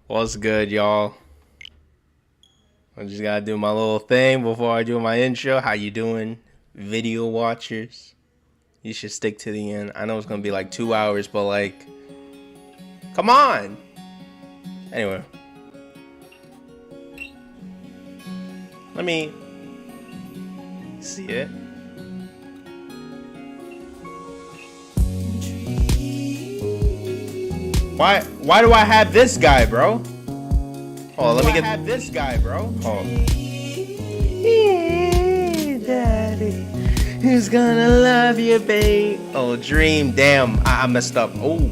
What's good, y'all? I just gotta do my little thing before I do my intro. How you doing, video watchers? You should stick to the end. I know it's gonna be like 2 hours, but like, come on! Anyway. Let me see it. Why do I have this guy, bro? Oh, let me get this guy, bro. Oh. Yeah, daddy, who's gonna love you, babe? Oh, dream. Damn, I messed up. Oh.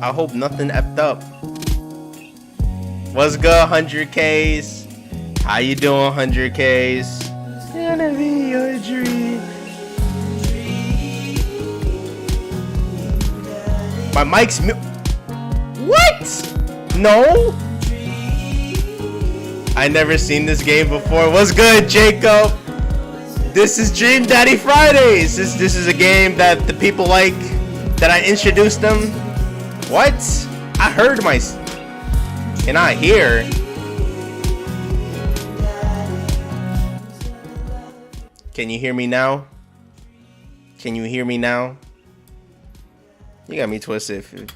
I hope nothing effed up. What's good, 100Ks? How you doing, 100Ks? It's gonna be your dream. My mic's what? No? I never seen this game before. What's good, Jacob? This is Dream Daddy Fridays. This is a game that the people like, that I introduced them. What? I heard my... Can I hear? Can you hear me now? Can you hear me now? You got me twisted.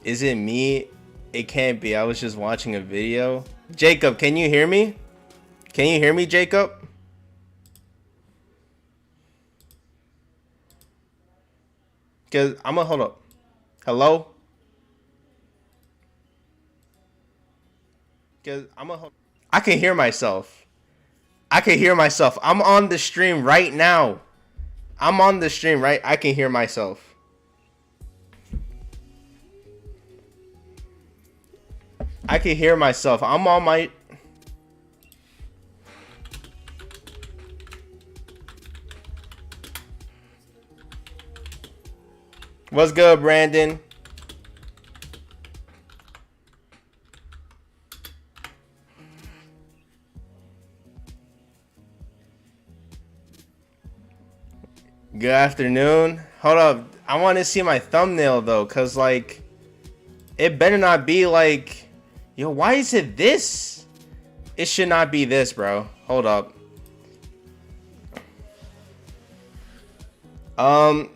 Is it me? It can't be. I was just watching a video. Jacob, can you hear me? Can you hear me, Jacob? Cause I'm gonna hold up. Hello? Cause I'm gonna hold. I can hear myself. I can hear myself. I'm on the stream right now. I'm on the stream, right? I can hear myself. I can hear myself. I'm on my... What's good, Brandon? Good afternoon. Hold up. I want to see my thumbnail, though, because, like, it better not be, like... Yo, why is it this? It should not be this, bro. Hold up. My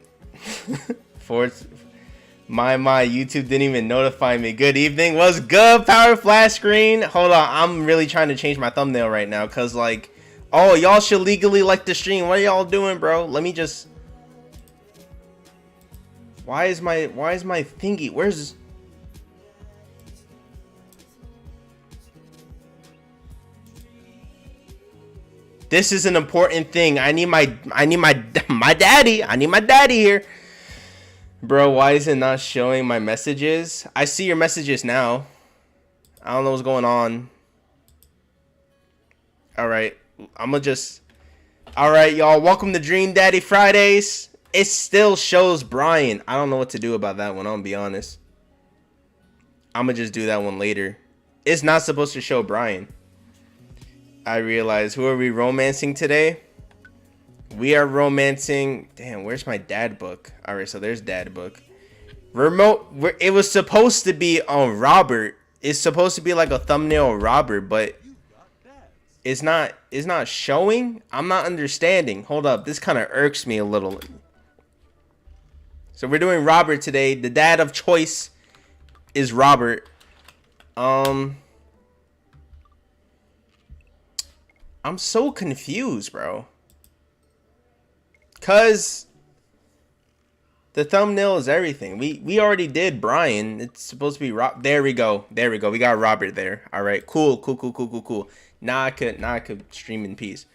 YouTube didn't even notify me. Good evening. What's good, Power Flash Screen? Hold on. I'm really trying to change my thumbnail right now, because, like... Oh, y'all should legally like the stream. What are y'all doing, bro? Let me just... Why is my thingy? Where's... This is an important thing. I need my daddy. I need my daddy here. Bro, why is it not showing my messages? I see your messages now. I don't know what's going on. All right. I'm gonna just... All right, y'all. Welcome to Dream Daddy Fridays. It still shows Brian. I don't know what to do about that one. I'm gonna be honest. I'm gonna just do that one later. It's not supposed to show Brian. I realize. Who are we romancing today? We are romancing... Damn, where's my dad book? All right, so there's dad book. Remote... It was supposed to be on Robert. It's supposed to be like a thumbnail of Robert, but... It's not showing? I'm not understanding. Hold up. This kind of irks me a little. So we're doing Robert today. The dad of choice is Robert. I'm so confused, bro. Cause the thumbnail is everything. We already did Brian. It's supposed to be Rob. There we go. There we go. We got Robert there. All right. Cool. Now I could stream in peace.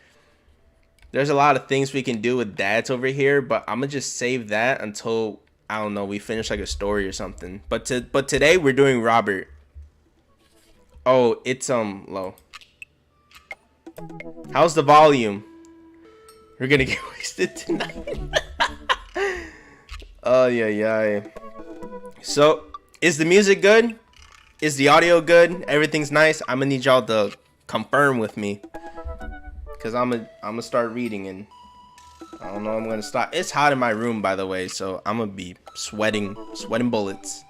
There's a lot of things we can do with dads over here, but I'm gonna just save that until, I don't know, we finish like a story or something. But today we're doing Robert. Oh, it's low. How's the volume? We're gonna get wasted tonight. Oh yeah. So, is the music good? Is the audio good? Everything's nice? I'm gonna need y'all to confirm with me, because I'm gonna start reading. And I don't know. I'm gonna stop. It's hot in my room, by the way, so I'm gonna be sweating bullets.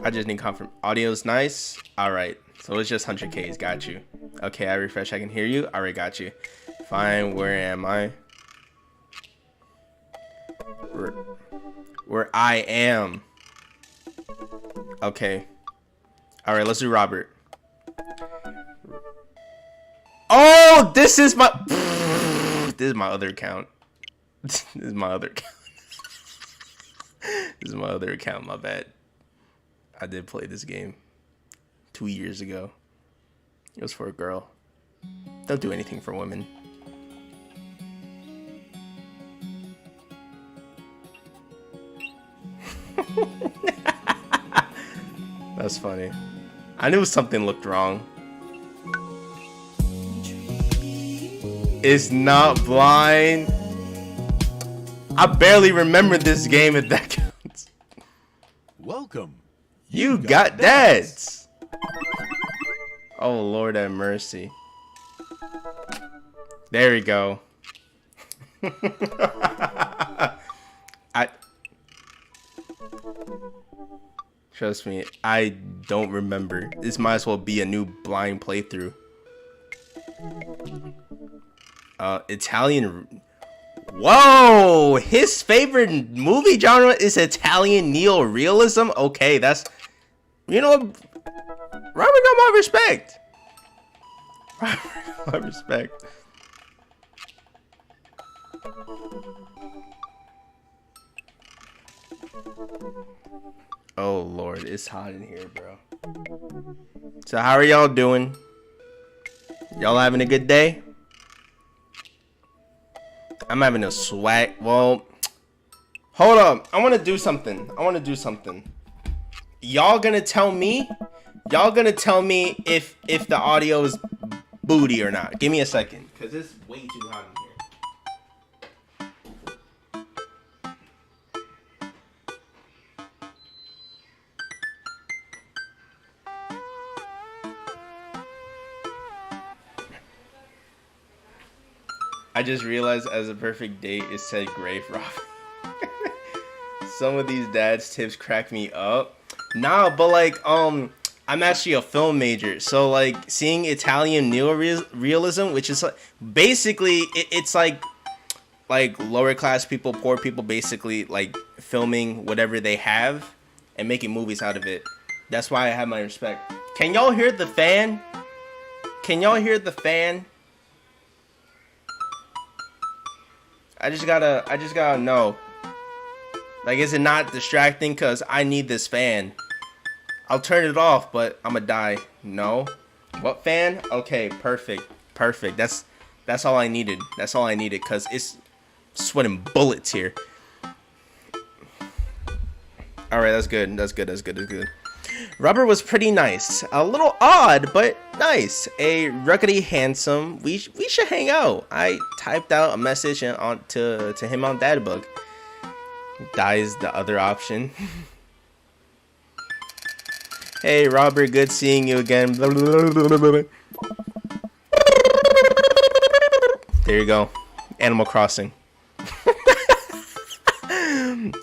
I just need confirm. Audio's nice. All right. So it's just 100Ks. Got you. Okay, I refresh. I can hear you. All right, got you. Fine. Where am I? Where I am. Okay. All right. Let's do Robert. Oh, this is my. This is my other account. This is my other account. This is my other account. My bad. I did play this game 2 years ago. It was for a girl. Don't do anything for women. That's funny. I knew something looked wrong. It's not blind. I barely remember this game if that counts. Welcome. You got dads. Oh, Lord have mercy. There we go. Trust me, I don't remember. This might as well be a new blind playthrough. Italian. Whoa! His favorite movie genre is Italian neo-realism? Okay, that's... You know, Robert got my respect. Robert got my respect. Oh, Lord. It's hot in here, bro. So, how are y'all doing? Y'all having a good day? I'm having a swag. Well, hold up. I want to do something. Y'all gonna tell me? Y'all gonna tell me if the audio is booty or not? Give me a second, cause it's way too hot in here. I just realized as a perfect date it said Grave Robin. Some of these dad's tips crack me up. Nah, but like I'm actually a film major, so like seeing Italian neo-realism, which is like, basically it's like lower class people, poor people, basically like filming whatever they have and making movies out of it. That's why I have my respect. Can y'all hear the fan? Can y'all hear the fan? I just gotta know. Like, is it not distracting? Cause I need this fan. I'll turn it off, but I'ma die. No. What fan? Okay, perfect. That's all I needed. Cause it's sweating bullets here. All right, that's good. Robert was pretty nice. A little odd, but nice. A ruggedy handsome. We should hang out. I typed out a message to him on Dadbug. Dies the other option. Hey Robert, good seeing you again. There you go. Animal Crossing.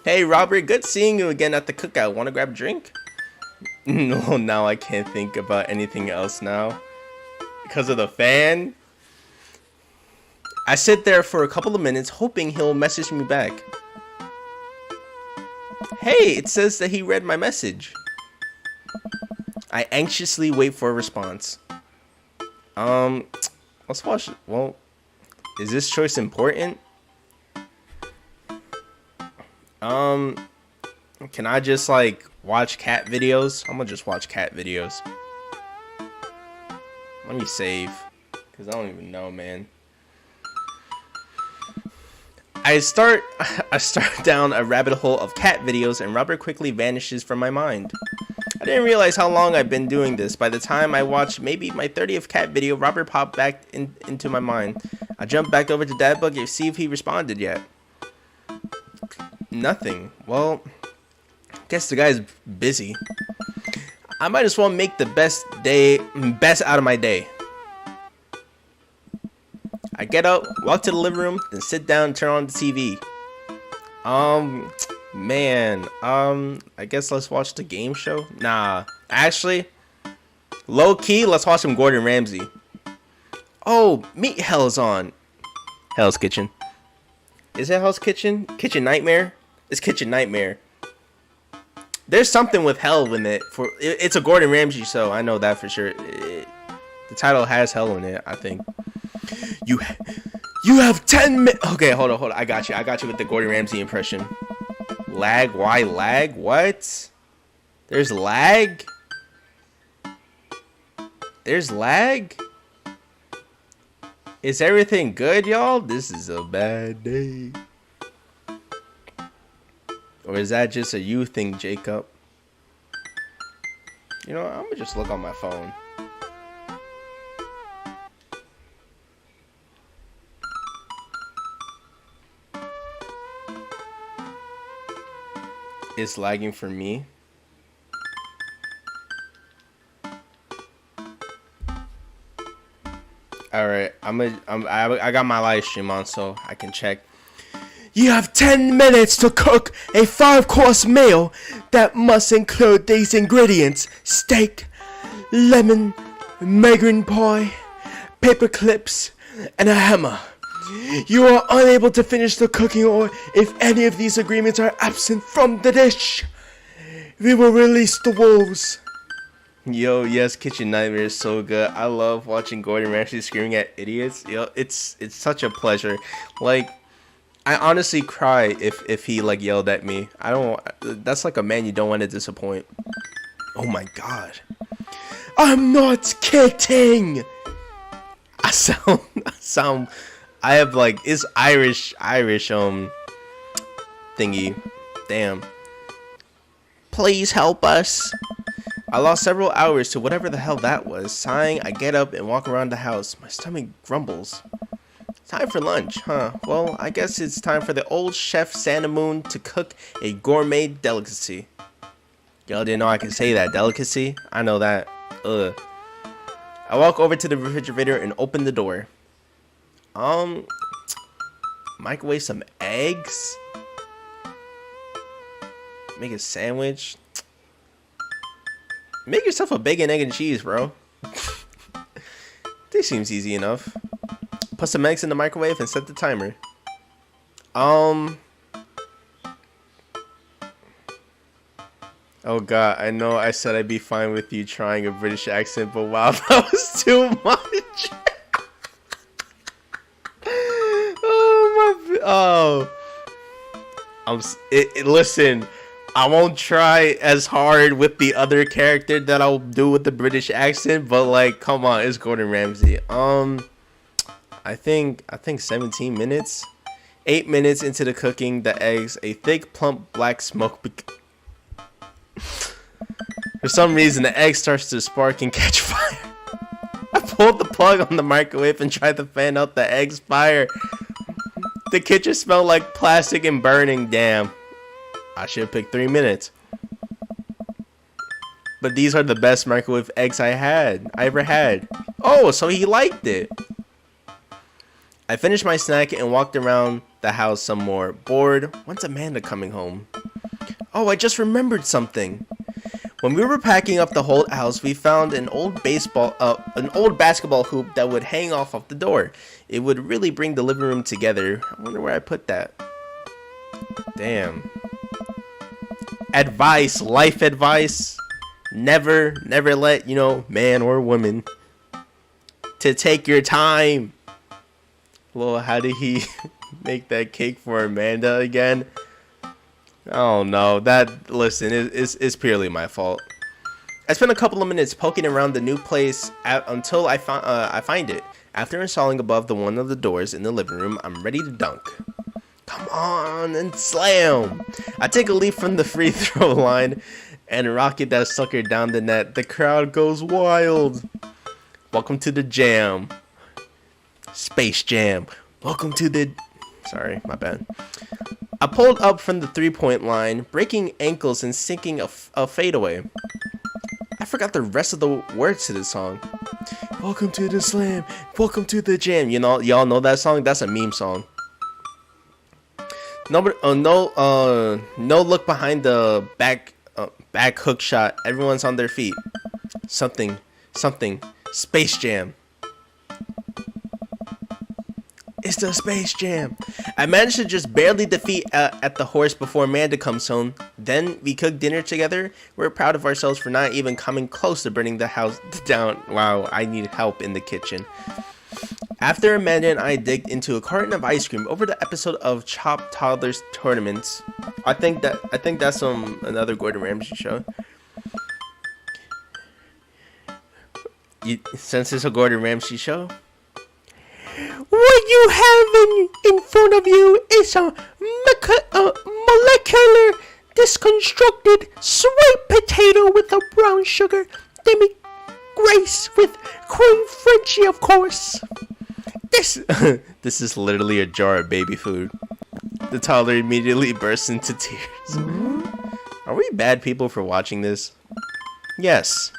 Hey Robert, good seeing you again at the cookout. Want to grab a drink? No, now I can't think about anything else now. Because of the fan? I sit there for a couple of minutes hoping he'll message me back. Hey, it says that he read my message. I anxiously wait for a response. Let's watch it. Well, is this choice important? Can I just like watch cat videos? I'm gonna just watch cat videos. Let me save, cause I don't even know, man. I start down a rabbit hole of cat videos and Robert quickly vanishes from my mind. I didn't realize how long I've been doing this. By the time I watched maybe my 30th cat video, Robert popped back into my mind. I jumped back over to Dadbug to see if he responded yet. Nothing. Well, guess the guy's busy. I might as well make the best out of my day. I get up, walk to the living room, then sit down and turn on the TV. Man, I guess let's watch the game show. Nah, actually, low key, let's watch some Gordon Ramsay. Oh, Meat Hell's on. Hell's Kitchen. Is it Hell's Kitchen? Kitchen Nightmare? It's Kitchen Nightmare. There's something with hell in it. It's a Gordon Ramsay show. I know that for sure. The title has hell in it, I think. You have 10 minutes. Okay, hold on. I got you with the Gordon Ramsay impression. Lag? Why lag? What? There's lag? There's lag? Is everything good, y'all? This is a bad day. Or is that just a you thing, Jacob? You know, I'm gonna just look on my phone. It's lagging for me. All right, I got my live stream on so I can check. You have 10 minutes to cook a 5-course meal that must include these ingredients: steak, lemon, migraine pie, paper clips, and a hammer. You are unable to finish the cooking, or if any of these ingredients are absent from the dish, we will release the wolves. Yo, yes, Kitchen Nightmare is so good. I love watching Gordon Ramsay screaming at idiots. Yo, it's such a pleasure. Like, I honestly cry if he like yelled at me. I don't. That's like a man you don't want to disappoint. Oh my god. I'm not kidding. I sound. I have like it's Irish thingy. Damn. Please help us. I lost several hours to whatever the hell that was. Sighing, I get up and walk around the house. My stomach grumbles. Time for lunch, huh? Well, I guess it's time for the old chef Santa Moon to cook a gourmet delicacy. Y'all didn't know I could say that. Delicacy? I know that. Ugh. I walk over to the refrigerator and open the door. Microwave some eggs? Make a sandwich? Make yourself a bacon, egg, and cheese, bro. This seems easy enough. Put some eggs in the microwave and set the timer. Oh god, I know I said I'd be fine with you trying a British accent, but wow, that was too much. Listen, I won't try as hard with the other character that I'll do with the British accent, but like, come on, it's Gordon Ramsay. I think 17 minutes. 8 minutes into the cooking the eggs, a thick, plump, black smoke. For some reason, the egg starts to spark and catch fire. I pulled the plug on the microwave and tried to fan out the egg's fire. The kitchen smelled like plastic and burning. Damn. I should have picked 3 minutes. But these are the best microwave eggs I ever had. Oh, so he liked it. I finished my snack and walked around the house some more. Bored. When's Amanda coming home? Oh, I just remembered something. When we were packing up the whole house, we found an old basketball hoop that would hang off the door. It would really bring the living room together. I wonder where I put that. Damn. Advice, life advice. Never let, man or woman, to take your time. Well, how did he make that cake for Amanda again? Oh no, listen, it's purely my fault. I spent a couple of minutes poking around the new place until I find it. After installing above one of the doors in the living room, I'm ready to dunk. Come on and slam! I take a leap from the free throw line and rocket that sucker down the net. The crowd goes wild. Welcome to the jam. Space Jam. Welcome to the... Sorry, my bad. I pulled up from the three-point line, breaking ankles and sinking a fadeaway. I forgot the rest of the words to this song. Welcome to the slam. Welcome to the jam. You know, y'all know that song? That's a meme song. Nobody, no look behind the back hook shot. Everyone's on their feet. Something, Space Jam. It's the Space Jam. I managed to just barely defeat at the horse before Amanda comes home. Then we cooked dinner together. We're proud of ourselves for not even coming close to burning the house down. Wow, I need help in the kitchen. After Amanda and I digged into a carton of ice cream over the episode of Chopped Toddlers Tournaments. I think that's another Gordon Ramsay show. Since it's a Gordon Ramsay show. What you have in front of you is a molecular disconstructed sweet potato with a brown sugar demi-grace with cream Frenchie, of course. This is literally a jar of baby food. The toddler immediately bursts into tears. Are we bad people for watching this? Yes.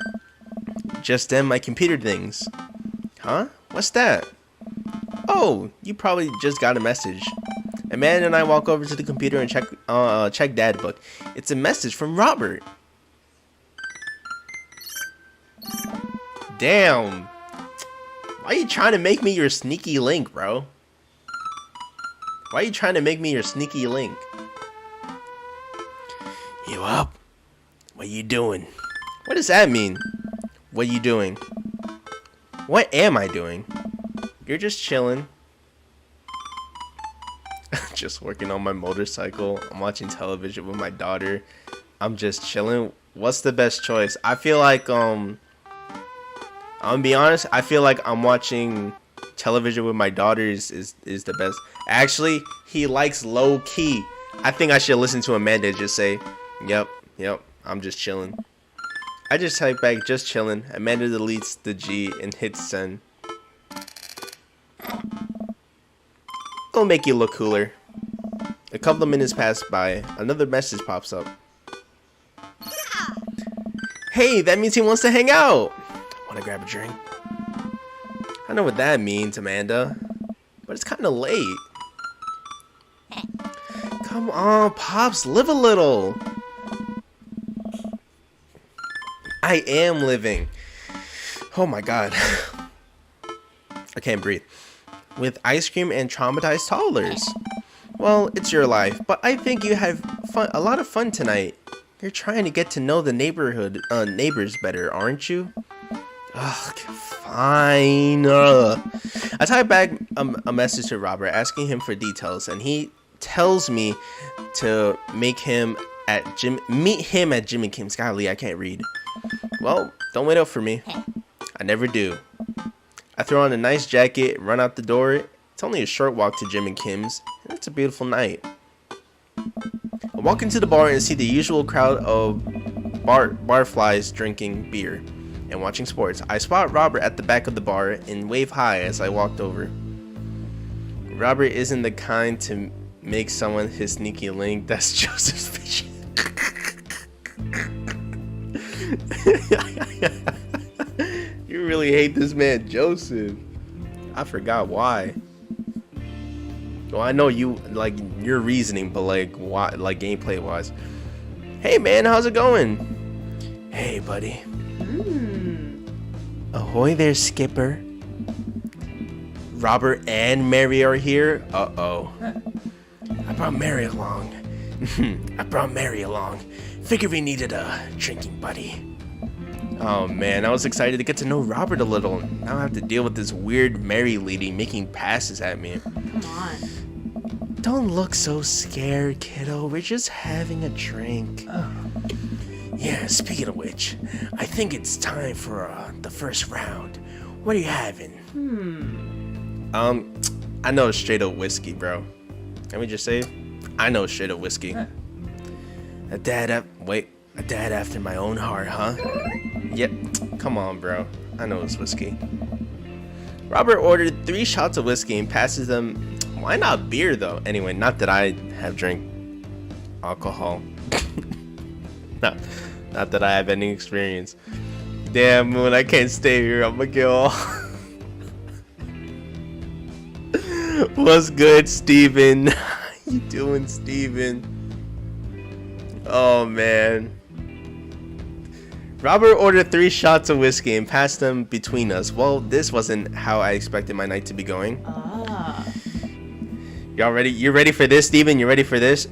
Just then my computer dings. Huh? What's that? Oh, you probably just got a message. Amanda and I walk over to the computer and check Dad book. It's a message from Robert. Damn. Why are you trying to make me your sneaky link, bro? Why are you trying to make me your sneaky link? You up? What you doing? What does that mean? What you doing? What am I doing? You're just chilling. Just working on my motorcycle. I'm watching television with my daughter. I'm just chilling. What's the best choice? I feel like I'm gonna be honest, I feel like I'm watching television with my daughter is the best. Actually, he likes low key. I think I should listen to Amanda and just say, yep, I'm just chilling. I just type back, just chilling. Amanda deletes the G and hits send. It'll make you look cooler. A couple of minutes pass by. Another message pops up. Hey, that means he wants to hang out. Want to grab a drink? I know what that means, Amanda. But it's kind of late. Come on, Pops, live a little. I am living. Oh my god. I can't breathe. With ice cream and traumatized toddlers. Well, it's your life, but I think you have a lot of fun tonight. You're trying to get to know the neighbors better, aren't you? Ugh, fine. I type back a message to Robert asking him for details, and he tells me to meet him at Jim and Kim's. Golly, I can't read. Well, don't wait up for me. I never do. I throw on a nice jacket, run out the door. It's only a short walk to Jim and Kim's, and it's a beautiful night. I walk into the bar and see the usual crowd of barflies drinking beer and watching sports. I spot Robert at the back of the bar and wave hi as I walked over. Robert isn't the kind to make someone his sneaky link. That's Joseph's vision. You really hate this man, Joseph. I forgot why. Well, I know you like your reasoning, but like why, like gameplay wise. Hey man, how's it going? Hey buddy. Ahoy there, Skipper. Robert and Mary are here. Uh-oh. I brought Mary along. Figured we needed a drinking buddy. Oh man, I was excited to get to know Robert a little. Now I have to deal with this weird Mary lady making passes at me. Come on. Don't look so scared, kiddo. We're just having a drink. Oh. Yeah, speaking of which, I think it's time for the first round. What are you having? I know straight up whiskey, bro. Can we just say it? I know straight up whiskey. A dad after my own heart, huh? Yep. Come on, bro. I know it's whiskey. Robert ordered 3 shots of whiskey and passes them. Why not beer, though? Anyway, not that I have drank alcohol. Not that I have any experience. Damn, Moon, I can't stay here. I'm gonna get all. What's good, Steven? How you doing, Steven? Oh, man. Robert ordered 3 shots of whiskey and passed them between us. Well, this wasn't how I expected my night to be going. Y'all ready? You ready for this, Steven? You ready for this?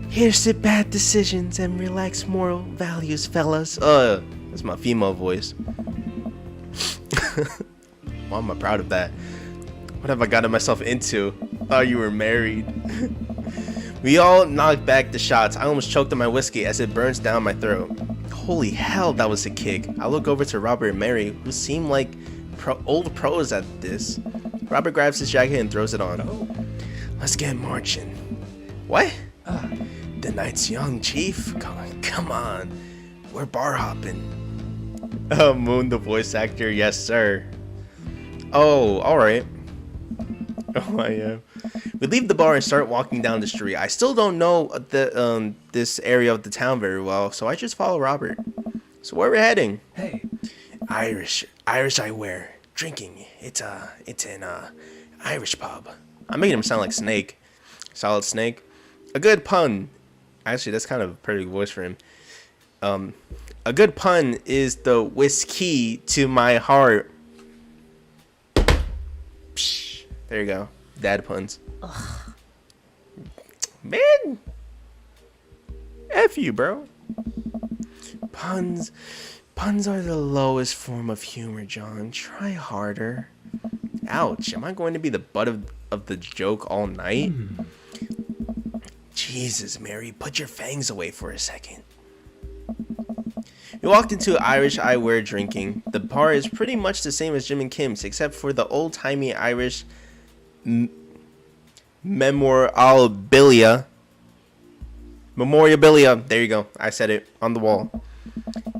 Here's to bad decisions and relaxed moral values, fellas. That's my female voice. Why am I proud of that? What have I gotten myself into? Thought you were married. We all knocked back the shots. I almost choked on my whiskey as it burns down my throat. Holy hell, that was a kick. I look over to Robert and Mary, who seem like old pros at this. Robert grabs his jacket and throws it on. Let's get marching. What? The night's young, Chief. Come on. We're bar hopping. Moon, the voice actor. Yes, sir. Oh, alright. Oh, I am. We leave the bar and start walking down the street. I still don't know this area of the town very well, so I just follow Robert. So where are we heading? Hey. Irish eyewear. Drinking. It's an Irish pub. I'm making him sound like Snake. Solid Snake. A good pun. Actually, that's kind of a pretty voice for him. A good pun is the whiskey to my heart. Psh, there you go. Dad puns. Ugh. Man. F you, bro. Puns are the lowest form of humor, John. Try harder. Ouch. Am I going to be the butt of the joke all night? Jesus, Mary, put your fangs away for a second. We walked into Irish eyewear drinking. The bar is pretty much the same as Jim and Kim's, except for the old-timey Irish memorabilia. There you go. I said it on the wall.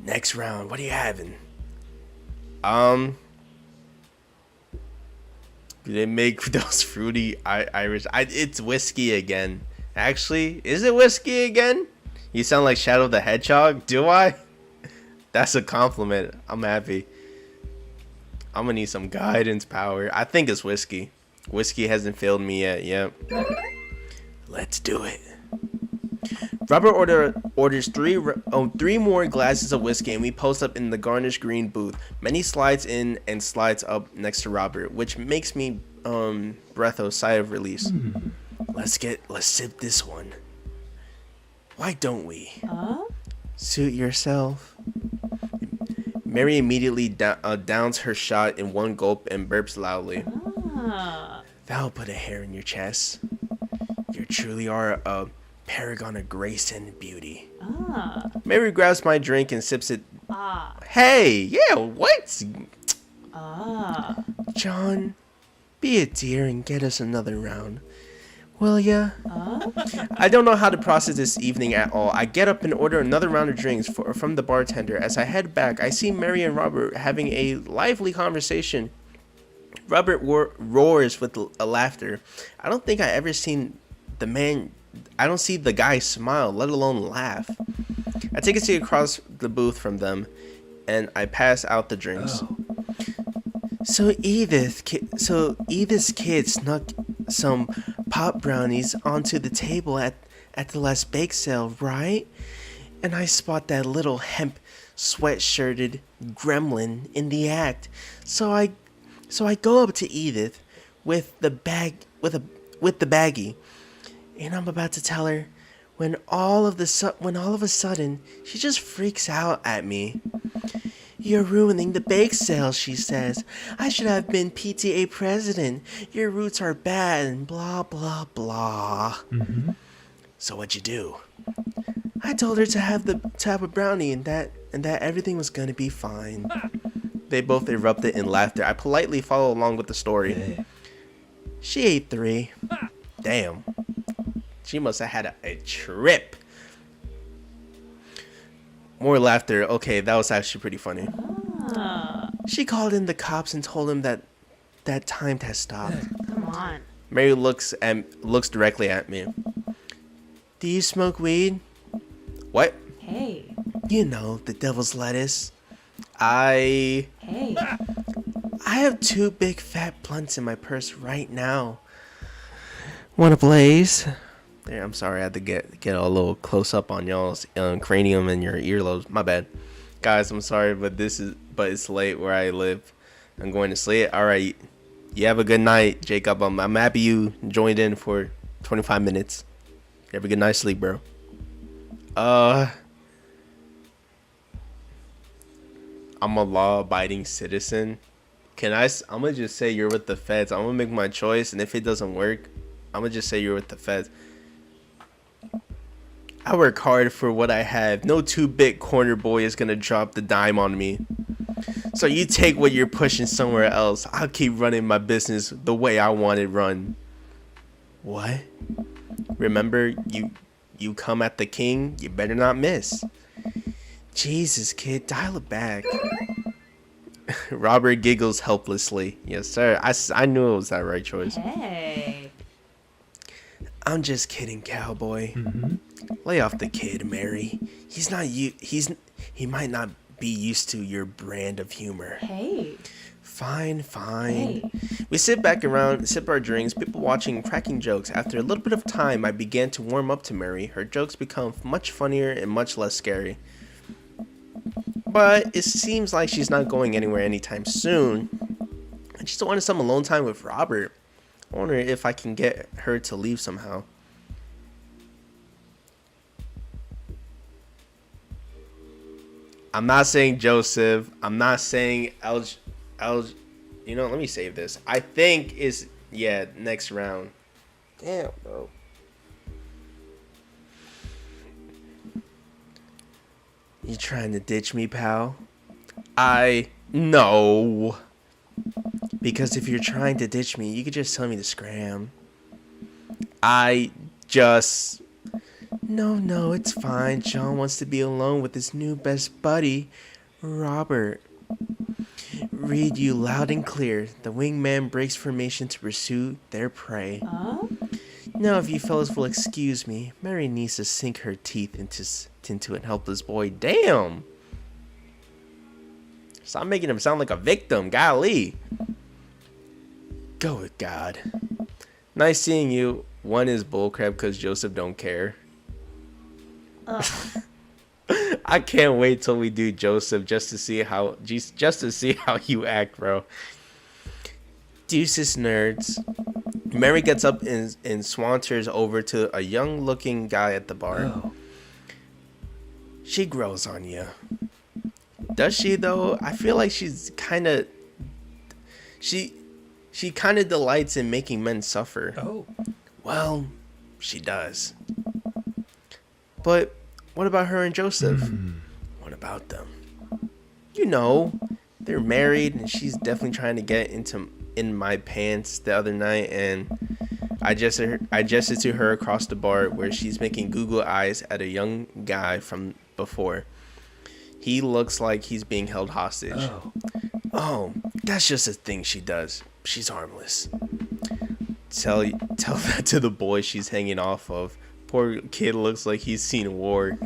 Next round. What are you having? Do they make those fruity Irish? It's whiskey again. Actually, is it whiskey again? You sound like Shadow the Hedgehog. Do I? That's a compliment. I'm happy. I'm gonna need some guidance power. I think it's whiskey. Whiskey hasn't failed me yet. Yep. Let's do it. Robert orders three more glasses of whiskey, and we post up in the garnished green booth. Manny slides in and slides up next to Robert, which makes me breath a sigh of release. Let's sip this one. Why don't we? Suit yourself. Mary immediately downs her shot in one gulp and burps loudly. That'll put a hair in your chest. You truly are a paragon of grace and beauty. Mary grabs my drink and sips it. Hey, yeah, what? John, be a dear and get us another round. Will ya? I don't know how to process this evening at all. I get up and order another round of drinks from the bartender. As I head back, I see Mary and Robert having a lively conversation. Robert roars with laughter. I don't think I ever seen the man. I don't see the guy smile, let alone laugh. I take a seat across the booth from them, and I pass out the drinks. So Edith's kid snuck some pop brownies onto the table at the last bake sale, right? And I spot that little hemp sweatshirted gremlin in the act. So I go up to Edith with the baggie, and I'm about to tell her when all of a sudden she just freaks out at me. You're ruining the bake sale, she says. I should have been PTA president. Your roots are bad and blah, blah, blah. So what'd you do? I told her to have a brownie and that everything was gonna be fine. They both erupted in laughter. I politely follow along with the story. She ate 3. Damn. She must have had a trip. More laughter. Okay, that was actually pretty funny. She called in the cops and told them that time has stopped. Come on. Mary looks directly at me. Do you smoke weed? What? Hey. You know, the devil's lettuce. I Hey. I have two big fat blunts in my purse right now. Wanna blaze? There, I'm sorry, I had to get a little close up on y'all's cranium and your earlobes. My bad, guys. I'm sorry, but it's late where I live. I'm going to sleep. All right, you have a good night, Jacob. I'm happy you joined in for 25 minutes. You have a good night's sleep, bro. I'm a law-abiding citizen. I'm gonna just say you're with the feds. I'm gonna make my choice, and if it doesn't work, I'm gonna just say you're with the feds. I work hard for what I have. No 2-bit corner boy is gonna drop the dime on me. So you take what you're pushing somewhere else. I'll keep running my business the way I want it run. What? Remember, you come at the king, you better not miss. Jesus, kid, dial it back. Robert giggles helplessly. Yes, sir. I knew it was that right choice. Hey. I'm just kidding, cowboy. Lay off the kid, Mary. He might not be used to your brand of humor. Hey. Fine. Hey. We sit back around, sip our drinks, people watching, cracking jokes. After a little bit of time, I began to warm up to Mary. Her jokes become much funnier and much less scary. But it seems like she's not going anywhere anytime soon. I just wanted some alone time with Robert. I wonder if I can get her to leave somehow. I'm not saying Joseph. I'm not saying you know, let me save this. I think is, yeah, next round. Damn, bro. You trying to ditch me, pal? No. Because if you're trying to ditch me, you could just tell me to scram. No, it's fine. John wants to be alone with his new best buddy, Robert. Read you loud and clear. The wingman breaks formation to pursue their prey. Now, if you fellas will excuse me, Mary needs to sink her teeth into an helpless boy. Damn! Stop making him sound like a victim. Golly. Go with God. Nice seeing you. One is bullcrap because Joseph don't care. I can't wait till we do Joseph just to see how you act, bro. Deuces, nerds. Mary gets up and swanters over to a young-looking guy at the bar. Oh. She grows on you. Does she, though? I feel like she's kind of... She kind of delights in making men suffer. Oh. Well, she does. But what about her and Joseph? What about them? You know, they're married, and she's definitely trying to get in my pants the other night, and I gestured to her across the bar where she's making Google eyes at a young guy from before. He looks like he's being held hostage. Oh, that's just a thing she does. She's harmless. Tell that to the boy she's hanging off of. Poor kid looks like he's seen war.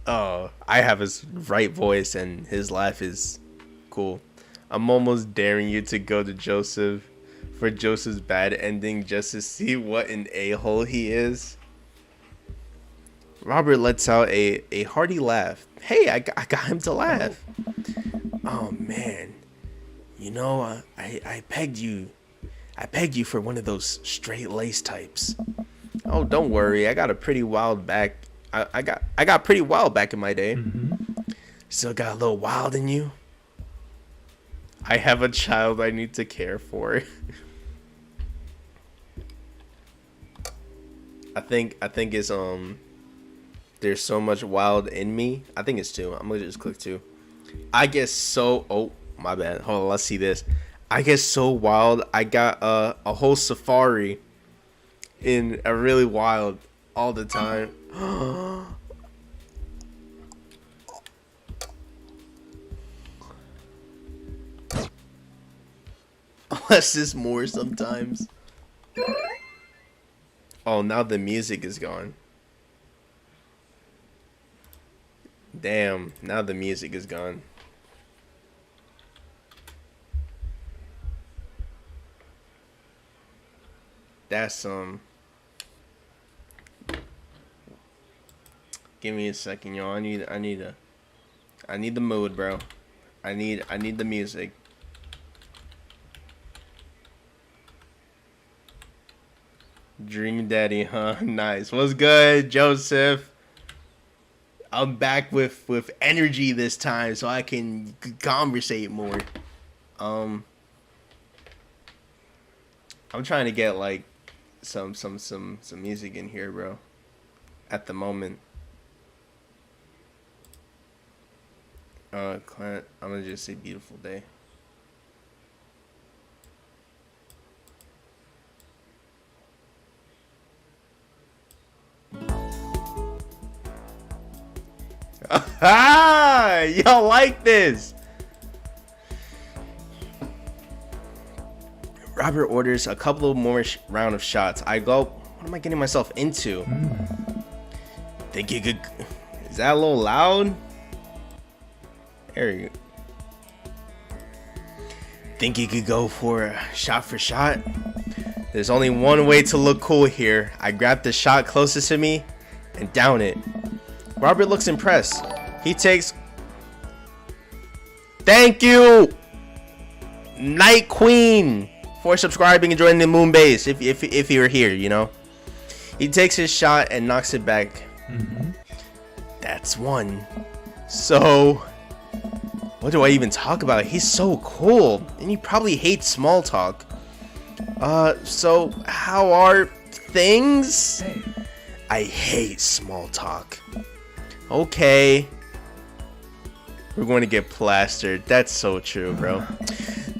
Oh, I have his right voice and his laugh is cool. I'm almost daring you to go to Joseph for Joseph's bad ending just to see what an a-hole he is. Robert lets out a hearty laugh. Hey, I got him to laugh. Oh man, you know, I pegged you for one of those straight lace types. Oh, don't worry, I got a pretty wild back. I got pretty wild back in my day. Still got a little wild in you. I have a child I need to care for. I think it's there's so much wild in me. I think it's 2. I'm gonna just click 2. I get so... Oh, my bad. Hold on, let's see this. I get so wild. I got a whole safari in a really wild all the time. Less is more sometimes. Oh, now the music is gone. Damn, now the music is gone. That's give me a second, y'all. I need the mood, bro. I need the music. Dream Daddy, huh? Nice. What's good, Joseph? I'm back with energy this time, so I can conversate more. I'm trying to get like some music in here, bro. At the moment. Client, I'm gonna just say beautiful day. Ah, y'all like this? Robert orders a couple of more round of shots. I go, what am I getting myself into? Think you could? Is that a little loud? There you go. Think you could go for a shot for shot? There's only one way to look cool here. I grab the shot closest to me and down it. Robert looks impressed. He takes... Thank you, Night Queen, for subscribing and joining the moon base. If you were here, you know. He takes his shot and knocks it back. That's one. So... what do I even talk about? He's so cool, and he probably hates small talk. So how are things? Hey. I hate small talk. Okay. We're going to get plastered. That's so true, bro.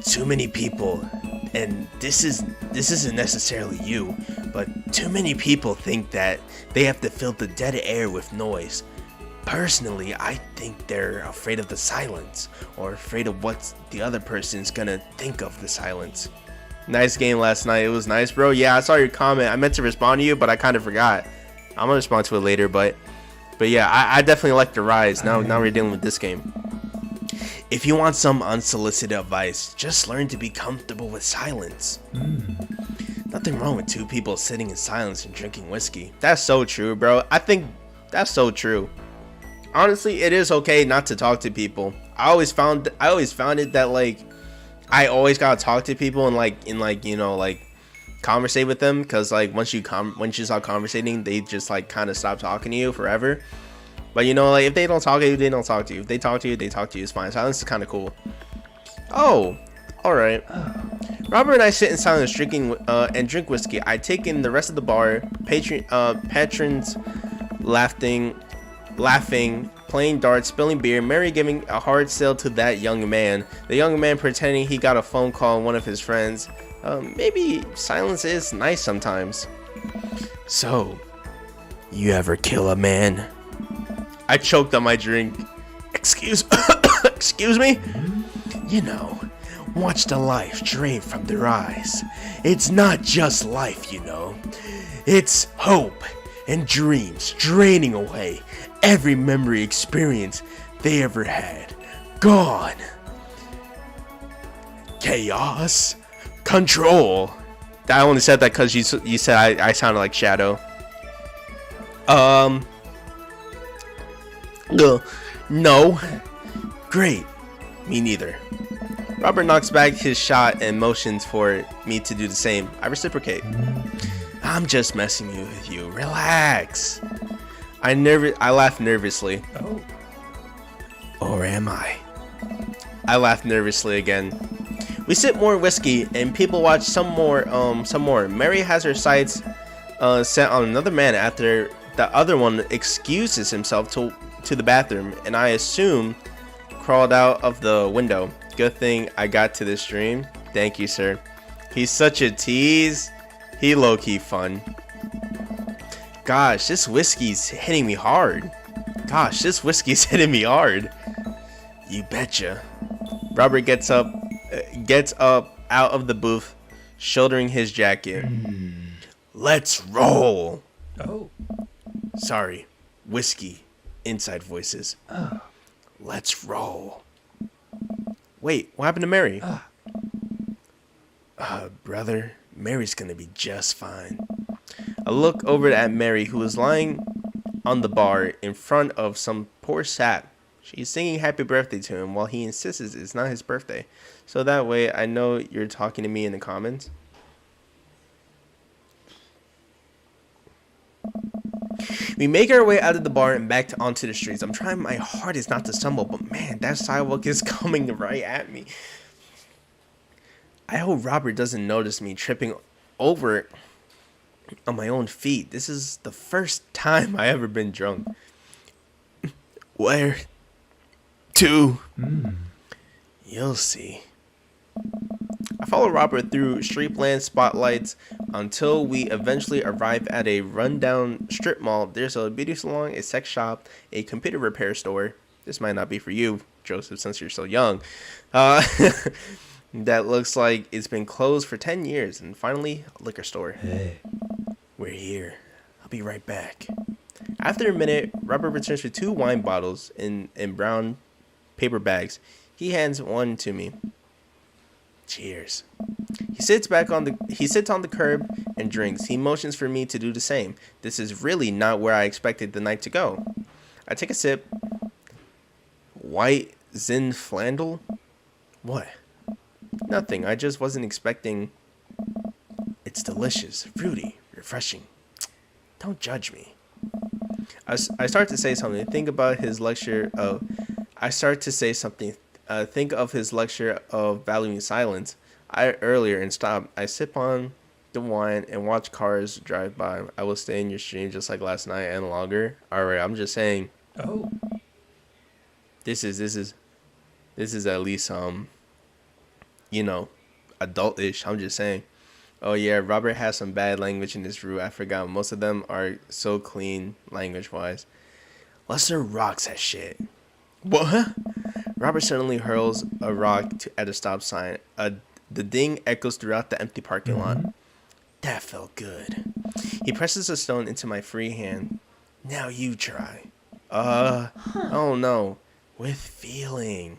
Too many people, and this isn't necessarily you, but too many people think that they have to fill the dead air with noise. Personally, I think they're afraid of the silence, or afraid of what the other person's gonna think of the silence. Nice game last night. It was nice, bro. Yeah, I saw your comment. I meant to respond to you, but I kind of forgot. I'm gonna respond to it later, but yeah, I definitely like the rise. Now we're dealing with this game. If you want some unsolicited advice, just learn to be comfortable with silence. Nothing wrong with two people sitting in silence and drinking whiskey. That's so true, bro. I think that's so true. Honestly, it is okay not to talk to people. I always found it that like I always gotta talk to people and like you know like conversate with them, because like once you stop conversating, they just like kind of stop talking to you forever. But you know, like if they don't talk to you, they don't talk to you. If they talk to you, they talk to you. It's fine. Silence is kind of cool. Oh, all right. Robert and I sit in silence drinking and drink whiskey. I take in the rest of the bar. Patrons laughing, playing darts, spilling beer, Mary giving a hard sell to that young man. The young man pretending he got a phone call on one of his friends. Maybe silence is nice sometimes. So, you ever kill a man? I choked on my drink. Excuse me? You know, watch the life drain from their eyes. It's not just life, you know. It's hope and dreams draining away every memory experience they ever had. Gone. Chaos. Control. I only said that because you said I sounded like Shadow. No. Great. Me neither. Robert knocks back his shot and motions for me to do the same. I reciprocate. I'm just messing with you. Relax. I laugh nervously. Oh. Or am I? I laugh nervously again. We sip more whiskey and people watch some more. Mary has her sights set on another man after the other one excuses himself to the bathroom, and I assume crawled out of the window. Good thing I got to this stream. Thank you, sir. He's such a tease. He low-key fun. Gosh, this whiskey's hitting me hard. You betcha. Robert gets up out of the booth, shouldering his jacket. Let's roll. Oh. Sorry, whiskey Inside voices. Let's roll. Wait, what happened to Mary? Brother, Mary's gonna be just fine. I look over at Mary, who is lying on the bar in front of some poor sap. She's singing happy birthday to him while he insists it's not his birthday. So that way I know you're talking to me in the comments. We make our way out of the bar and back onto the streets. I'm trying my hardest not to stumble, but man, that sidewalk is coming right at me. I hope Robert doesn't notice me tripping over on my own feet. This is the first time I ever been drunk. Where to? You'll see. I follow Robert through streetland spotlights until we eventually arrive at a rundown strip mall. There's a beauty salon, a sex shop, a computer repair store. This might not be for you, Joseph, since you're so young. That looks like it's been closed for 10 years. And finally, a liquor store. Hey. We're here. I'll be right back. After a minute, Robert returns with 2 wine bottles in brown paper bags. He hands one to me. Cheers. He sits on the curb and drinks. He motions for me to do the same. This is really not where I expected the night to go. I take a sip. White Zinfandel? What? Nothing. I just wasn't expecting. It's delicious, fruity, refreshing. Don't judge me. I start to say something. Think of his lecture of valuing silence. Earlier and stop. I sip on the wine and watch cars drive by. I will stay in your stream just like last night and longer. Alright, I'm just saying. Oh. This is at least adultish. I'm just saying. Oh yeah, Robert has some bad language in his room. I forgot. Most of them are so clean language-wise. Lester rocks that shit. What? Robert suddenly hurls a rock at a stop sign. The ding echoes throughout the empty parking lot. That felt good. He presses a stone into my free hand. Now you try. Oh no. With feeling.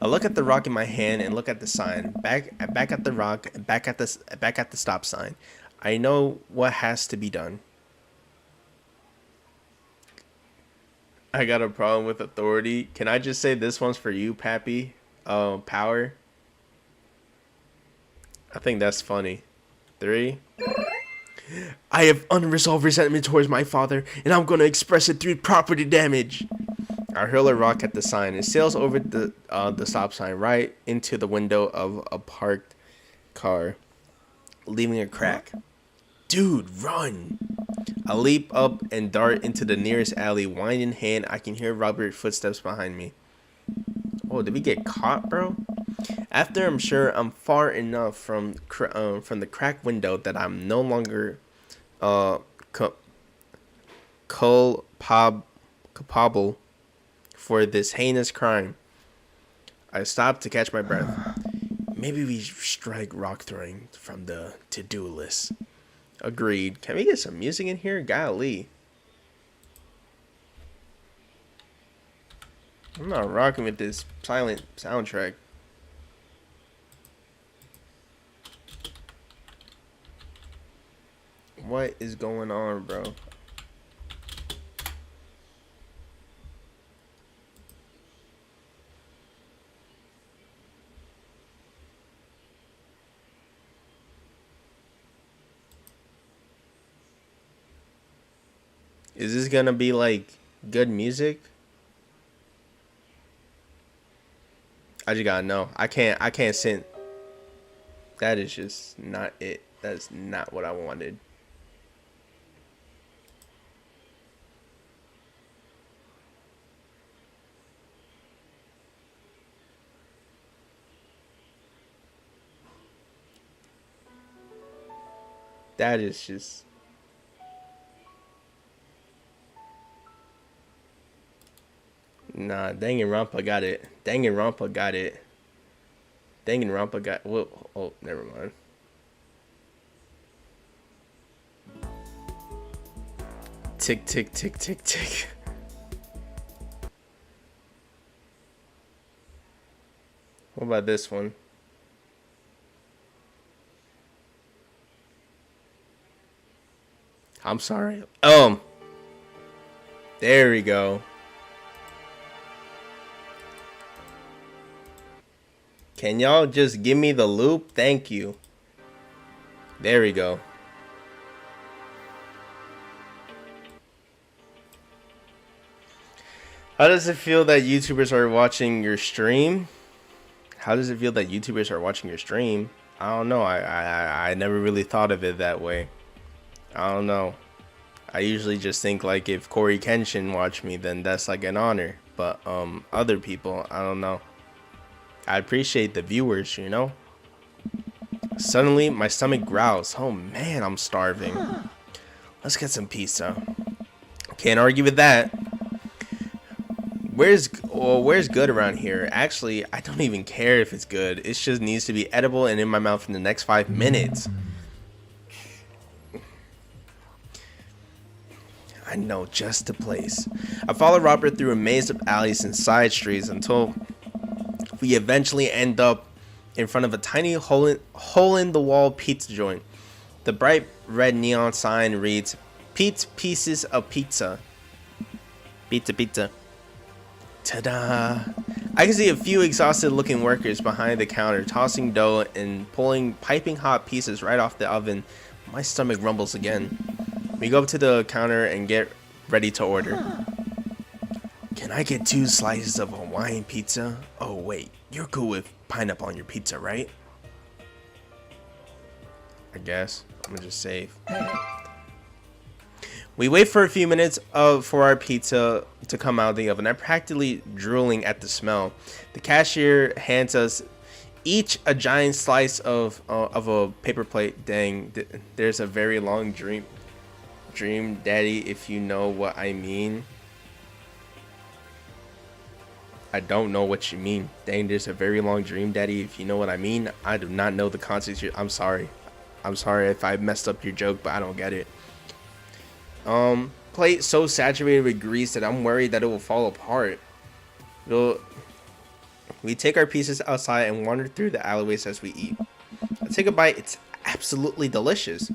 I look at the rock in my hand and look at the sign. Back at the rock, back at the stop sign. I know what has to be done. I got a problem with authority. Can I just say this one's for you, Pappy? Power. I think that's funny. 3. I have unresolved resentment towards my father, and I'm going to express it through property damage. I hurl a rock at the sign. It sails over the stop sign right into the window of a parked car, leaving a crack. Dude, run! I leap up and dart into the nearest alley, wine in hand. I can hear Robert's footsteps behind me. Oh, did we get caught, bro? After I'm sure I'm far enough from the crack window that I'm no longer culpable for this heinous crime, I stop to catch my breath. Maybe we strike rock throwing from the to-do list. Agreed. Can we get some music in here? Golly. I'm not rocking with this silent soundtrack. What is going on, bro? Is this gonna be like good music? I just gotta know. I can't sing. That is just not it. That's not what I wanted. That is just. Nah, Danganronpa got it. Danganronpa got it. Danganronpa got. Whoa, oh, never mind. Tick, tick, tick, tick, tick. What about this one? I'm sorry. There we go. Can y'all just give me the loop? Thank you. There we go. How does it feel that YouTubers are watching your stream? How does it feel that YouTubers are watching your stream? I don't know. I never really thought of it that way. I don't know. I usually just think like if Corey Kenshin watched me, then that's like an honor. But other people, I don't know. I appreciate the viewers, you know. Suddenly, my stomach growls. Oh man, I'm starving. Let's get some pizza. Can't argue with that. Where's good around here? Actually, I don't even care if it's good. It just needs to be edible and in my mouth in the next 5 minutes. I know just the place. I follow Robert through a maze of alleys and side streets until we eventually end up in front of a tiny hole in the wall pizza joint. The bright red neon sign reads, "Pete's Pieces of Pizza." Pizza. Ta-da! I can see a few exhausted looking workers behind the counter tossing dough and pulling piping hot pieces right off the oven. My stomach rumbles again. We go up to the counter and get ready to order. Can I get 2 slices of Hawaiian pizza? Oh wait, you're cool with pineapple on your pizza, right? I guess. I'm gonna just save. We wait for a few minutes for our pizza to come out of the oven. I'm practically drooling at the smell. The cashier hands us each a giant slice of a paper plate. Dang, there's a very long dream, daddy, if you know what I mean. I don't know what you mean. Dang, there's a very long dream, daddy, if you know what I mean. I do not know the context. I'm sorry. I'm sorry if I messed up your joke, but I don't get it. Plate so saturated with grease that I'm worried that it will fall apart. We take our pieces outside and wander through the alleyways as we eat. I take a bite. It's absolutely delicious.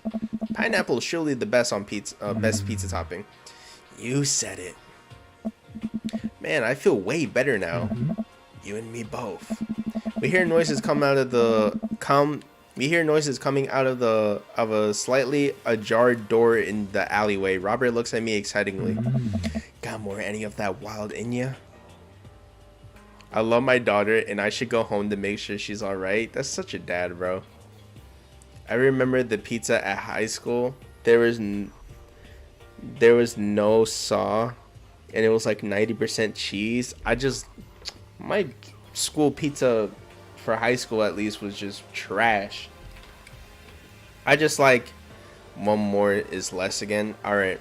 Pineapple is surely the best on pizza, best pizza topping. You said it. Man, I feel way better now. You and me both. We hear noises coming out of a slightly ajar door in the alleyway. Robert looks at me excitedly. Got more any of that wild in ya? I love my daughter and I should go home to make sure she's alright. That's such a dad, bro. I remember the pizza at high school. There was no saw and it was like 90% cheese. My school pizza for high school at least was just trash. I just like one more is less again. All right,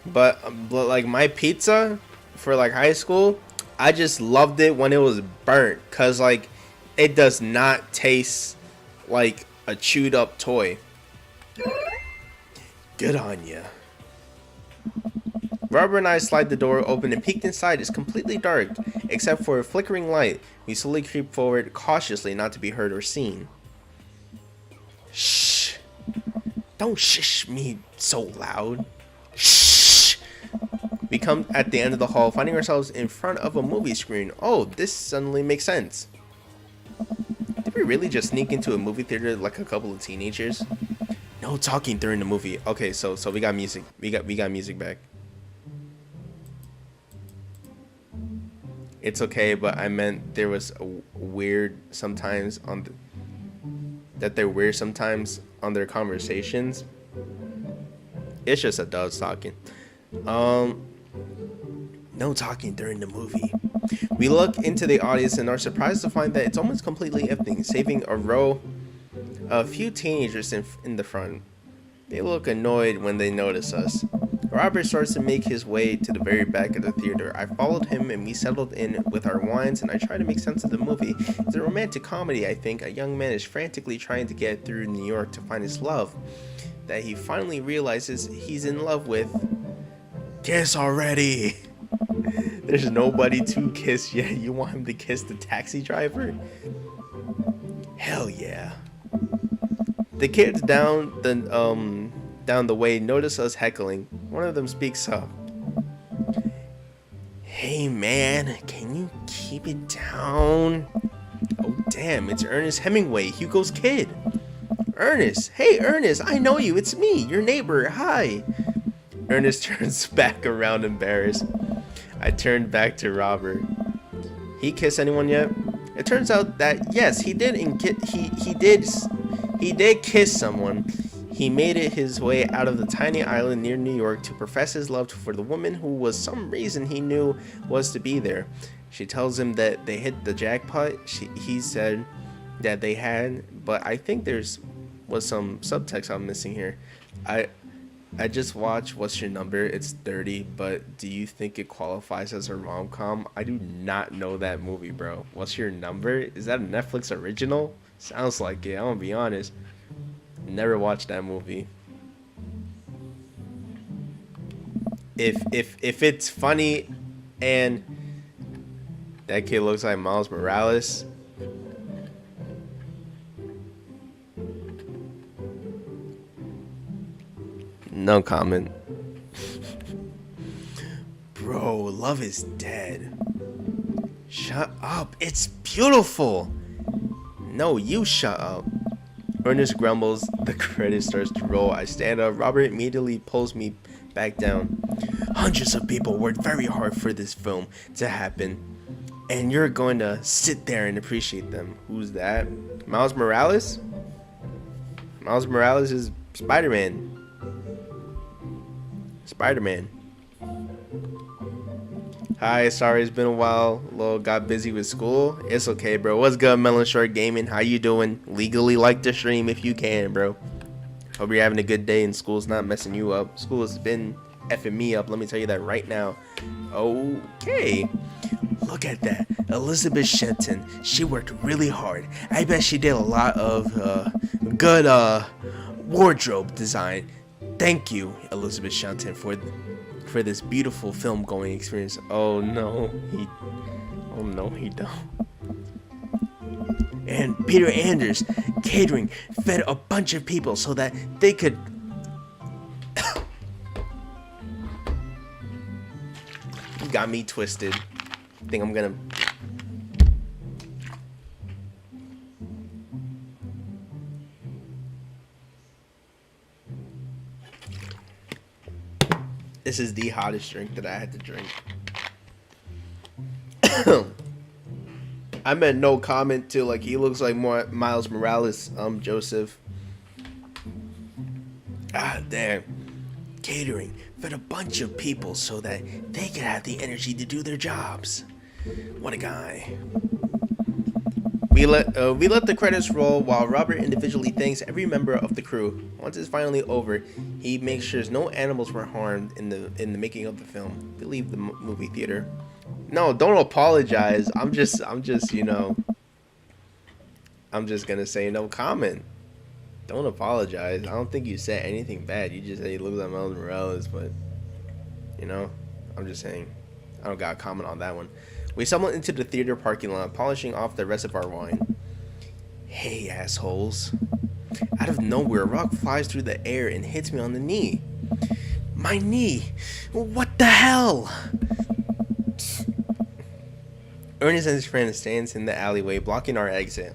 but like my pizza for like high school, I just loved it when it was burnt, cause like it does not taste like a chewed up toy. Good on ya. Robert and I slide the door open and peek inside. It's completely dark, except for a flickering light. We slowly creep forward cautiously, not to be heard or seen. Shh. Don't shush me so loud. Shh. We come at the end of the hall, finding ourselves in front of a movie screen. Oh, this suddenly makes sense. Did we really just sneak into a movie theater like a couple of teenagers? No talking during the movie. Okay, so we got music. We got music back. It's okay, but I meant there was a weird sometimes that they're weird sometimes on their conversations. It's just adults talking. No talking during the movie. We look into the audience and are surprised to find that it's almost completely empty, saving a few teenagers in the front. They look annoyed when they notice us. Robert starts to make his way to the very back of the theater. I followed him and we settled in with our wines and I try to make sense of the movie. It's a romantic comedy, I think. A young man is frantically trying to get through New York to find his love that he finally realizes he's in love with. Kiss already! There's nobody to kiss yet. You want him to kiss the taxi driver? Hell yeah. The kids down the way notice us heckling. One of them speaks up. Hey man, can you keep it down? Oh damn, it's Ernest Hemingway, Hugo's kid. Ernest, hey Ernest, I know you, it's me, your neighbor, hi. Ernest turns back around embarrassed. I turned back to Robert. He kissed anyone yet? It turns out that yes, he did kiss someone. He made it his way out of the tiny island near New York to profess his love for the woman who was some reason he knew was to be there. She tells him that they hit the jackpot. He said that they had, but I think was some subtext I'm missing here. I just watched What's Your Number? It's 30, but do you think it qualifies as a rom-com? I do not know that movie, bro. What's Your Number? Is that a Netflix original? Sounds like it, I'm gonna be honest. Never watched that movie. If it's funny and that kid looks like Miles Morales, no comment. Bro, love is dead. Shut up. It's beautiful. No, you shut up. Ernest grumbles. The credit starts to roll. I stand up. Robert immediately pulls me back down. Hundreds of people worked very hard for this film to happen, and you're going to sit there and appreciate them. Who's that? Miles Morales? Miles Morales is Spider-Man. Spider-Man. Hi, sorry it's been a while. Lil got busy with school. It's okay, bro. What's good, Melon Short Gaming? How you doing? Legally like to stream if you can, bro. Hope you're having a good day and school's not messing you up. School has been effing me up, let me tell you that right now. Okay. Look at that. Elizabeth Shenton. She worked really hard. I bet she did a lot of good wardrobe design. Thank you, Elizabeth Shenton, for this beautiful film going experience. Oh no, he don't. And Peter Anders Catering fed a bunch of people so that they could You got me twisted. I think I'm gonna This is the hottest drink that I had to drink. I meant no comment to, like, he looks like more Miles Morales, Joseph. Ah, damn. Catering fed a bunch of people so that they could have the energy to do their jobs. What a guy. We let the credits roll while Robert individually thanks every member of the crew. Once it's finally over, he makes sure no animals were harmed in the making of the film. We leave the movie theater. No, don't apologize. I'm just you know. I'm just gonna say no comment. Don't apologize. I don't think you said anything bad. You just said you look like Miles Morales, but you know, I'm just saying. I don't got a comment on that one. We stumble into the theater parking lot, polishing off the rest of our wine. Hey, assholes. Out of nowhere, a rock flies through the air and hits me on the knee. My knee! What the hell? Ernest and his friend stands in the alleyway, blocking our exit.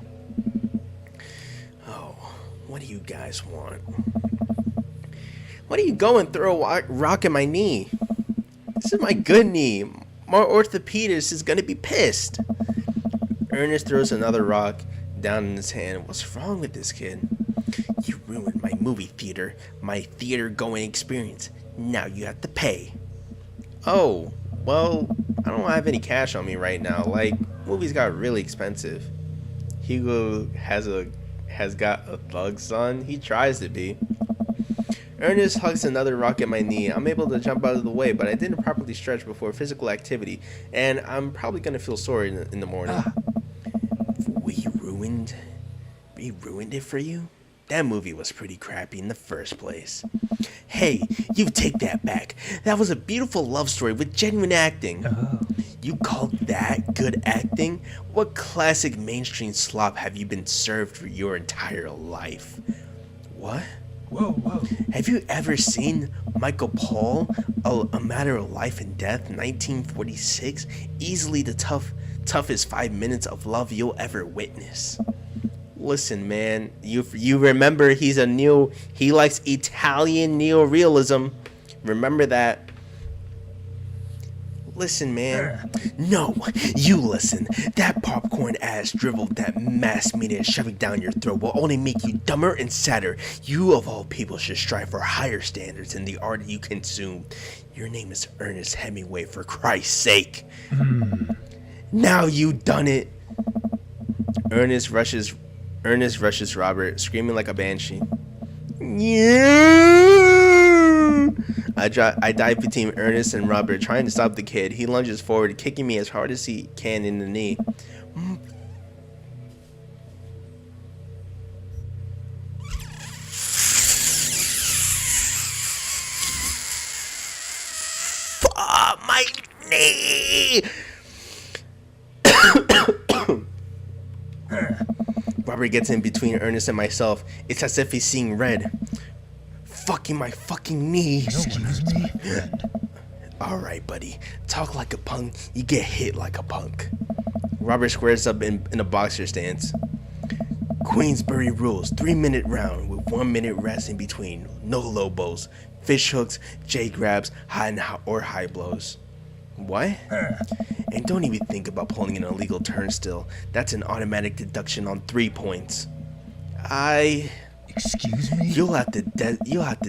Oh, what do you guys want? What do you go and throw a rock at my knee? This is my good knee. My orthopedist is gonna be pissed. Ernest throws another rock down in his hand. What's wrong with this kid? You ruined my movie theater, my theater going experience. Now you have to pay. Oh, well, I don't have any cash on me right now. Like, movies got really expensive. Hugo has got a thug son. He tries to be. Ernest hugs another rock at my knee. I'm able to jump out of the way, but I didn't properly stretch before physical activity, and I'm probably gonna feel sore in the morning. We ruined it for you? That movie was pretty crappy in the first place. Hey, you take that back. That was a beautiful love story with genuine acting. You call that good acting? What classic mainstream slop have you been served for your entire life? What? Whoa. Have you ever seen Michael Paul, A Matter of Life and Death, 1946? Easily the toughest 5 minutes of love you'll ever witness. Listen, man, you remember he likes Italian neorealism. Remember that. Listen, man. No, you listen. That popcorn ass drivel that mass media is shoving down your throat will only make you dumber and sadder. You of all people should strive for higher standards in the art you consume. Your name is Ernest Hemingway, for Christ's sake. Now you done it. Ernest rushes Robert, screaming like a banshee. Yeah! I dive between Ernest and Robert, trying to stop the kid. He lunges forward, kicking me as hard as he can in the knee. My knee! Robert gets in between Ernest and myself. It's as if he's seeing red. Fucking my fucking knee. Excuse me? Alright, buddy. Talk like a punk, you get hit like a punk. Robert squares up in a boxer stance. Queensbury rules, 3-minute round with 1 minute rest in between. No low blows, fish hooks, J grabs, high blows. What? And don't even think about pulling an illegal turnstile. That's an automatic deduction on 3 points. Excuse me? You'll have to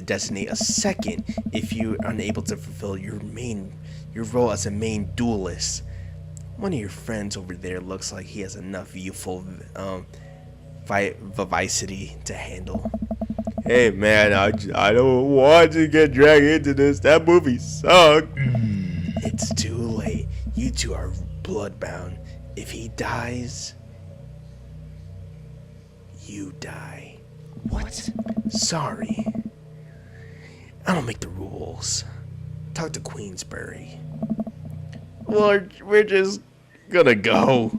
designate a second if you're unable to fulfill your role as a main duelist. One of your friends over there looks like he has enough youthful vivacity to handle. Hey man, I don't want to get dragged into this. That movie sucked. It's too late. You two are bloodbound. If he dies, you die. What? Sorry. I don't make the rules. Talk to Queensbury. Well, we're just gonna go.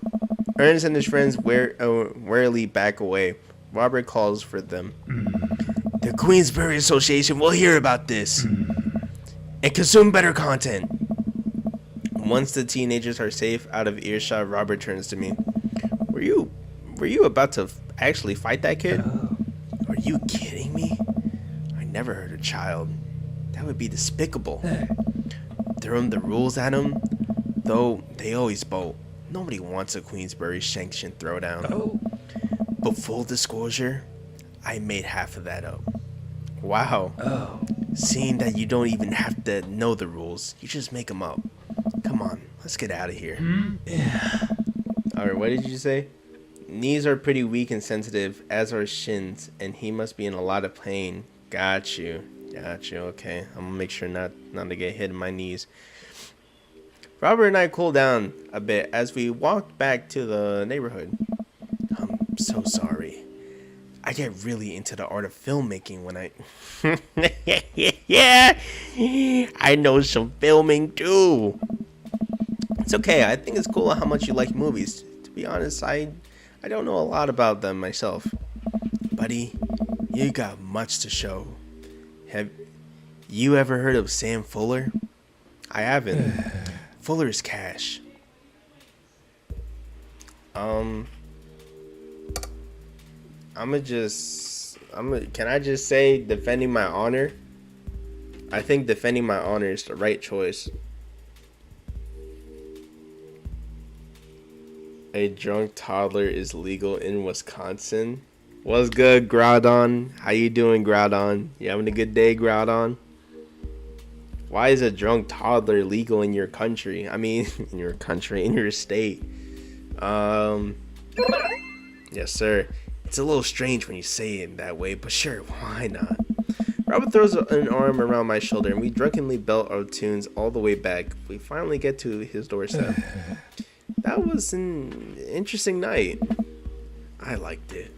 Ernest and his friends warily back away. Robert calls for them. The Queensbury Association will hear about this and consume better content. Once the teenagers are safe out of earshot, Robert turns to me. Were you about to actually fight that kid? Are you kidding me? I never hurt a child. That would be despicable. Throwing the rules at him, though they always bolt. Nobody wants a Queensbury sanctioned throwdown. But full disclosure, I made half of that up. Wow. Seeing that you don't even have to know the rules, you just make them up. Come on, let's get out of here. Alright, what did you say? Knees are pretty weak and sensitive, as are shins, and he must be in a lot of pain. Got you. Okay, I'm gonna make sure not to get hit in my knees. Robert and I cooled down a bit as we walked back to the neighborhood. I'm so sorry. I get really into the art of filmmaking when I... Yeah! I know some filming too. It's okay, I think it's cool how much you like movies. To be honest, I don't know a lot about them myself. Buddy, you got much to show. Have you ever heard of Sam Fuller? I haven't. Fuller's cash. Can I just say defending my honor? I think defending my honor is the right choice. A drunk toddler is legal in Wisconsin. What's good, Groudon? How you doing, Groudon? You having a good day, Groudon? Why is a drunk toddler legal in your country? I mean, in your state. Yes, sir. It's a little strange when you say it that way, but sure, why not? Robert throws an arm around my shoulder, and we drunkenly belt our tunes all the way back. We finally get to his doorstep. That was an interesting night. I liked it.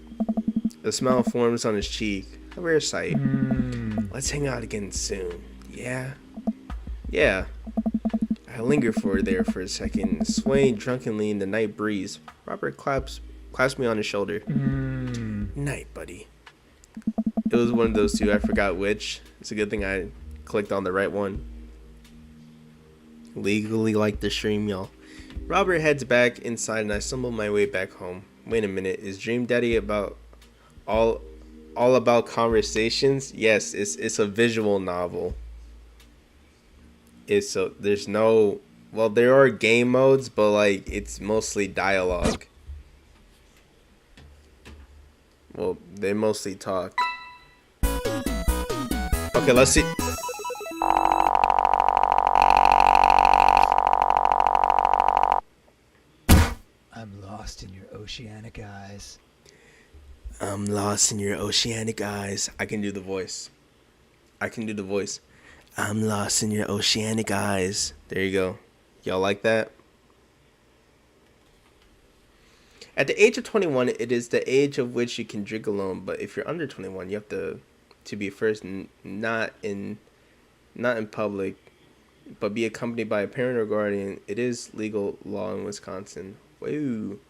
The smile forms on his cheek. A rare sight. Let's hang out again soon. Yeah? Yeah. I linger there for a second, swaying drunkenly in the night breeze. Robert claps me on the shoulder. Night, buddy. It was one of those two. I forgot which. It's a good thing I clicked on the right one. Legally like the stream, y'all. Robert heads back inside and I stumble my way back home. Wait a minute. Is Dream Daddy about all about conversations? Yes, it's a visual novel. There's no, well, there are game modes, but like it's mostly dialogue. Well, they mostly talk. Okay, let's see. I'm lost in your oceanic eyes. I'm lost in your oceanic eyes. I can do the voice. I'm lost in your oceanic eyes. There you go. Y'all like that? At the age of 21, it is the age of which you can drink alone. But if you're under 21, you have to be first, not in public, but be accompanied by a parent or guardian. It is legal law in Wisconsin. Woo.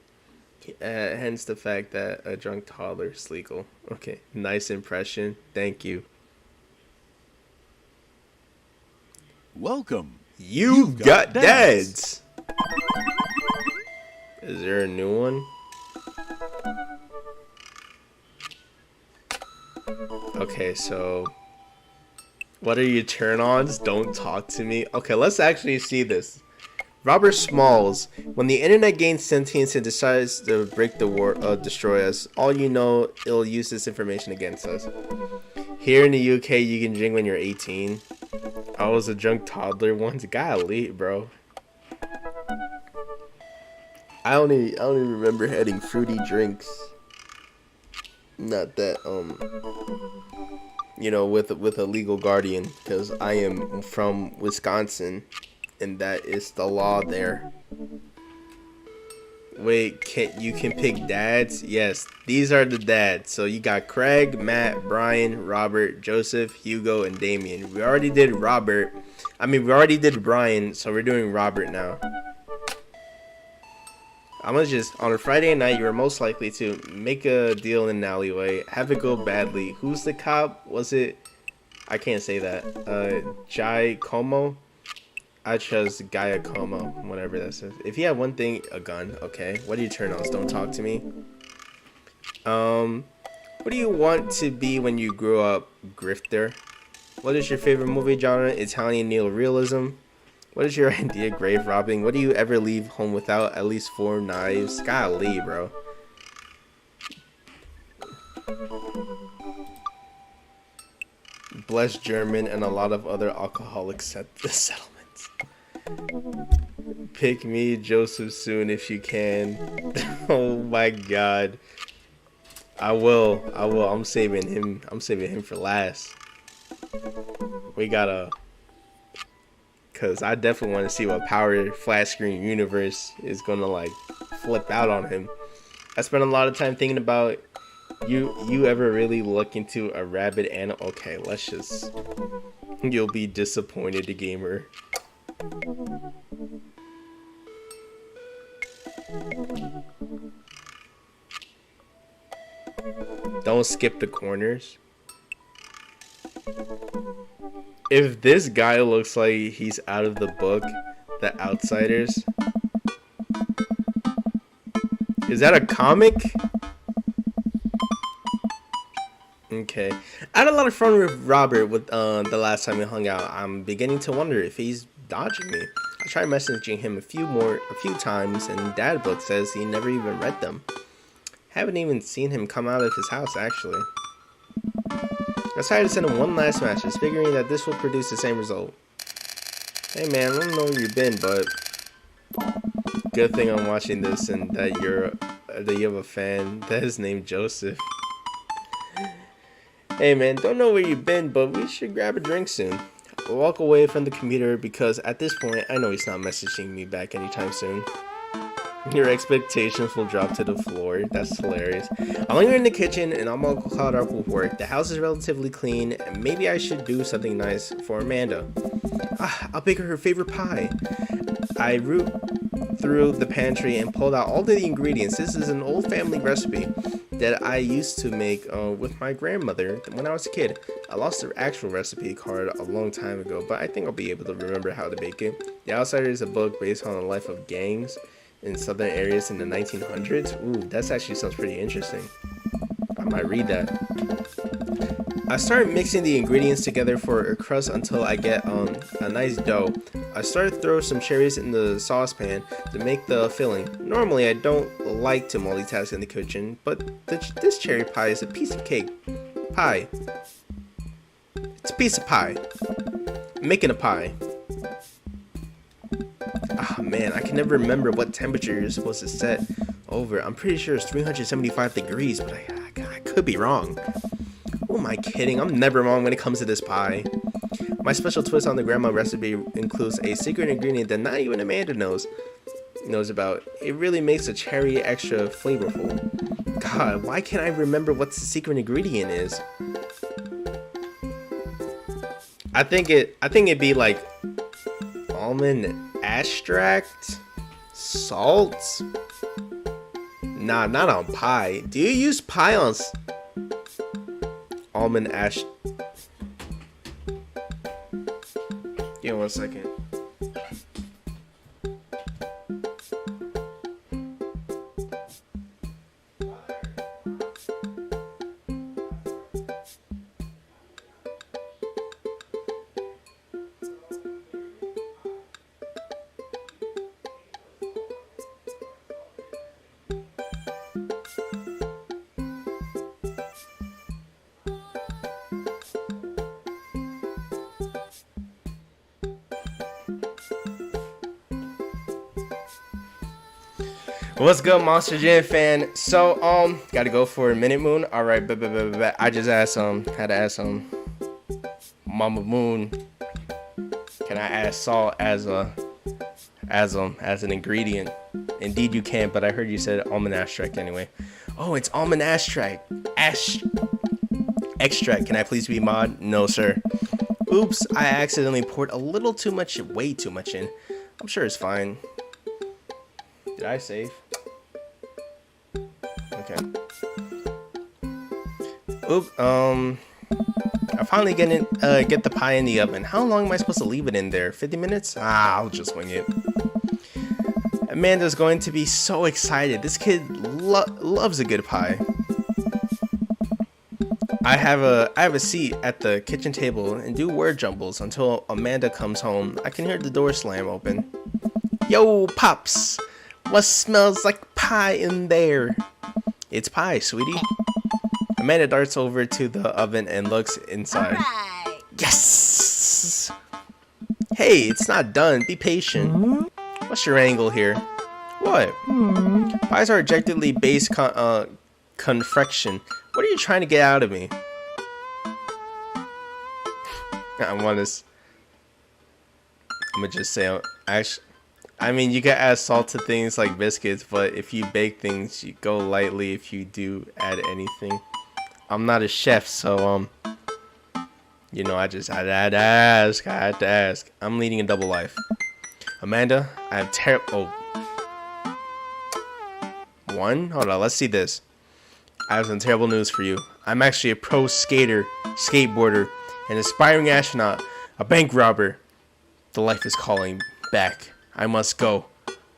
Hence the fact that a drunk toddler is legal. Okay, nice impression. Thank you. Welcome. You've got dads. Is there a new one? Okay, so what are your turn-ons? Don't talk to me. Okay, let's actually see this. Robert Smalls. When the internet gains sentience and decides to break the war, destroy us, all you know, it'll use this information against us. Here in the UK, you can drink when you're 18. I was a drunk toddler once. Golly, bro. I only remember having fruity drinks. Not that with a legal guardian, because I am from Wisconsin, and that is the law there. Wait, you can pick dads? Yes, these are the dads. So you got Craig, Matt, Brian, Robert, Joseph, Hugo, and Damien. We already did Brian, so we're doing Robert now. I'm gonna just, on a Friday night, you're most likely to make a deal in an alleyway, have it go badly. Who's the cop? Was it, I can't say that, Jai Como? I chose Gaia Como, whatever that says. If you have one thing, a gun, okay. What are your turn-ons? Don't talk to me. What do you want to be when you grow up? Grifter. What is your favorite movie genre? Italian neorealism. What is your idea? Grave robbing. What do you ever leave home without? At least 4 knives. Golly, bro. Blessed German and a lot of other alcoholic settlements. Pick me, Joseph, soon if you can. Oh my god. I will. I'm saving him for last. We gotta, cause I definitely want to see what Power Flat Screen Universe is gonna like flip out on him. I spent a lot of time thinking about you ever really look into a rabbit animal? Okay, let's just, you'll be disappointed, the gamer. Don't skip the corners. If this guy looks like he's out of the book, The Outsiders. Is that a comic? Okay. I had a lot of fun with Robert with the last time we hung out. I'm beginning to wonder if he's dodging me. I tried messaging him a few times, and Dadbook says he never even read them. Haven't even seen him come out of his house, actually. I decided to send him one last message, figuring that this will produce the same result. Hey man, I don't know where you've been, but good thing I'm watching this and that you have a fan that is named Joseph. Hey man, don't know where you've been, but we should grab a drink soon. I'll walk away from the computer because at this point, I know he's not messaging me back anytime soon. Your expectations will drop to the floor. That's hilarious. I'm linger in the kitchen and I'm all caught up with work. The house is relatively clean and maybe I should do something nice for Amanda. I'll bake her her favorite pie. I root through the pantry and pulled out all the ingredients. This is an old family recipe that I used to make with my grandmother when I was a kid. I lost the actual recipe card a long time ago, but I think I'll be able to remember how to bake it. The Outsider is a book based on the life of gangs in southern areas in the 1900s. Ooh, that actually sounds pretty interesting. I might read that. I started mixing the ingredients together for a crust until I get a nice dough. I started throwing some cherries in the saucepan to make the filling. Normally I don't like to multitask in the kitchen, but this cherry pie is a piece of cake. Pie. It's a piece of pie. I'm making a pie. Ah man, I can never remember what temperature you're supposed to set over. I'm pretty sure it's 375 degrees, but I could be wrong. Who am I kidding? I'm never wrong when it comes to this pie. My special twist on the grandma recipe includes a secret ingredient that not even Amanda knows about. It really makes the cherry extra flavorful. God, why can't I remember what the secret ingredient is? I think it'd be like almond extract, salt. Nah, not on pie. Do you use pie on almond ash? Give me 1 second. What's good, Monster Jam fan? So, gotta go for a minute, Moon. All right, I just asked, had to ask, Mama Moon, can I add salt as an ingredient? Indeed, you can, but I heard you said almond extract anyway. Oh, it's almond extract. Extract. Can I please be mod? No, sir. Oops, I accidentally poured a little too much, way too much in. I'm sure it's fine. Did I save? Okay. Oop. I finally get the pie in the oven. How long am I supposed to leave it in there? 50 minutes? I'll just wing it. Amanda's going to be so excited. This kid loves a good pie. I have a seat at the kitchen table and do word jumbles until Amanda comes home. I can hear the door slam open. Yo, Pops! What smells like pie in there? It's pie, sweetie. Amanda darts over to the oven and looks inside. Right. Yes! Hey, it's not done. Be patient. What's your angle here? What? Pies are objectively based confection. What are you trying to get out of me? I'm gonna just say, actually, I mean, you can add salt to things like biscuits, but if you bake things, you go lightly if you do add anything. I'm not a chef, so, you know, I had to ask. I'm leading a double life. Amanda, I have hold on, let's see this. I have some terrible news for you. I'm actually a pro skater, skateboarder, an aspiring astronaut, a bank robber. The life is calling back. I must go.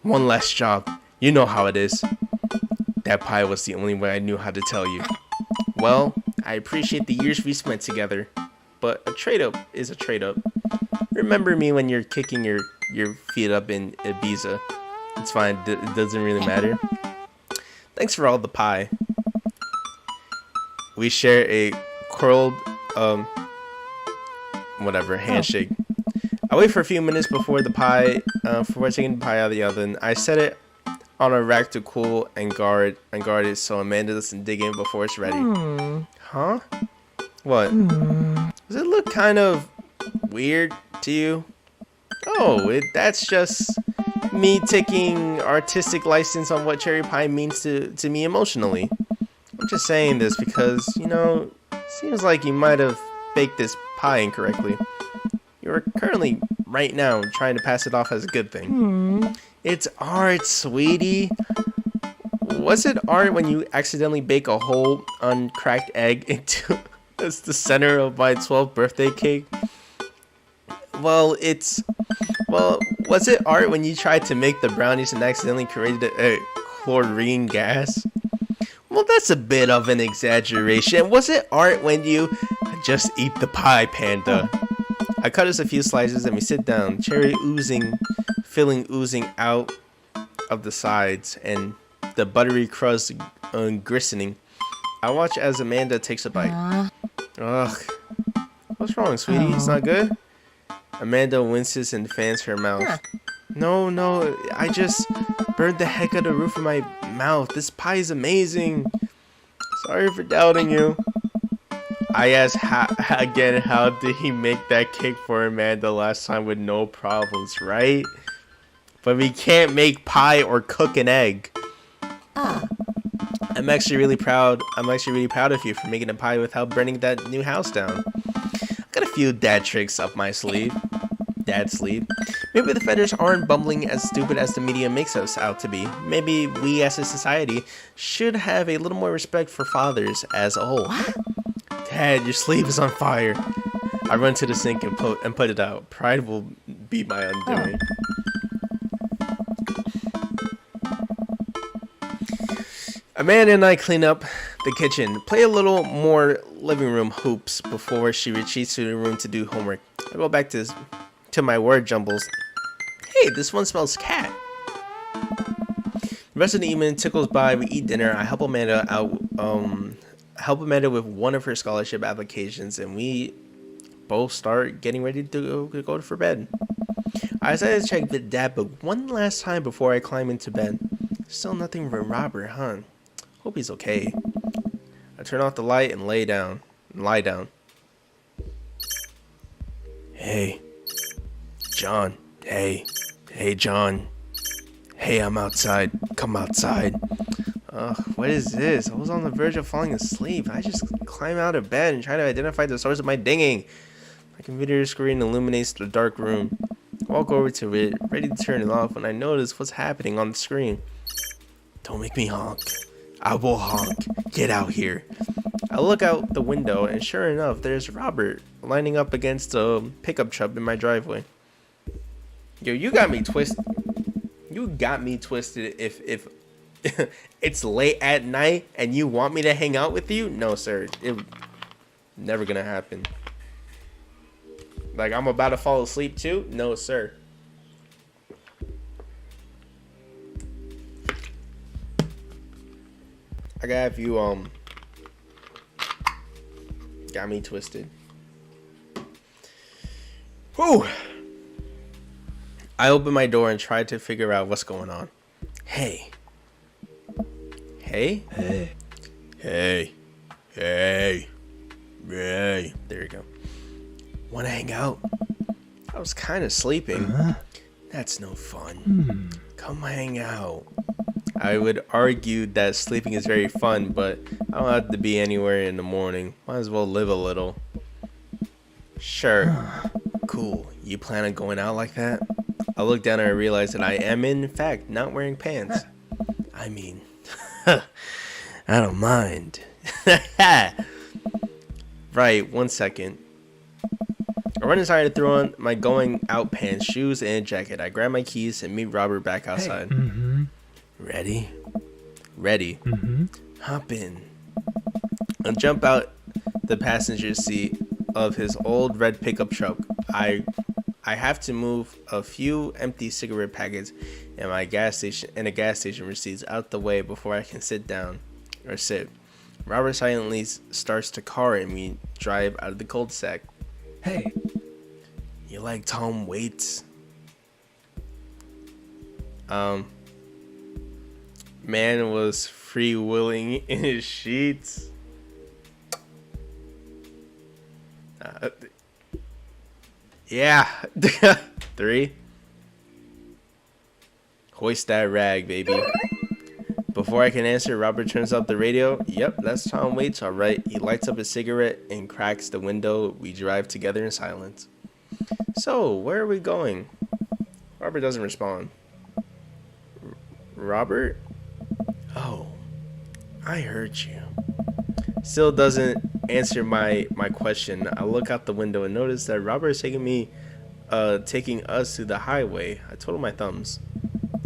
One last job. You know how it is. That pie was the only way I knew how to tell you. Well, I appreciate the years we spent together, but a trade-up is a trade-up. Remember me when you're kicking your feet up in Ibiza. It's fine. It doesn't really matter. Thanks for all the pie. We share a curled, handshake. I wait for a few minutes before taking the pie out of the oven. I set it on a rack to cool and guard it so Amanda doesn't dig in before it's ready. Huh? What? Does it look kind of weird to you? Oh, that's just me taking artistic license on what cherry pie means to me emotionally. I'm just saying this because, you know, seems like you might have baked this pie incorrectly. You're currently, right now, trying to pass it off as a good thing. It's art, sweetie. Was it art when you accidentally bake a whole uncracked egg into as the center of my 12th birthday cake? Well, was it art when you tried to make the brownies and accidentally created a chlorine gas? Well, that's a bit of an exaggeration. Was it art when you just eat the pie, Panda? I cut us a few slices and we sit down, cherry filling oozing out of the sides and the buttery crust glistening. I watch as Amanda takes a bite. Ugh. What's wrong, sweetie? It's not good? Amanda winces and fans her mouth. No, I just burned the heck out of the roof of my mouth. This pie is amazing. Sorry for doubting you. I asked again, how did he make that cake for Amanda last time with no problems, right? But we can't make pie or cook an egg. I'm actually really proud of you for making a pie without burning that new house down. Got a few dad tricks up my sleeve. Maybe the feathers aren't bumbling as stupid as the media makes us out to be. Maybe we as a society should have a little more respect for fathers as a whole. Dad, your sleeve is on fire. I run to the sink and put it out. Pride will be my undoing. Amanda and I clean up the kitchen, play a little more living room hoops before she retreats to the room to do homework. I go back to my word jumbles. Hey, this one smells cat. The rest of the evening tickles by. We eat dinner. I help Amanda out. Help Amanda with one of her scholarship applications, and we both start getting ready to go for bed. I decided to check the dad book one last time before I climb into bed. Still nothing from Robert, huh? Hope he's okay. I turn off the light and lie down. Hey, John. Hey, John. Hey, I'm outside. Come outside. What is this? I was on the verge of falling asleep. I just climb out of bed and try to identify the source of my dinging. My computer screen illuminates the dark room. I walk over to it, ready to turn it off, when I notice what's happening on the screen. Don't make me honk. I will honk. Get out here. I look out the window, and sure enough, there's Robert lining up against a pickup truck in my driveway. Yo, you got me twisted. You got me twisted if it's late at night and you want me to hang out with you? No, sir. It never gonna happen. Like, I'm about to fall asleep too? No, sir. I gotta have you, got me twisted. Whew. I open my door and try to figure out what's going on. Hey. Hey? Hey. Hey. Hey. Hey. There you go. Wanna hang out? I was kind of sleeping. That's no fun. Come hang out. I would argue that sleeping is very fun, but I don't have to be anywhere in the morning. Might as well live a little. Sure. Cool. You plan on going out like that? I look down and I realize that I am in fact not wearing pants. I mean, I don't mind. Right, 1 second. I run inside to throw on my going out pants, shoes, and jacket. I grab my keys and meet Robert back outside. Hey. Ready? Ready. Hop in. I jump out the passenger seat of his old red pickup truck. I have to move a few empty cigarette packets and a gas station receipts out the way before I can sit. Robert silently starts the car and we drive out of the cul-de-sac. Hey. You like Tom Waits? Man was freewheeling in his sheets. Yeah. 3. Hoist that rag, baby. Before I can answer, Robert turns up the radio. Yep, that's Tom Waits, alright. He lights up a cigarette and cracks the window. We drive together in silence. So, where are we going? Robert doesn't respond. Robert? Oh, I heard you. Still doesn't answer my question. I look out the window and notice that Robert is taking us to the highway. I told him my thumbs.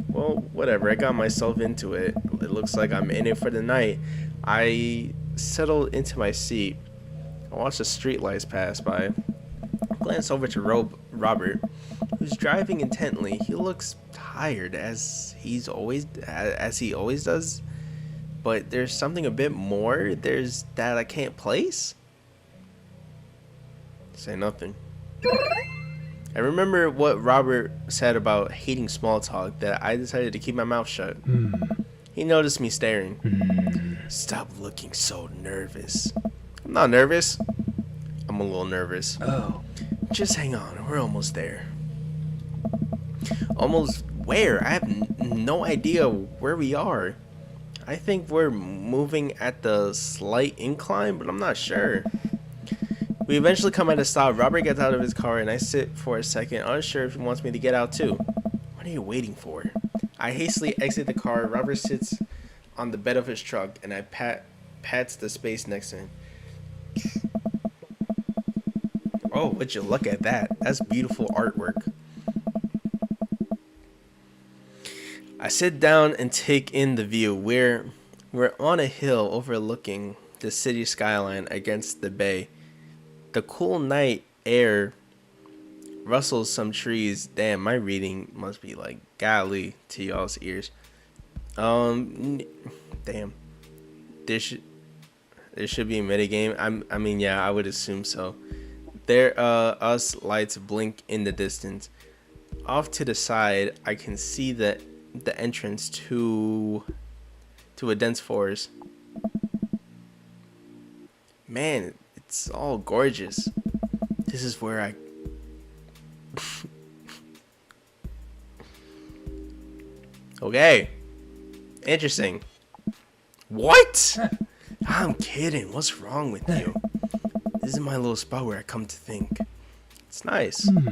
Well, whatever. I got myself into it. It looks like I'm in it for the night. I settled into my seat. I watched the streetlights pass by. I glanced over to Robert, who's driving intently. He looks tired, as he always does. But there's something a bit more. There's that I can't place. Say nothing. I remember what Robert said about hating small talk, that I decided to keep my mouth shut. He noticed me staring. Stop looking so nervous. I'm not nervous. I'm a little nervous. Oh. Just hang on, we're almost there. Almost where? I have no idea where we are. I think we're moving at the slight incline, but I'm not sure. We eventually come at a stop. Robert gets out of his car and I sit for a second, unsure if he wants me to get out too. What are you waiting for? I hastily exit the car. Robert sits on the bed of his truck and I pats the space next to him. Oh, would you look at that? That's beautiful artwork. I sit down and take in the view. We're on a hill overlooking the city skyline against the bay. The cool night air rustles some trees. Damn, my reading must be like golly to y'all's ears. Damn. There should be a minigame. I mean, yeah, I would assume so. There, us lights blink in the distance. Off to the side, I can see the entrance to a dense forest. Man, it's all gorgeous. This is where I Okay. Interesting. What? I'm kidding. What's wrong with you? This is my little spot where I come to think. It's nice. You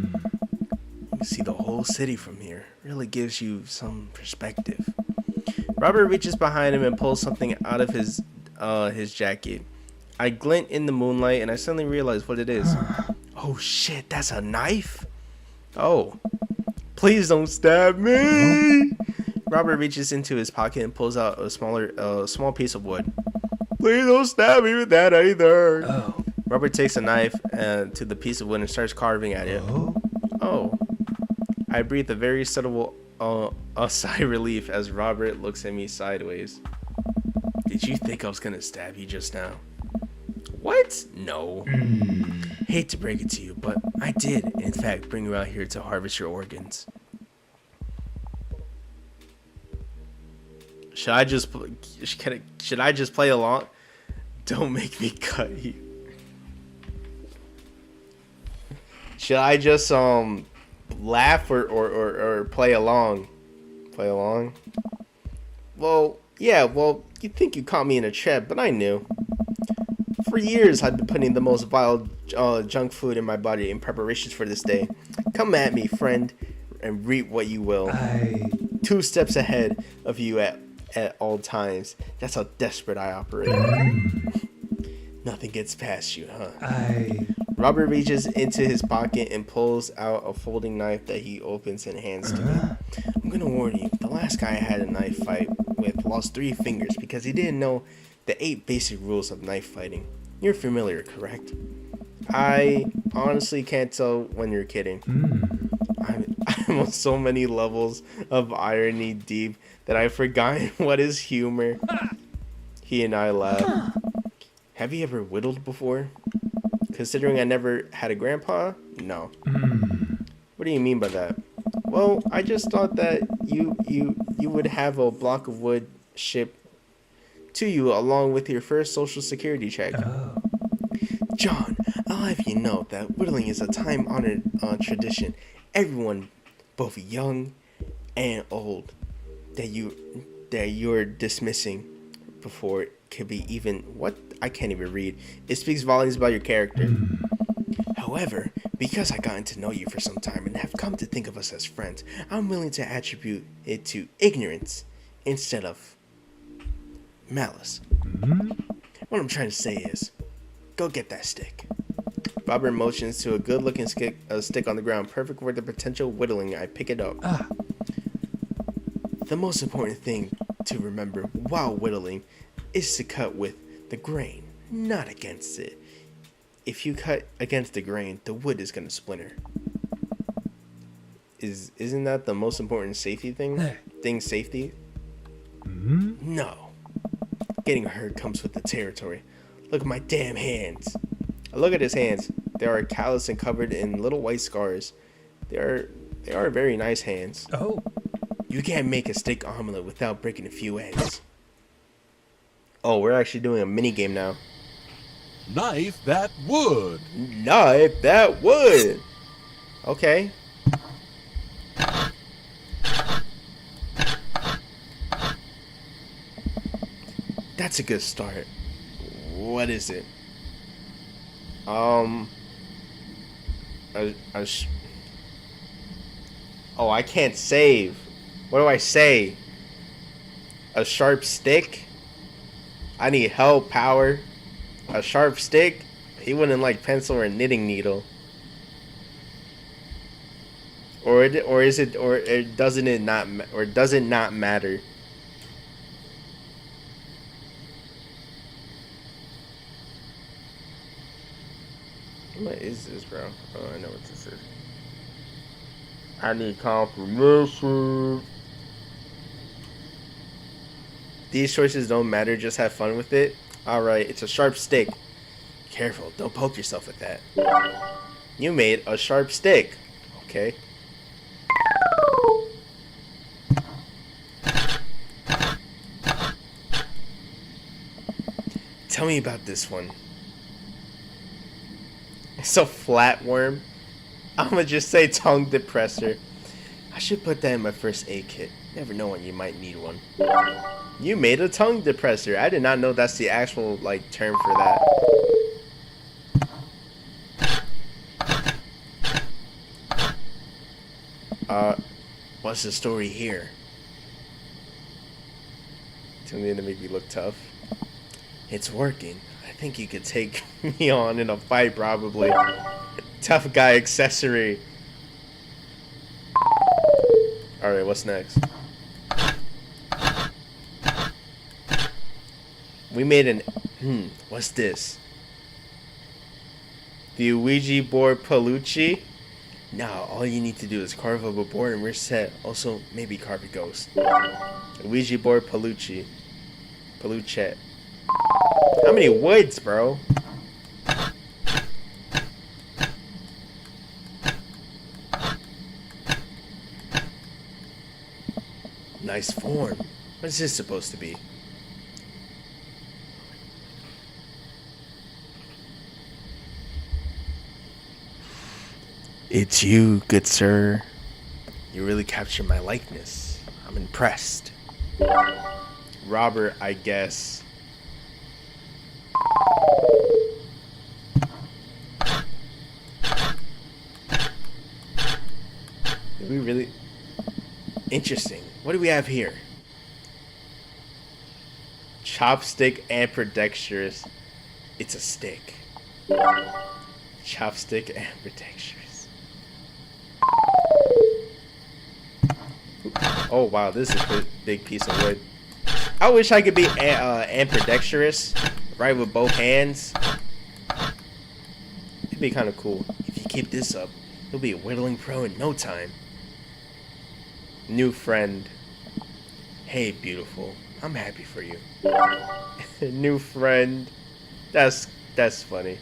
can see the whole city from here. Really gives you some perspective. Robert reaches behind him and pulls something out of his jacket. I glint in the moonlight and I suddenly realize what it is. Oh shit, that's a knife? Oh. Please don't stab me. Robert reaches into his pocket and pulls out a small piece of wood. Please don't stab me with that either. Oh. Robert takes a knife to the piece of wood and starts carving at it. Oh. I breathe a very subtle sigh of relief as Robert looks at me sideways. Did you think I was gonna stab you just now? What? No. Hate to break it to you, but I did, in fact, bring you out here to harvest your organs. Should I just play along? Don't make me cut you. Should I just laugh or play along? Play along? Well, yeah, well, you'd think you caught me in a trap, but I knew. For years, I've been putting the most vile junk food in my body in preparations for this day. Come at me, friend, and reap what you will. 2 steps ahead of you at all times. That's how desperate I operate. Nothing gets past you, huh? Robert reaches into his pocket and pulls out a folding knife that he opens and hands to me. I'm gonna warn you, the last guy I had a knife fight with lost 3 fingers because he didn't know the 8 basic rules of knife fighting. You're familiar, correct? I honestly can't tell when you're kidding. I'm on so many levels of irony deep that I've forgotten what is humor. He and I laugh. Have you ever whittled before? Considering I never had a grandpa? No. What do you mean by that? Well, I just thought that you would have a block of wood shipped to you along with your first social security check. John, I'll have you know that whittling is a time-honored tradition. Everyone, both young and old, that you're dismissing before it could be even what I can't even read. It speaks volumes about your character. However, Because I gotten to know you for some time and have come to think of us as friends, I'm willing to attribute it to ignorance instead of malice. What I'm trying to say is, go get that stick. Robert motions to a good-looking stick on the ground, perfect for the potential whittling. I pick it up. The most important thing to remember while whittling is to cut with the grain, not against it. If you cut against the grain, the wood is going to splinter. Isn't that the most important safety thing? Safety? No. Getting hurt comes with the territory. Look at my damn hands. I look at his hands. They are calloused and covered in little white scars. They are very nice hands. Oh. You can't make a steak omelet without breaking a few eggs. Oh, we're actually doing a mini game now. Knife that wood. Knife that wood. Okay. That's a good start. What is it? Oh, I can't save. What do I say? A sharp stick? I need help, power. A sharp stick? He wouldn't like pencil or a knitting needle. Or does it not matter? What is this, bro? Oh, I know what this is. I need confirmation. These choices don't matter, just have fun with it. Alright, it's a sharp stick. Careful, don't poke yourself with that. You made a sharp stick. Okay. Tell me about this one. It's a flatworm. I'ma just say tongue depressor. I should put that in my first aid kit. Never know when you might need one. You made a tongue depressor. I did not know that's the actual like term for that. What's the story here? Something to make me look tough. It's working. I think you could take me on in a fight, probably. Tough guy accessory. Alright, what's next? We made an... what's this? The Ouija board Palucci? Now, all you need to do is carve up a board and we're set. Also, maybe carve a ghost. Ouija board Palucci. Paluchet. How many woods, bro? Nice form. What is this supposed to be? It's you, good sir. You really captured my likeness. I'm impressed. Robert, I guess. Did we really... Interesting. What do we have here? Chopstick ambidextrous. It's a stick. Chopstick ambidextrous. Oh wow, this is a big piece of wood. I wish I could be ambidextrous, right, with both hands. It'd be kind of cool. If you keep this up, you'll be a whittling pro in no time. New friend. Hey, beautiful. I'm happy for you. New friend. That's funny.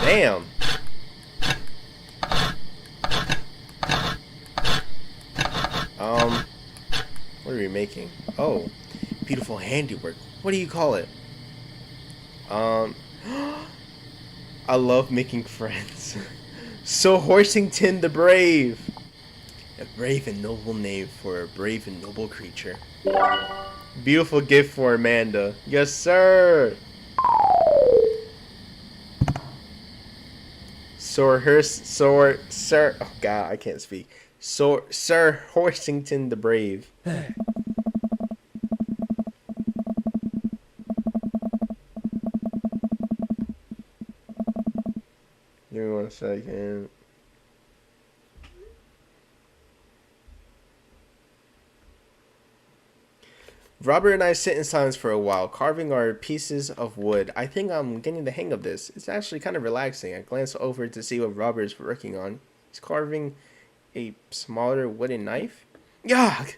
Damn. What are we making? Oh, beautiful handiwork. What do you call it? I love making friends. So Horsington the Brave. A brave and noble name for a brave and noble creature. Beautiful gift for Amanda. Yes, sir. Sir. Oh God, I can't speak. Sir Horsington the Brave. Give me 1 second. Robert and I sit in silence for a while, carving our pieces of wood. I think I'm getting the hang of this. It's actually kind of relaxing. I glance over to see what Robert is working on. He's carving a smaller wooden knife. Yuck!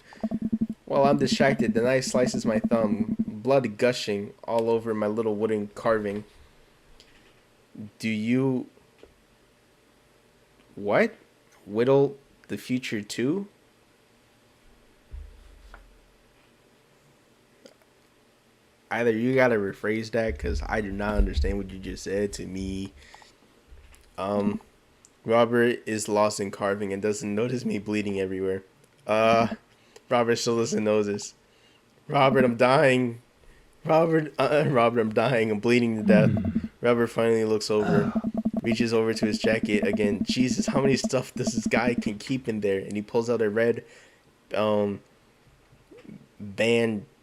While I'm distracted, the knife slices my thumb, blood gushing all over my little wooden carving. Do you... What? Whittle the future too? Either you gotta rephrase that, because I do not understand what you just said to me. Robert is lost in carving and doesn't notice me bleeding everywhere. Robert still doesn't notice. Robert, I'm dying. Robert, I'm dying. I'm bleeding to death. Robert finally looks over, reaches over to his jacket again. Jesus, how many stuff does this guy can keep in there? And he pulls out a red,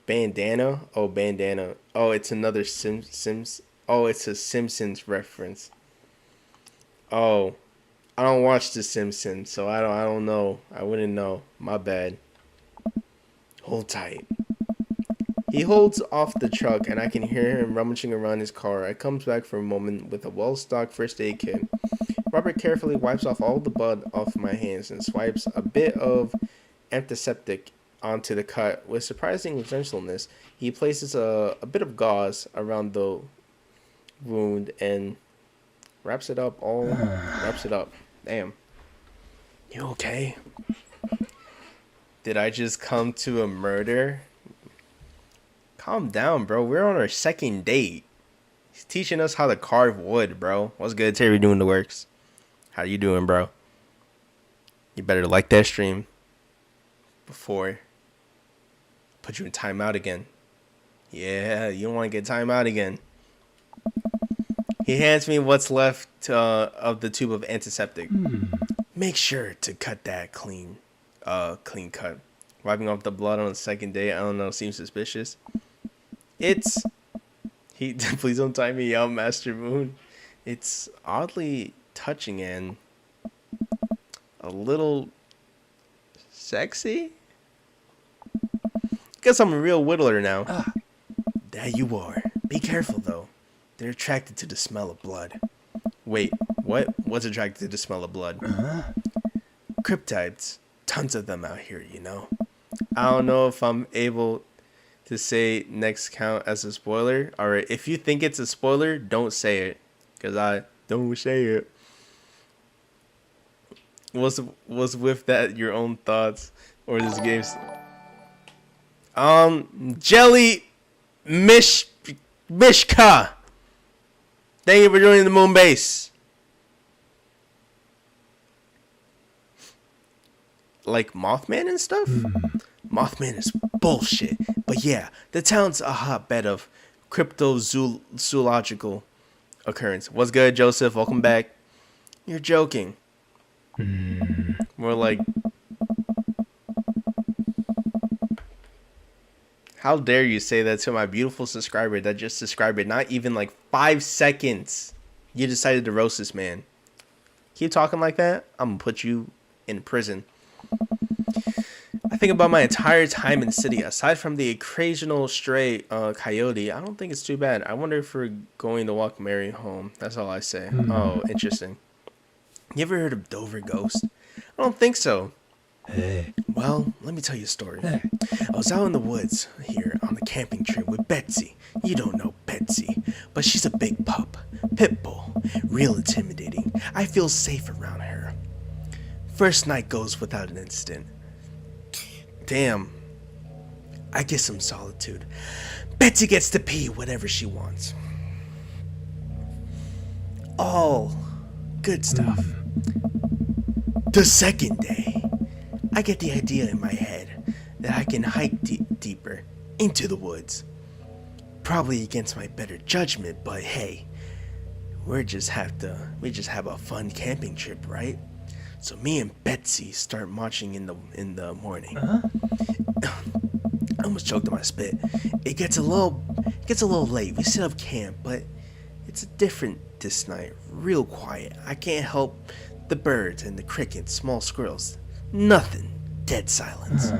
bandana. Oh, bandana. Oh, it's another Sims. Oh, it's a Simpsons reference. Oh, I don't watch The Simpsons, so I don't know. I wouldn't know. My bad. Hold tight. He holds off the truck, and I can hear him rummaging around his car. I comes back for a moment with a well-stocked first aid kit. Robert carefully wipes off all the blood off my hands and swipes a bit of antiseptic onto the cut. With surprising gentleness, he places a bit of gauze around the wound and wraps it up. Damn. You okay? Did I just come to a murder? Calm down, bro. We're on our second date. He's teaching us how to carve wood, bro. What's good, Terry? Doing the works. How you doing, bro? You better like that stream before I put you in timeout again. Yeah, you don't want to get timeout again. He hands me what's left of the tube of antiseptic. Make sure to cut that clean cut. Wiping off the blood on the second day, I don't know, seems suspicious. Please don't tie me out, Master Moon. It's oddly touching and a little sexy. Guess I'm a real whittler now. There you are. Be careful though. They're attracted to the smell of blood. Wait, what? What's attracted to the smell of blood? Cryptides. Tons of them out here, you know. I don't know if I'm able to say next count as a spoiler. Alright, if you think it's a spoiler, don't say it. Because I don't say it. Was with that your own thoughts? Or this game's... Jelly Mishka. Thank you for joining the moon base. Like Mothman and stuff? Mothman is bullshit. But yeah, the town's a hotbed of cryptozoological occurrence. What's good, Joseph? Welcome back. You're joking. More like... How dare you say that to my beautiful subscriber that just subscribed it? Not even like 5 seconds. You decided to roast this man. Keep talking like that, I'm gonna put you in prison. I think about my entire time in the city. Aside from the occasional stray coyote, I don't think it's too bad. I wonder if we're going to walk Mary home. That's all I say. Oh, interesting. You ever heard of Dover Ghost? I don't think so. Hey. Well, let me tell you a story. I was out in the woods here on the camping trip with Betsy. You don't know Betsy, but she's a big pup. Pit bull. Real intimidating. I feel safe around her. First night goes without an incident. Damn. I get some solitude. Betsy gets to pee whatever she wants. All good stuff. The second day, I get the idea in my head that I can hike deeper into the woods. Probably against my better judgment, but hey, we just have a fun camping trip, right? So me and Betsy start marching in the morning. I almost choked on my spit. It gets a little late. We set up camp, but it's different this night. Real quiet. I can't help the birds and the crickets, small squirrels. Nothing. Dead silence.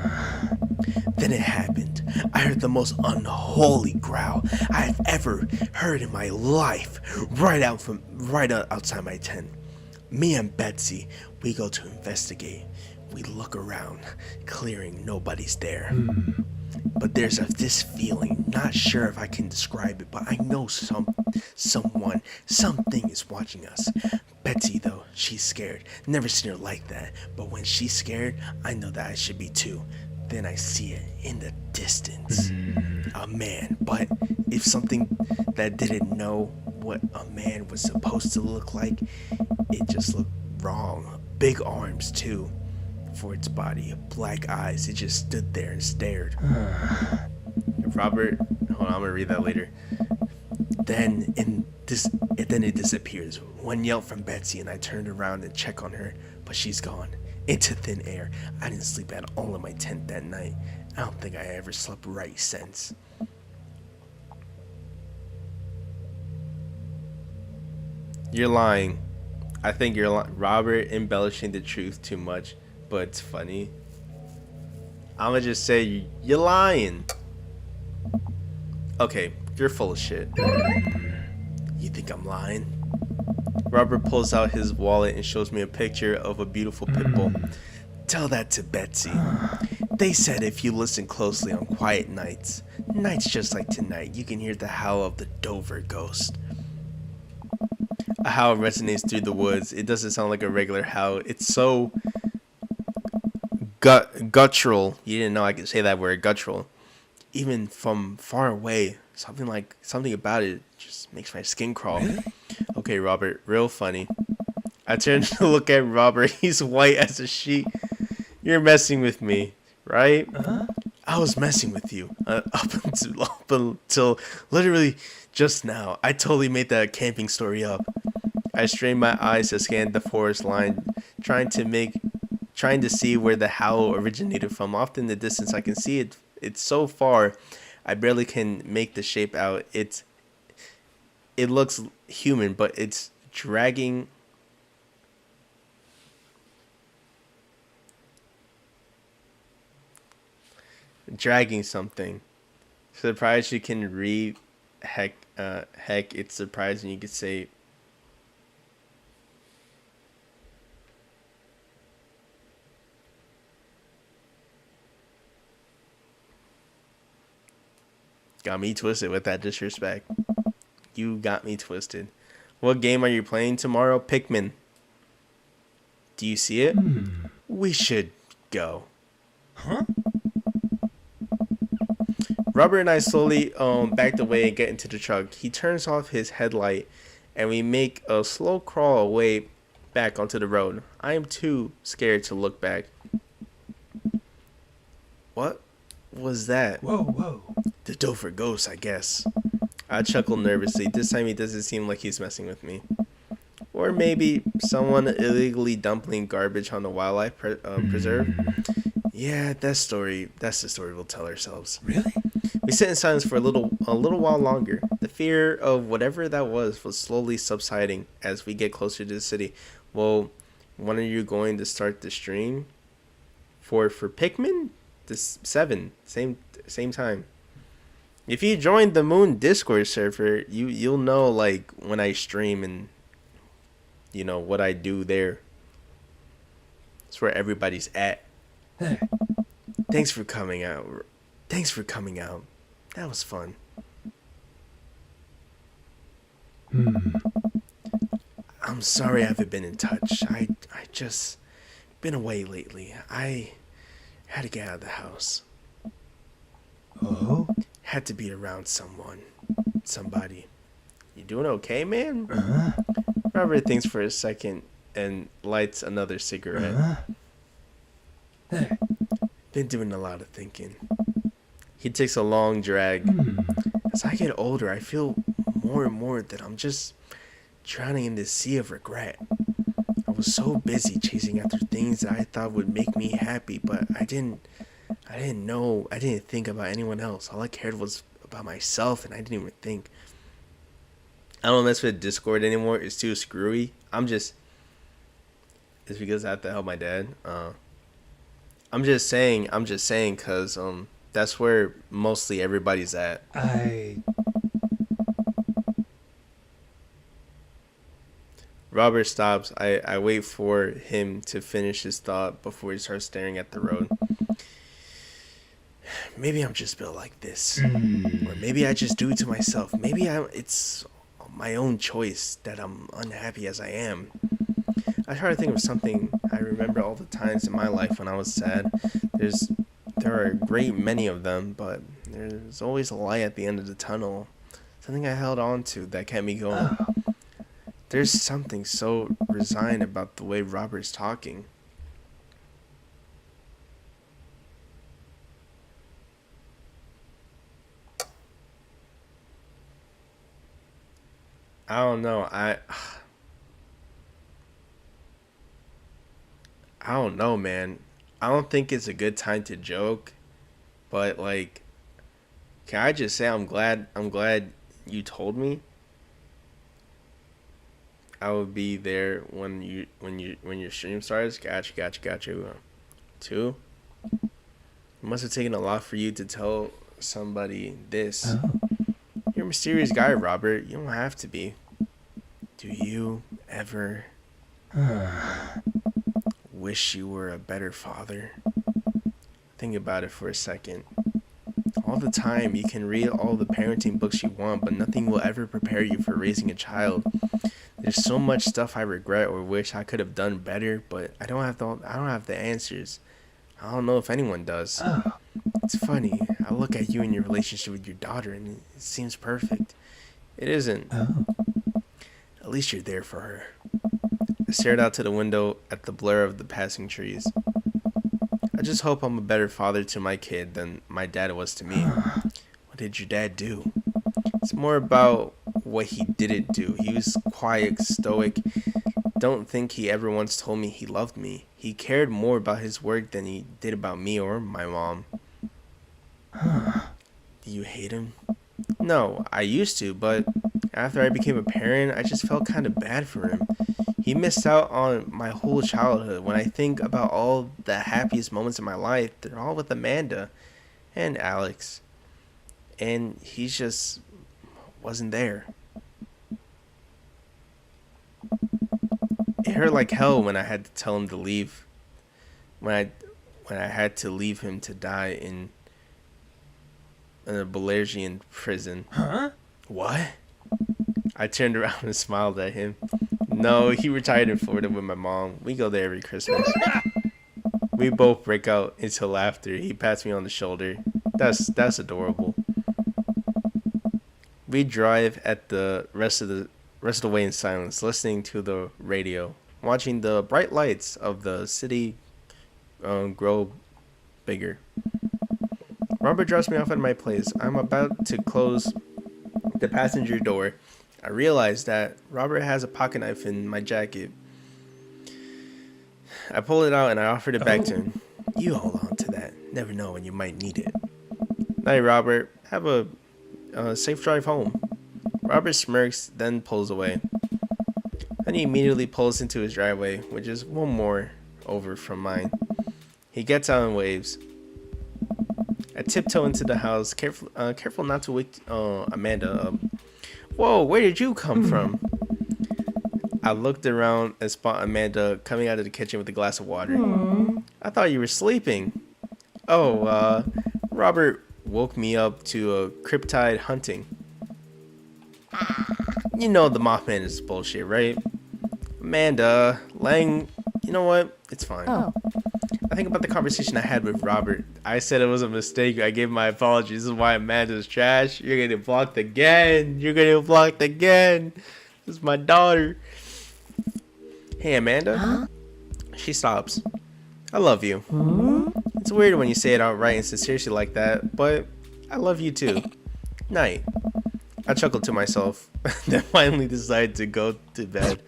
Then it happened. I heard the most unholy growl I've ever heard in my life, right outside my tent. Me and Betsy, we go to investigate. We look around, clearing, nobody's there. But there's this feeling, not sure if I can describe it, but I know something is watching us. Betsy, though, she's scared. Never seen her like that, but when she's scared, I know that I should be too. Then I see it in the distance. A man, but if something that didn't know what a man was supposed to look like, it just looked wrong. Big arms, too. For its body, black eyes, it just stood there and stared. Robert, hold on, I'm gonna read that later. Then it disappears. One yelp from Betsy, and I turned around and check on her, but she's gone into thin air. I didn't sleep at all in my tent that night. I don't think I ever slept right since. You're lying. I think you're Robert embellishing the truth too much. But it's funny. I'ma just say you're lying. Okay, you're full of shit. You think I'm lying? Robert pulls out his wallet and shows me a picture of a beautiful pit bull. Tell that to Betsy. They said if you listen closely on quiet nights just like tonight, you can hear the howl of the Dover ghost. A howl resonates through the woods. It doesn't sound like a regular howl. It's so guttural. You didn't know I could say that word, guttural. Even from far away, something about it just makes my skin crawl. Really? Okay, Robert, real funny. I turned to look at Robert. He's white as a sheet. You're messing with me, right? I was messing with you up until literally just now. I totally made that camping story up. I strained my eyes to scan the forest line, trying to see where the howl originated from. Off in the distance, I can see it. It's so far, I barely can make the shape out. It looks human, but it's dragging something. Surprised you can read. Heck, it's surprising you could say. Got me twisted with that disrespect. You got me twisted. What game are you playing tomorrow? Pikmin. Do you see it? We should go. Huh? Robert and I slowly backed away and get into the truck. He turns off his headlight, and we make a slow crawl away back onto the road. I am too scared to look back. What was that? Whoa. The Dover ghost, I guess. I chuckle nervously. This time he doesn't seem like he's messing with me. Or maybe someone illegally dumping garbage on the wildlife preserve. Yeah, that's the story we'll tell ourselves. Really? We sit in silence for a little while longer. The fear of whatever that was slowly subsiding as we get closer to the city. Well, when are you going to start the stream? For Pikmin? This 7, same time. If you join the Moon Discord server, you'll know like when I stream and you know what I do there. It's where everybody's at. Hey. Thanks for coming out. That was fun. I'm sorry I haven't been in touch. I just been away lately. I had to get out of the house. Oh? Had to be around somebody. You doing okay, man? Robert thinks for a second and lights another cigarette. Hey. Been doing a lot of thinking. He takes a long drag. As I get older, I feel more and more that I'm just drowning in this sea of regret. I was so busy chasing after things that I thought would make me happy, but I didn't think about anyone else. All I cared was about myself, and I didn't even think. I don't mess with Discord anymore. It's too screwy. It's because I have to help my dad. I'm just saying, cause that's where mostly everybody's at. Robert stops. I wait for him to finish his thought before he starts staring at the road. Maybe I'm just built like this. Or maybe I just do it to myself. It's my own choice that I'm unhappy as I am. I try to think of something I remember all the times in my life when I was sad. There are a great many of them, but there's always a light at the end of the tunnel. Something I held on to that kept me going. There's something so resigned about the way Robert's talking. I don't know. I don't know, man. I don't think it's a good time to joke, but like, can I just say I'm glad you told me. I will be there when your stream starts. Gotcha. 2. It must have taken a lot for you to tell somebody this. You're a mysterious guy, Robert. You don't have to be. Do you ever wish you were a better father? Think about it for a second. All the time, you can read all the parenting books you want, but nothing will ever prepare you for raising a child. There's so much stuff I regret or wish I could have done better, but I don't have the answers. I don't know if anyone does. It's funny. I look at you and your relationship with your daughter, and it seems perfect. It isn't. At least you're there for her. I stared out to the window at the blur of the passing trees. I just hope I'm a better father to my kid than my dad was to me. What did your dad do? It's more about what he didn't do. He was quiet, stoic. Don't think he ever once told me he loved me. He cared more about his work than he did about me or my mom. Do you hate him? No, I used to, but after I became a parent, I just felt kind of bad for him. He missed out on my whole childhood. When I think about all the happiest moments in my life, they're all with Amanda and Alex. And he just wasn't there. It hurt like hell when I had to tell him to leave. When I had to leave him to die in a Belarusian prison. Huh? What? I turned around and smiled at him. No, he retired in Florida with my mom. We go there every Christmas. We both break out into laughter. He pats me on the shoulder. That's adorable. We drive at the rest of the way in silence, listening to the radio, watching the bright lights of the city grow bigger. Robert drops me off at my place. I'm about to close the passenger door. I realize that Robert has a pocket knife in my jacket. I pull it out and I offered it back to him. You hold on to that. Never know when you might need it. Night, Robert. Have a safe drive home. Robert smirks, then pulls away. Then he immediately pulls into his driveway, which is one more over from mine. He gets out and waves. I tiptoe into the house, careful not to wake Amanda up. Whoa, where did you come from? I looked around and spot Amanda coming out of the kitchen with a glass of water. I thought you were sleeping. Oh, Robert woke me up to a cryptide hunting. You know the Mothman is bullshit, right? Amanda, Lang, you know what? It's fine. I think about the conversation I had with Robert. I said it was a mistake. I gave my apologies. This is why Amanda's trash. You're getting blocked again. This is my daughter. Hey, Amanda. She stops. I love you. It's weird when you say it outright and sincerely like that, but I love you too. Night. I chuckled to myself. Then finally decided to go to bed.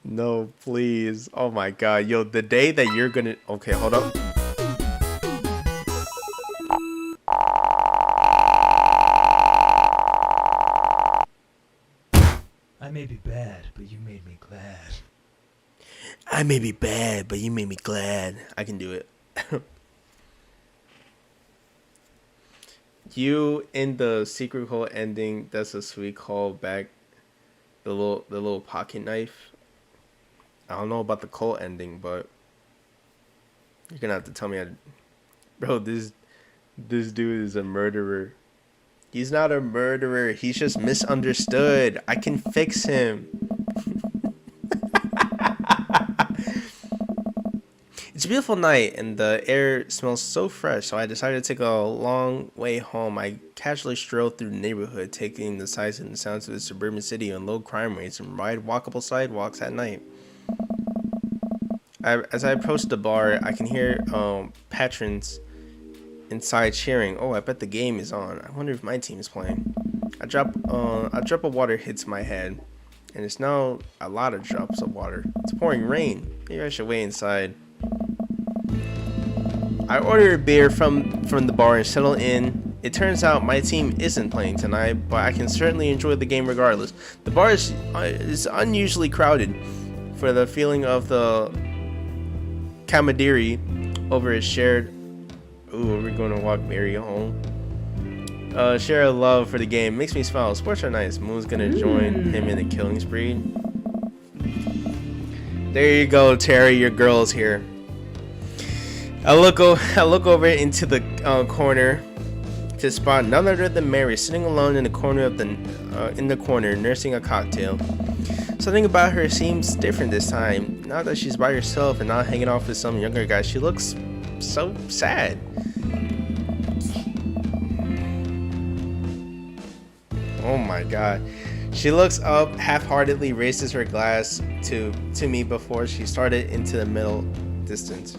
No, please. Oh my god. Yo, the day that you're gonna... Okay, hold up. I may be bad, but you made me glad. I may be bad, but you made me glad. I can do it. You in the secret hole ending, that's a sweet call back. The little pocket knife. I don't know about the cult ending, but you're gonna have to tell me. Bro, this dude is a murderer. He's not a murderer. He's just misunderstood. I can fix him. It's a beautiful night and the air smells so fresh, so I decided to take a long way home. I casually strolled through the neighborhood, taking the sights and sounds of the suburban city on low crime rates and wide walkable sidewalks at night. As I approached the bar, I can hear patrons inside cheering. Oh, I bet the game is on. I wonder if my team is playing. A drop of water hits my head, and it's now a lot of drops of water. It's pouring rain. Maybe I should wait inside. I ordered a beer from the bar and settle in. It turns out my team isn't playing tonight, but I can certainly enjoy the game regardless. The bar is unusually crowded for the feeling of the camaraderie over a shared... Ooh, we're going to walk Mary home. Share a love for the game. Makes me smile. Sports are nice. Moon's going to join him in the killing spree. There you go, Terry. Your girl's here. I look over into the corner to spot none other than Mary sitting alone in the corner of nursing a cocktail. Something about her seems different this time. Now that she's by herself and not hanging off with some younger guy, she looks so sad. Oh my god. She looks up, half-heartedly raises her glass to me before she started into the middle distance.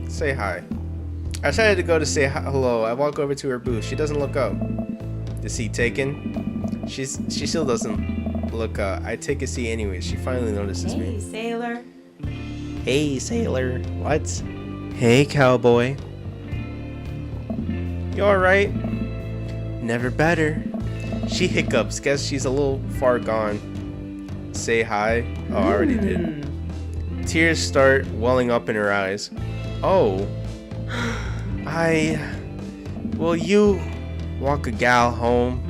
Say hi. I decided to go to say hello. I walk over to her booth. She doesn't look up. The seat taken? She still doesn't look up. I take a seat anyway. She finally notices me. Hey, sailor. Hey, sailor. What? Hey, cowboy. You alright? Never better. She hiccups. Guess she's a little far gone. Say hi. Oh, I already did. Tears start welling up in her eyes. Oh. Will you walk a gal home?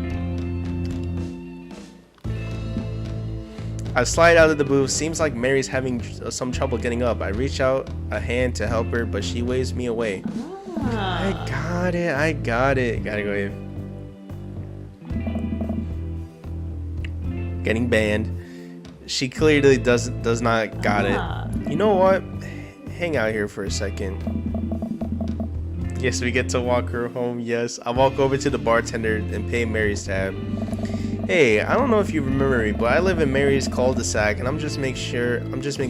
I slide out of the booth. Seems like Mary's having some trouble getting up. I reach out a hand to help her, but she waves me away. I got it. Gotta go here. Getting banned. She clearly does not got it. You know what? Hang out here for a second. Yes, we get to walk her home. Yes, I walk over to the bartender and pay Mary's tab. Hey, I don't know if you remember me, but I live in Mary's cul-de-sac, and I'm just making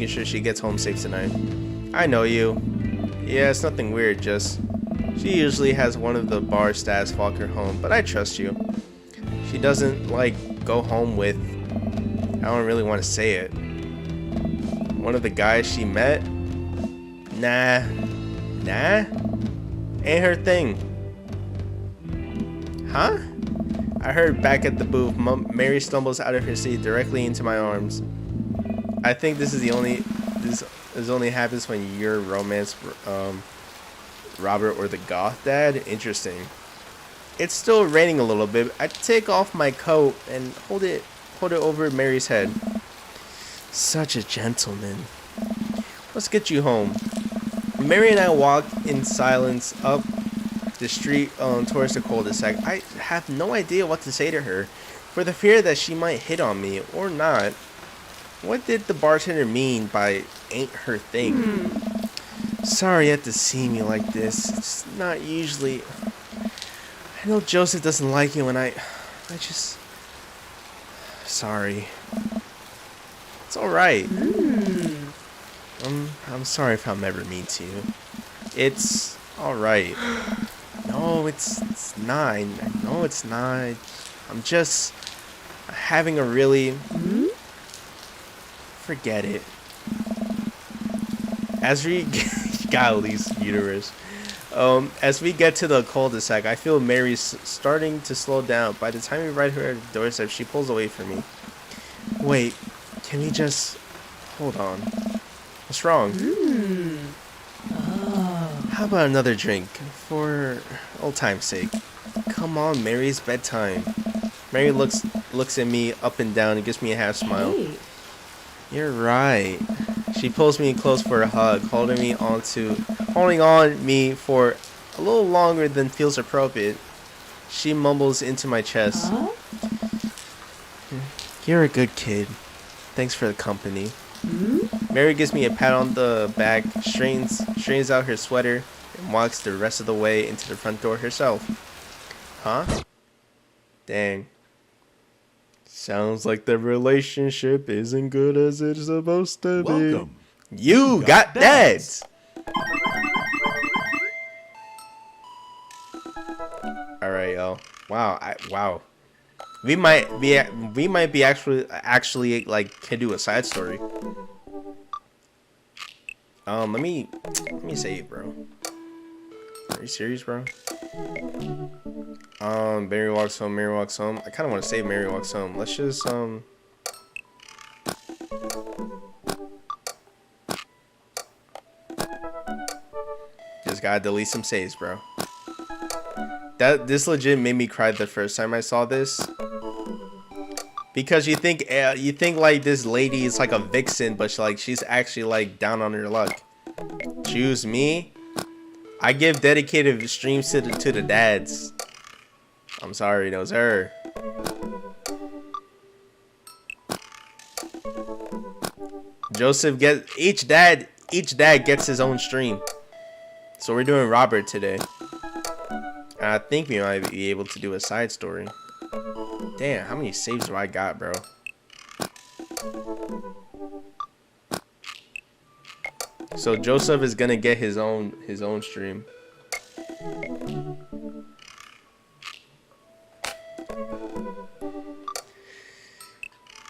sure she gets home safe tonight. I know you. Yeah, it's nothing weird. Just she usually has one of the bar staffs walk her home, but I trust you. She doesn't go home with. I don't really want to say it. One of the guys she met? Nah. Ain't her thing. Huh? I heard back at the booth, Mary stumbles out of her seat directly into my arms. I think this only happens when you're romance Robert or the goth dad. Interesting. It's still raining a little bit. I take off my coat and hold it over Mary's head. Such a gentleman. Let's get you home. Mary and I walk in silence up the street towards the cul-de-sac. I have no idea what to say to her, for the fear that she might hit on me or not. What did the bartender mean by ain't her thing? Sorry you had to see me like this. It's not usually... I know Joseph doesn't like it when I just... Sorry. It's alright. I'm sorry if I'm ever mean to you. It's Alright. No, it's not. No, it's not. I'm just having a really... Forget it. As we... Golly's uterus. As we get to the cul-de-sac, I feel Mary's starting to slow down. By the time we ride her at the doorstep, she pulls away from me. Wait, can we just... Hold on. What's wrong? How about another drink? For old time's sake. Come on, Mary, it's bedtime. Mary looks at me up and down and gives me a half smile. Hey. You're right. She pulls me close for a hug, holding on me for a little longer than feels appropriate. She mumbles into my chest. Huh? You're a good kid. Thanks for the company. Hmm? Mary gives me a pat on the back, straightens out her sweater, and walks the rest of the way into the front door herself. Huh? Dang. Sounds like the relationship isn't good as it's supposed to be. Welcome. You got dads! Alright, yo. Wow, wow. We might be actually like can do a side story. Let me save, bro. Are you serious, bro? Mary walks home. Mary walks home. I kind of want to save Mary walks home. Let's just just gotta delete some saves, bro. This legit made me cry the first time I saw this. Because you think like this lady is like a vixen, but she's actually like down on her luck. Choose me. I give dedicated streams to the dads. I'm sorry, no sir. Joseph each dad gets his own stream. So we're doing Robert today. And I think we might be able to do a side story. Damn, how many saves do I got, bro? So Joseph is gonna get his own stream.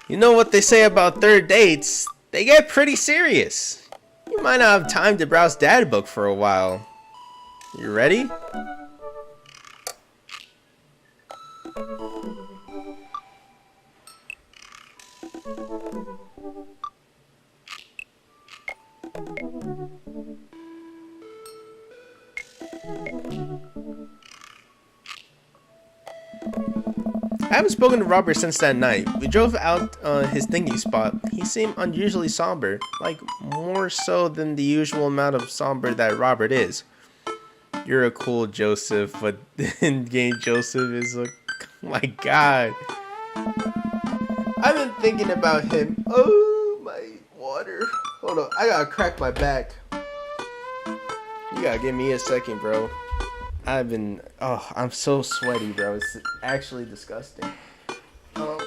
You know what they say about third dates? They get pretty serious. You might not have time to browse dad book for a while. You ready? I haven't spoken to Robert since that night. We drove out his thingy spot. He seemed unusually somber, like more so than the usual amount of somber that Robert is. You're a cool Joseph, but in-game Joseph is a... Oh my god. I've been thinking about him. Oh, my water. Hold on, I gotta crack my back. You gotta give me a second, bro. I'm so sweaty, bro. It's actually disgusting. Hold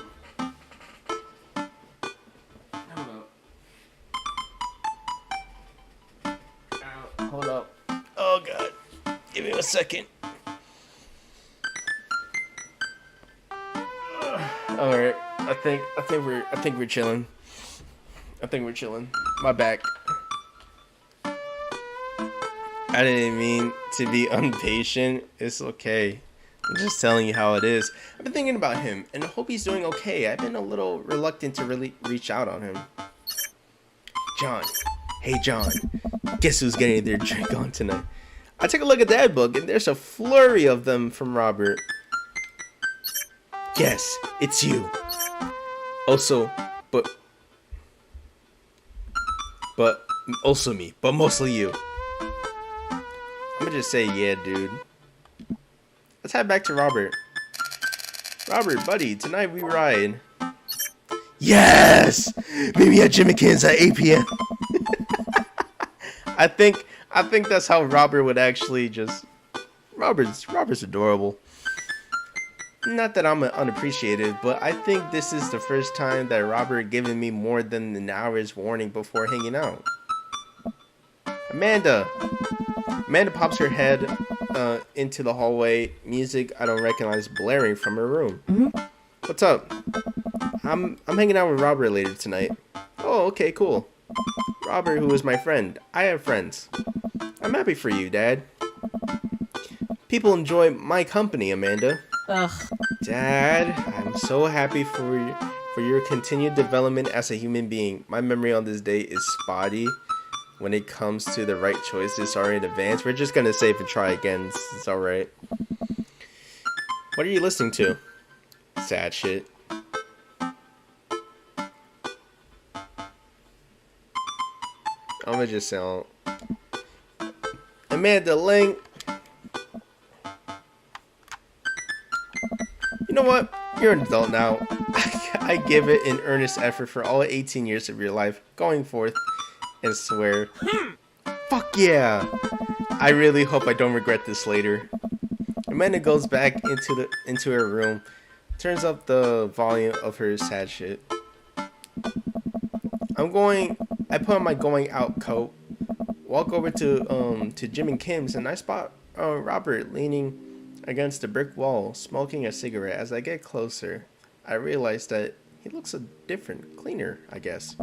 up. Oh god. Give me a second. All right. I think we're chilling. My back. I didn't mean to be impatient. It's okay. I'm just telling you how it is. I've been thinking about him and I hope he's doing okay. I've been a little reluctant to really reach out on him. John. Hey, John. Guess who's getting their drink on tonight? I took a look at that book and there's a flurry of them from Robert. Yes, it's you. Also, but also me, but mostly you. I'm gonna just say, yeah, dude. Let's head back to Robert. Robert, buddy, tonight we ride. Yes! Maybe at Jimmy Kim's at 8 p.m. I think that's how Robert would actually just... Robert's adorable. Not that I'm unappreciative, but I think this is the first time that Robert given me more than an hour's warning before hanging out. Amanda! Amanda pops her head into the hallway. Music I don't recognize blaring from her room. What's up? I'm hanging out with Robert later tonight. Oh, okay, cool. Robert, who is my friend. I have friends. I'm happy for you, Dad. People enjoy my company, Amanda. Ugh. Dad, I'm so happy for your continued development as a human being. My memory on this day is spotty when it comes to the right choices. Sorry in advance. We're just gonna save and try again. It's alright. What are you listening to? Sad shit. I'm gonna just sound Amanda Link. You know what? You're an adult now. I give it an earnest effort for all 18 years of your life going forth and swear. Fuck yeah! I really hope I don't regret this later. Amanda goes back into her room, turns up the volume of her sad shit. I put on my going out coat, walk over to Jim and Kim's, and I spot Robert leaning against a brick wall, smoking a cigarette. As I get closer, I realize that he looks a different, cleaner, I guess.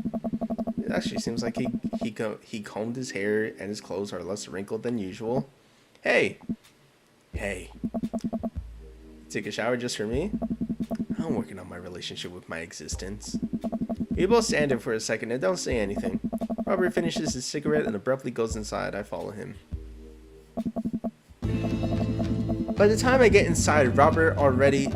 It actually seems like he combed his hair and his clothes are less wrinkled than usual. Hey. Take a shower just for me? I'm working on my relationship with my existence. We both stand there for a second and don't say anything. Robert finishes his cigarette and abruptly goes inside. I follow him. By the time I get inside, Robert already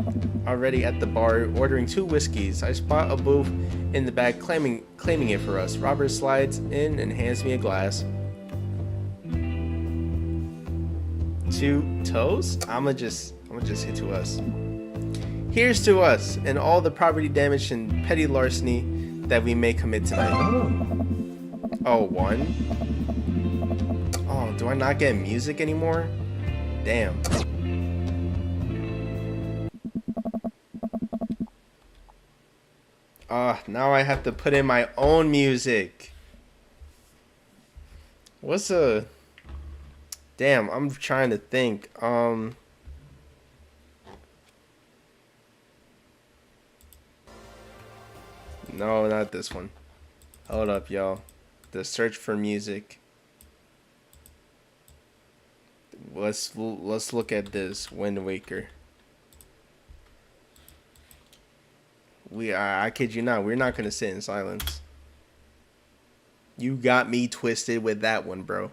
at the bar ordering 2 whiskeys. I spot a booth in the back claiming it for us. Robert slides in and hands me a glass. 2 toes? I'ma just hit to us. Here's to us and all the property damage and petty larceny that we may commit tonight. Oh, 1? Oh, do I not get music anymore? Damn. Now I have to put in my own music. What's a... Damn, I'm trying to think. No, not this one. Hold up, y'all. The search for music. Let's look at this Wind Waker. I kid you not, we're not gonna sit in silence. You got me twisted with that one, bro.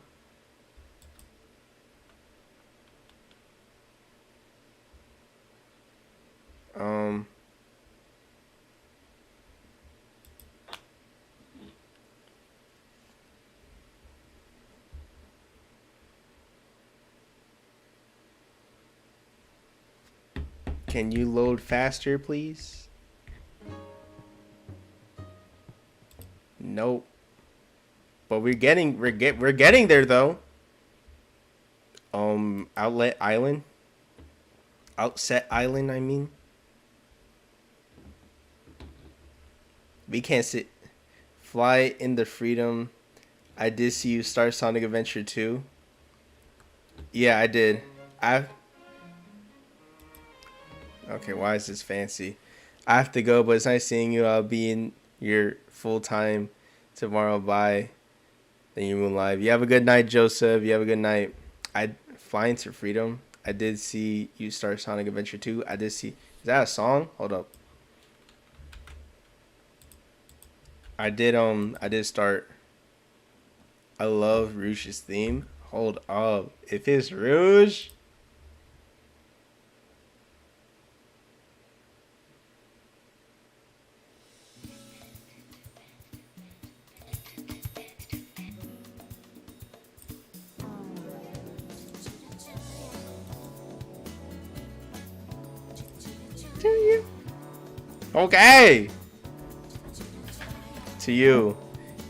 Can you load faster, please? Nope. But we're getting there though. Outlet Island. Outset Island, I mean. We can't sit. Fly in the Freedom. I did see you start Sonic Adventure 2. Yeah, I did. Okay, why is this fancy? I have to go, but it's nice seeing you. I'll be in your full time tomorrow. Bye. Then you moon live. You have a good night, Joseph. You have a good night. I fly into Freedom. I did see you start Sonic Adventure 2. I did see. Is that a song? Hold up. I did start. I love Rouge's theme. Hold up. If it's Rouge. Okay. To you.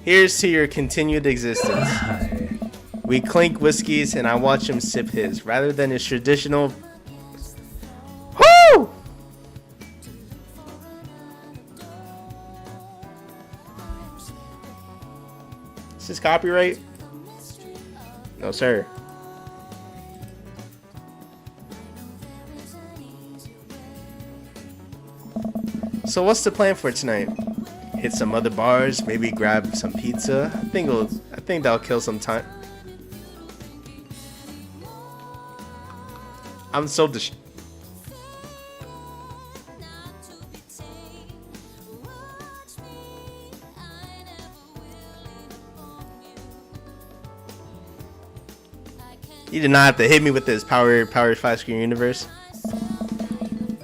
Here's to your continued existence. We clink whiskeys and I watch him sip his. Rather than his traditional... Woo! Is this copyright? No, sir. So what's the plan for tonight? Hit some other bars, maybe grab some pizza. I think that'll kill some time. I'm so You did not have to hit me with this power 5 screen universe.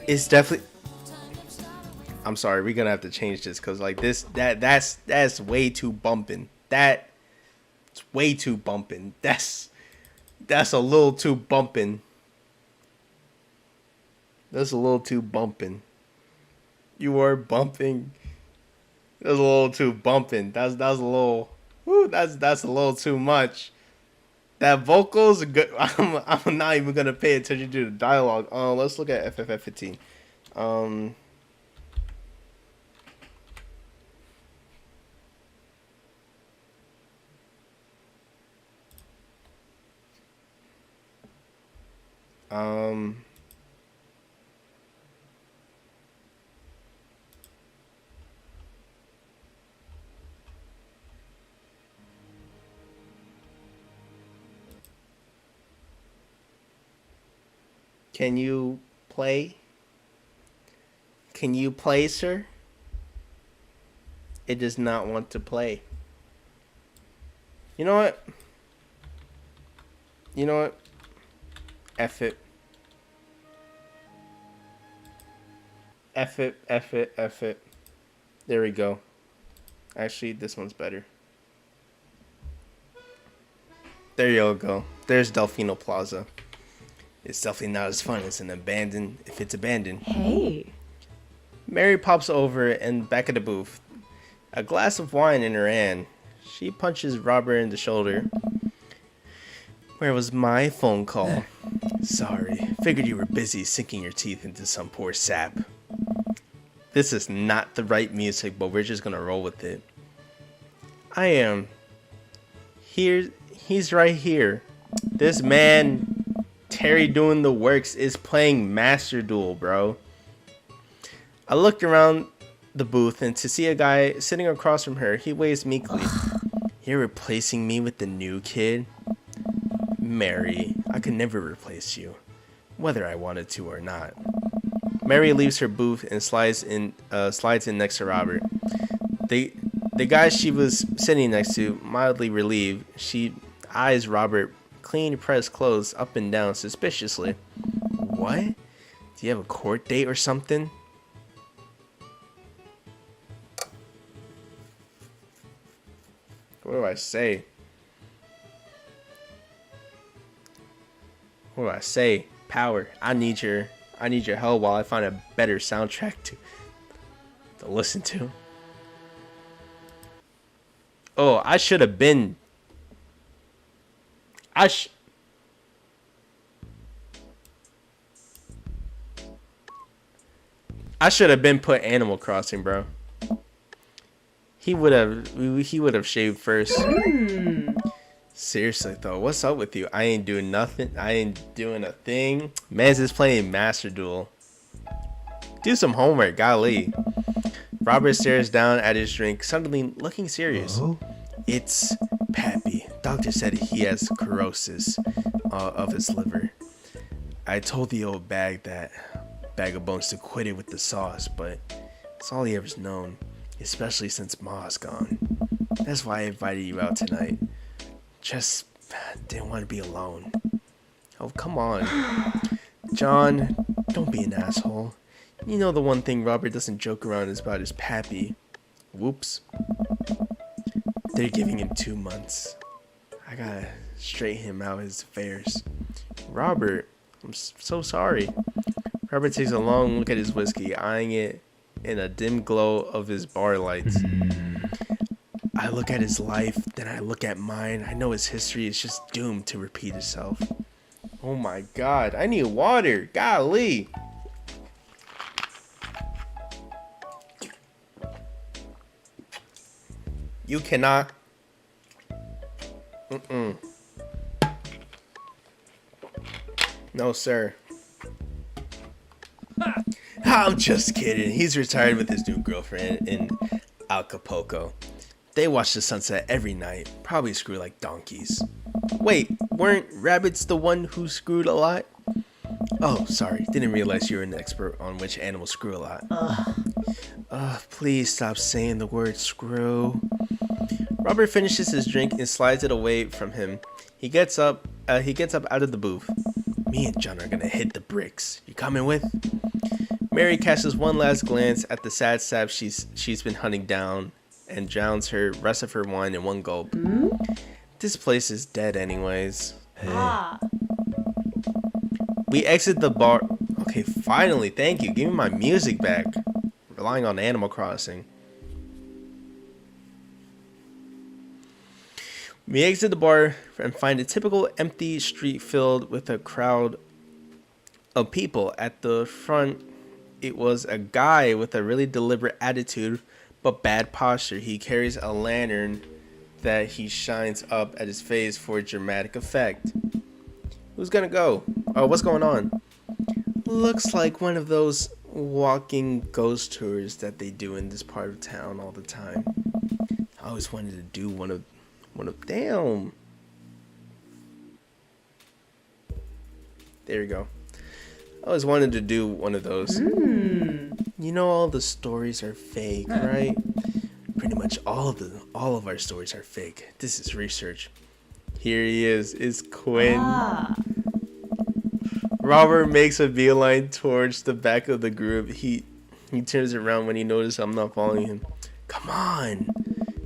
It's definitely. I'm sorry, we're gonna have to change this because like that's way too bumping. That's way too bumping. That's a little too bumping. That's a little too bumping. You are bumping. That's a little too bumping. That's a little. Whew, that's a little too much. That vocals good. I'm not even gonna pay attention to the dialogue. Let's look at FFF15. Can you play? Can you play, sir? It does not want to play. You know what? You know what? F it. F it, F it, F it. There we go. Actually, this one's better. There you go. There's Delfino Plaza. It's definitely not as fun as an abandoned if it's abandoned. Hey. Mary pops over and back at the booth. A glass of wine in her hand. She punches Robert in the shoulder. Where was my phone call? Sorry. Figured you were busy sinking your teeth into some poor sap. This is not the right music, but we're just gonna roll with it. I am. Here. He's right here. This man... Terry doing the works is playing Master Duel, bro. I looked around the booth and to see a guy sitting across from her, he waves meekly. You're replacing me with the new kid? Mary, I could never replace you, whether I wanted to or not. Mary leaves her booth and slides in next to Robert. The guy she was sitting next to, mildly relieved, she eyes Robert clean pressed clothes up and down suspiciously. What? Do you have a court date or something? What do I say? What do I say? Power. I need your help while I find a better soundtrack to listen to. Oh, I should have been. I should have been put Animal Crossing, bro. He would have shaved first. Seriously though, what's up with you? I ain't doing nothing. I ain't doing a thing. Man's just playing Master Duel. Do some homework, golly. Robert stares down at his drink, suddenly looking serious. Oh? It's Pappy. Doctor said he has cirrhosis of his liver. I told the old bag of bones to quit it with the sauce, but it's all he ever's known, especially since Ma's gone. That's why I invited you out tonight. Just didn't want to be alone. Oh, come on. John, don't be an asshole. You know the one thing Robert doesn't joke around is about his Pappy. Whoops. They're giving him 2 months. I gotta straighten him out his affairs. Robert, I'm so sorry. Robert takes a long look at his whiskey, eyeing it in a dim glow of his bar lights. I look at his life, then I look at mine. I know his history is just doomed to repeat itself. Oh my god, I need water. Golly. You cannot. No, sir. Ha I'm just kidding. He's retired with his new girlfriend in Acapulco. They watch the sunset every night. Probably screw like donkeys. Wait, weren't rabbits the one who screwed a lot? Oh, sorry. Didn't realize you were an expert on which animals screw a lot. Please stop saying the word screw. Robert finishes his drink and slides it away from him. He gets up out of the booth. Me and John are gonna hit the bricks. You coming with? Mary casts one last glance at the sad sap she's been hunting down and drowns her rest of her wine in one gulp. This place is dead anyways. We exit the bar. Okay, finally, thank you. Give me my music back. Relying on Animal Crossing. We exit the bar and find a typical empty street filled with a crowd of people. At the front, it was a guy with a really deliberate attitude but bad posture. He carries a lantern that he shines up at his face for dramatic effect. Who's gonna go? Oh, what's going on? Looks like one of those walking ghost tours that they do in this part of town all the time. I always wanted to do one of damn. There you go. I always wanted to do one of those. You know, all the stories are fake, right? Pretty much all of our stories are fake. This is research. Here he is. It's Quinn. Robert makes a beeline towards the back of the group. He turns around when he notices I'm not following him. Come on.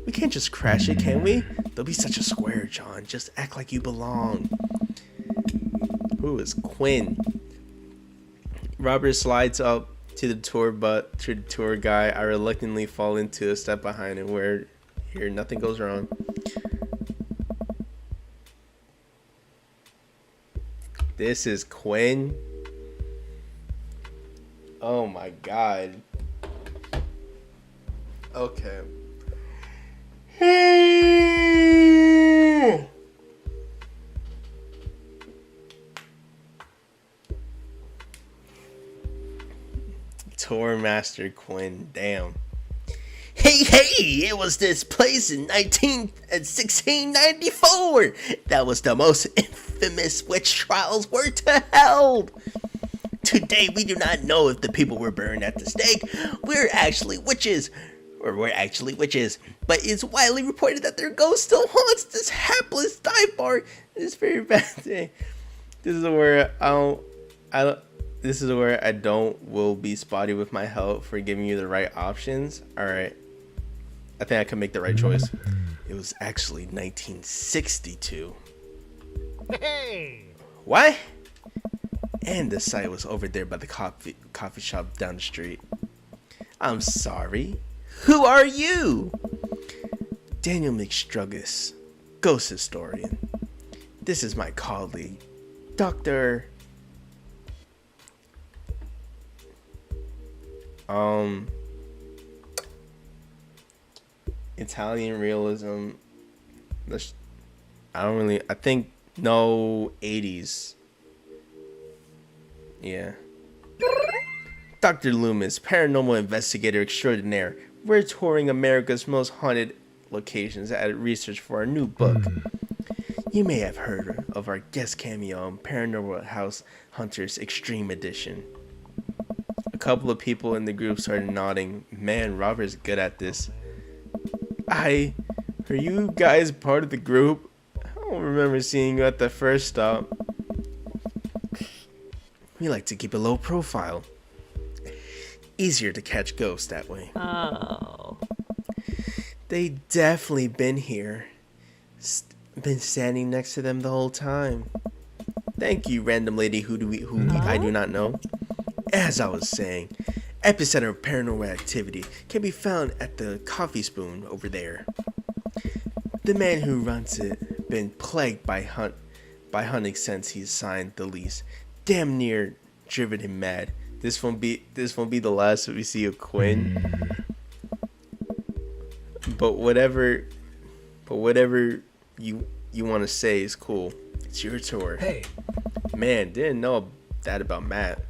We can't just crash it, can we? Don't be such a square, John. Just act like you belong. Who is Quinn? Robert slides up to the tour guy. I reluctantly fall into a step behind him where here nothing goes wrong. This is Quinn. Oh my god. Okay. Tour Master Quinn, damn. Hey, it was this place in 1694 that was the most infamous witch trials were held. Today, we do not know if the people were burned at the stake. We're actually witches, but it's widely reported that their ghost still haunts this hapless dive bar. This very bad day. This is where I will be spotty with my help for giving you the right options. All right. I think I can make the right choice. It was actually 1962. Hey! What? And the site was over there by the coffee shop down the street. I'm sorry. Who are you? Daniel McStruggus, ghost historian. This is my colleague, Dr. Italian realism. I think no 80s. Yeah. Dr. Loomis, paranormal investigator extraordinaire. We're touring America's most haunted locations at research for our new book. You may have heard of our guest cameo on Paranormal House Hunters Extreme Edition. A couple of people in the group started nodding. Man, Robert's good at this. Are you guys part of the group? I don't remember seeing you at the first stop. We like to keep a low profile. Easier to catch ghosts that way. Oh. They definitely been here. Been standing next to them the whole time. Thank you, random lady who I do not know. As I was saying, epicenter of paranormal activity can be found at the Coffee Spoon over there. The man who runs it been plagued by hunting since he signed the lease. Damn near driven him mad. This won't be the last we see of Quinn. But whatever you want to say is cool. It's your tour. Hey, Man, didn't know that about Matt.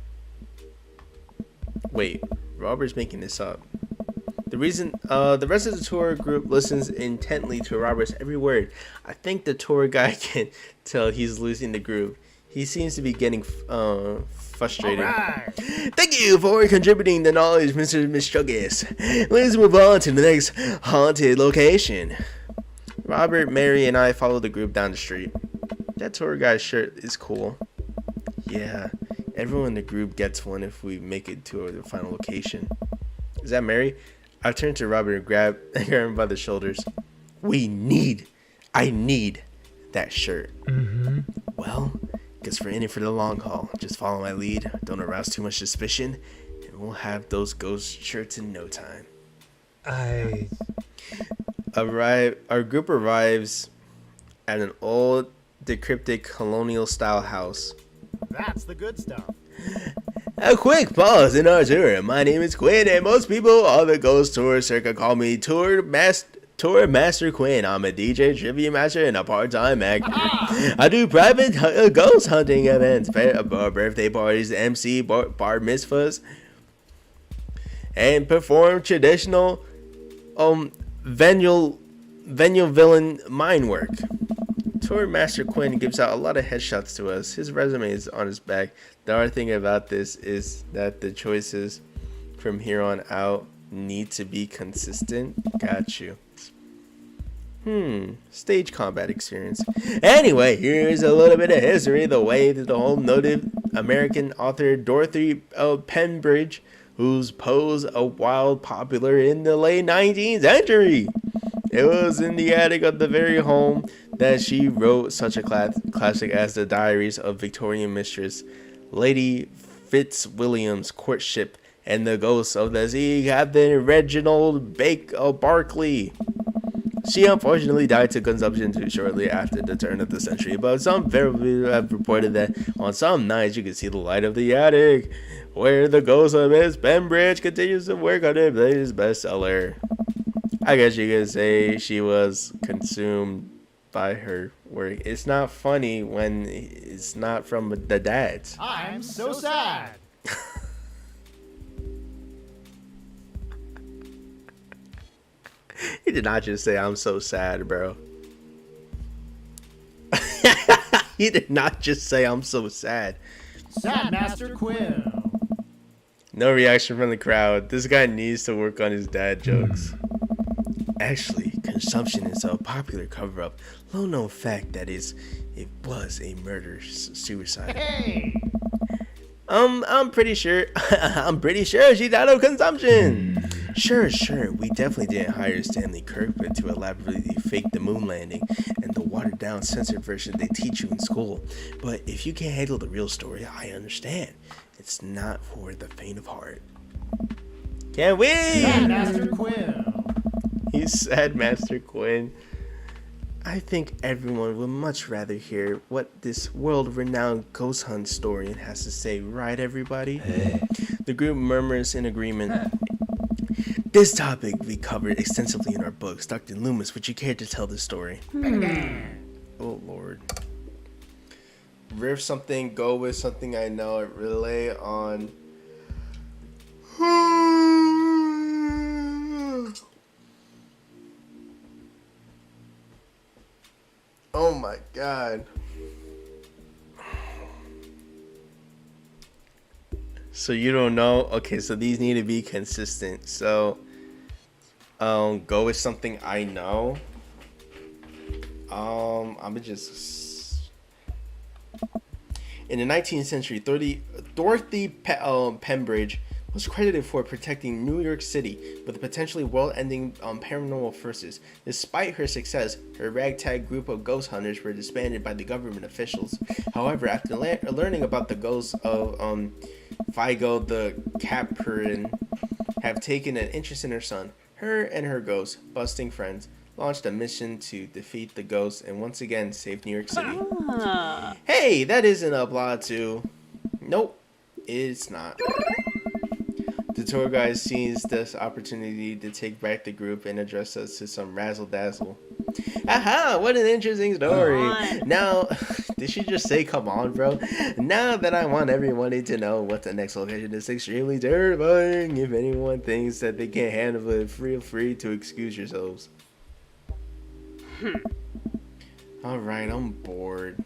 Wait, Robert's making this up. The rest of the tour group listens intently to Robert's every word. I think the tour guide can tell he's losing the group. He seems to be getting frustrated. Alright. Thank you for contributing the knowledge, Mr. Mischuggis. Let's move on to the next haunted location. Robert, Mary, and I follow the group down the street. That tour guide's shirt is cool. Yeah, everyone in the group gets one if we make it to the final location. Is that Mary? I turn to Robert and grab him by the shoulders. I need that shirt. Mm-hmm. Well, guess we're in it for the long haul. Just follow my lead. Don't arouse too much suspicion, and we'll have those ghost shirts in no time. Our group arrives at an old, decrepit colonial-style house. That's the good stuff. A quick pause in our tour. My name is Quinn, and most people on the Ghost Tour circuit call me Tour Master Quinn. I'm a DJ, trivia master, and a part-time actor. I do private ghost hunting events, birthday parties, MC bar mitzvahs, and perform traditional venue villain mine work. Tour Master Quinn gives out a lot of headshots to us. His resume is on his back. The hard thing about this is that the choices from here on out need to be consistent. Got you. Stage combat experience. Anyway, here's a little bit of history. The way that the whole noted American author Dorothy Penbridge, whose pose a wild popular in the late 19th century. It was in the attic of the very home that she wrote such a classic as the Diaries of Victorian Mistress Lady Fitzwilliam's Courtship and the Ghosts of the Sea Captain Reginald Barclay. She unfortunately died to consumption too shortly after the turn of the century, but some people have reported that on some nights you can see the light of the attic, where the ghost of Miss Penbridge continues to work on her latest bestseller. I guess you could say she was consumed by her work. It's not funny when it's not from the dads. I'm so sad. He did not just say, I'm so sad, bro. He did not just say, I'm so sad. Sad Master Quinn. No reaction from the crowd. This guy needs to work on his dad jokes. Actually, consumption is a popular cover-up. Little known fact that it was a murder-suicide. Hey. I'm pretty sure she died of consumption. Sure. We definitely didn't hire Stanley Kirkman to elaborately fake the moon landing and the watered-down censored version they teach you in school. But if you can't handle the real story, I understand. It's not for the faint of heart. Can't we? Sad Master Quinn. He's sad, Master Quinn. I think everyone would much rather hear what this world-renowned ghost hunt historian has to say, right, everybody? Hey. The group murmurs in agreement. This topic we covered extensively in our books. Dr. Loomis, would you care to tell this story? Oh, Lord. Riff something, go with something I know, relay on... Oh my god. So you don't know? Okay, so these need to be consistent. So go with something I know. I'm just in the 19th century, Dorothy Penbridge was credited for protecting New York City with a potentially world-ending paranormal forces. Despite her success, her ragtag group of ghost hunters were disbanded by the government officials. However, after learning about the ghosts of Figo the Capurin have taken an interest in her son, her and her ghost-busting friends launched a mission to defeat the ghosts and once again save New York City. Hey, that isn't a plot to... Nope, it's not. The tour guide sees this opportunity to take back the group and address us to some razzle-dazzle. Aha, what an interesting story. Come on. Now, did she just say come on, bro? Now that I want everyone to know what the next location is extremely terrifying. If anyone thinks that they can't handle it, feel free to excuse yourselves. Alright, I'm bored.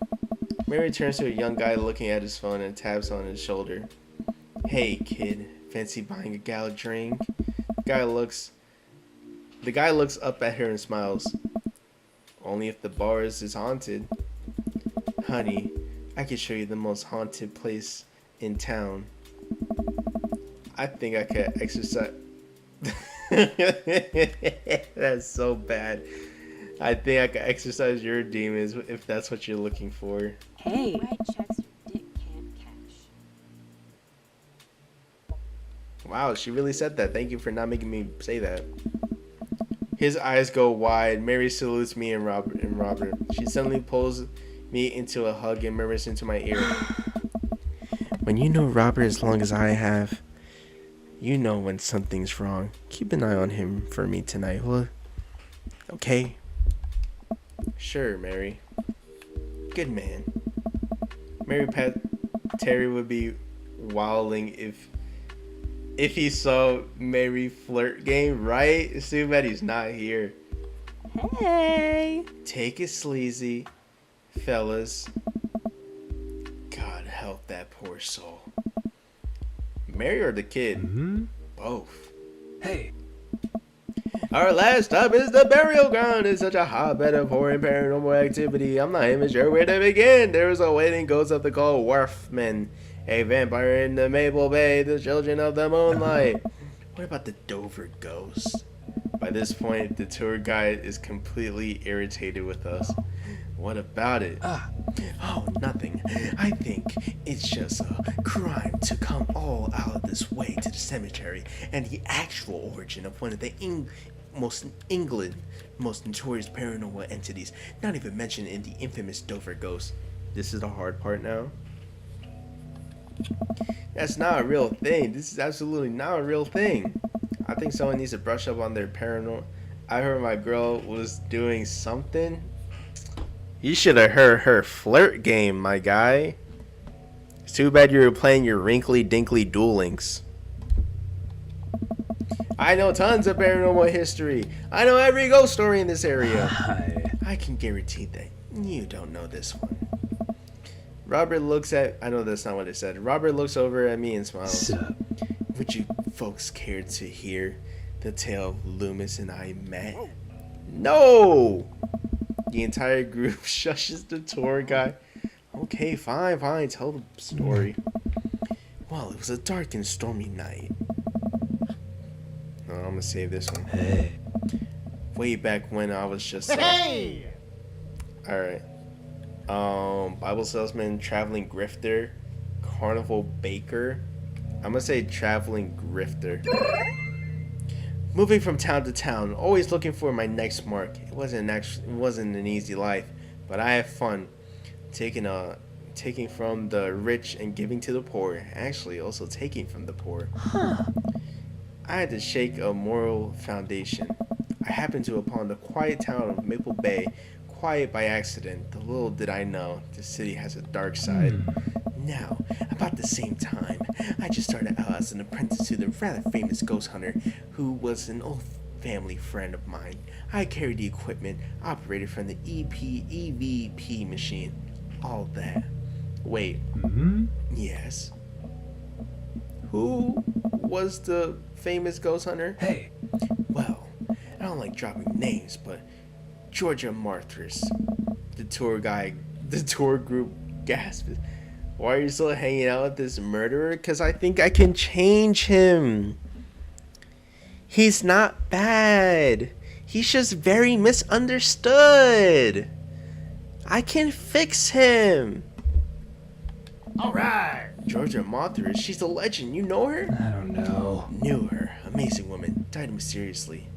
Mary turns to a young guy looking at his phone and taps on his shoulder. Hey, kid. Fancy buying a gal a drink? The guy looks up at her and smiles. Only if the bar is haunted. Honey, I can show you the most haunted place in town. I think I could exercise. That's so bad. I think I could exercise your demons if that's what you're looking for. Hey. Write checks your dick can't cash. Wow, she really said that. Thank you for not making me say that. His eyes go wide. Mary salutes me and Robert. She suddenly pulls me into a hug and murmurs into my ear. When you know Robert as long as I have, you know when something's wrong. Keep an eye on him for me tonight, will? Okay? Sure, Mary. Good man. Mary Pat Terry would be wilding if he saw Mary flirt game, right? It's too bad he's not here. Hey. Take it sleazy, fellas. God help that poor soul. Mary or the kid? Both. Hey. Our last stop is the burial ground. It's such a hotbed of horror and paranormal activity. I'm not even sure where to begin. There is a waiting ghost of the called Wharfman, a vampire in the Maple Bay, the children of the moonlight. What about the Dover ghost? By this point, the tour guide is completely irritated with us. What about it? Oh, nothing. I think it's just a crime to come all out of this way to the cemetery and the actual origin of one of the most notorious paranormal entities, not even mentioned in the infamous Dover ghost. This is the hard part now. That's not a real thing. This is absolutely not a real thing. I think someone needs to brush up on their paranormal. I heard my girl was doing something. You should have heard her flirt game, my guy. It's too bad you were playing your wrinkly dinkly Duel Links. I know tons of paranormal history. I know every ghost story in this area. I can guarantee that you don't know this one. Robert looks at... I know that's not what it said. Robert looks over at me and smiles. Would you folks care to hear the tale of Loomis and I met? No! The entire group shushes the tour guide. Okay, fine, tell the story. Well, it was a dark and stormy night. Oh, I'm gonna save this one. Hey. Way back when I was just... Hey! Alright. Bible salesman, traveling grifter, carnival baker. I'm gonna say traveling grifter. Moving from town to town, always looking for my next mark. It wasn't an easy life, but I had fun. Taking from the rich and giving to the poor. Actually, also taking from the poor. I had to shake a moral foundation. I happened to upon the quiet town of Maple Bay. Quiet by accident. The little did I know, the city has a dark side. Now, about the same time, I just started out as an apprentice to the rather famous ghost hunter, who was an old family friend of mine. I carried the equipment, operated from the EVP machine. All that. Wait. Yes. Who was the famous ghost hunter? Hey. Well, I don't like dropping names, but Georgia Marthras. The tour group gasped. Why are you still hanging out with this murderer? Because I think I can change him. He's not bad. He's just very misunderstood. I can fix him. Alright! Georgia Marthras, she's a legend. You know her? I don't know. Knew her. Amazing woman. Died mysteriously.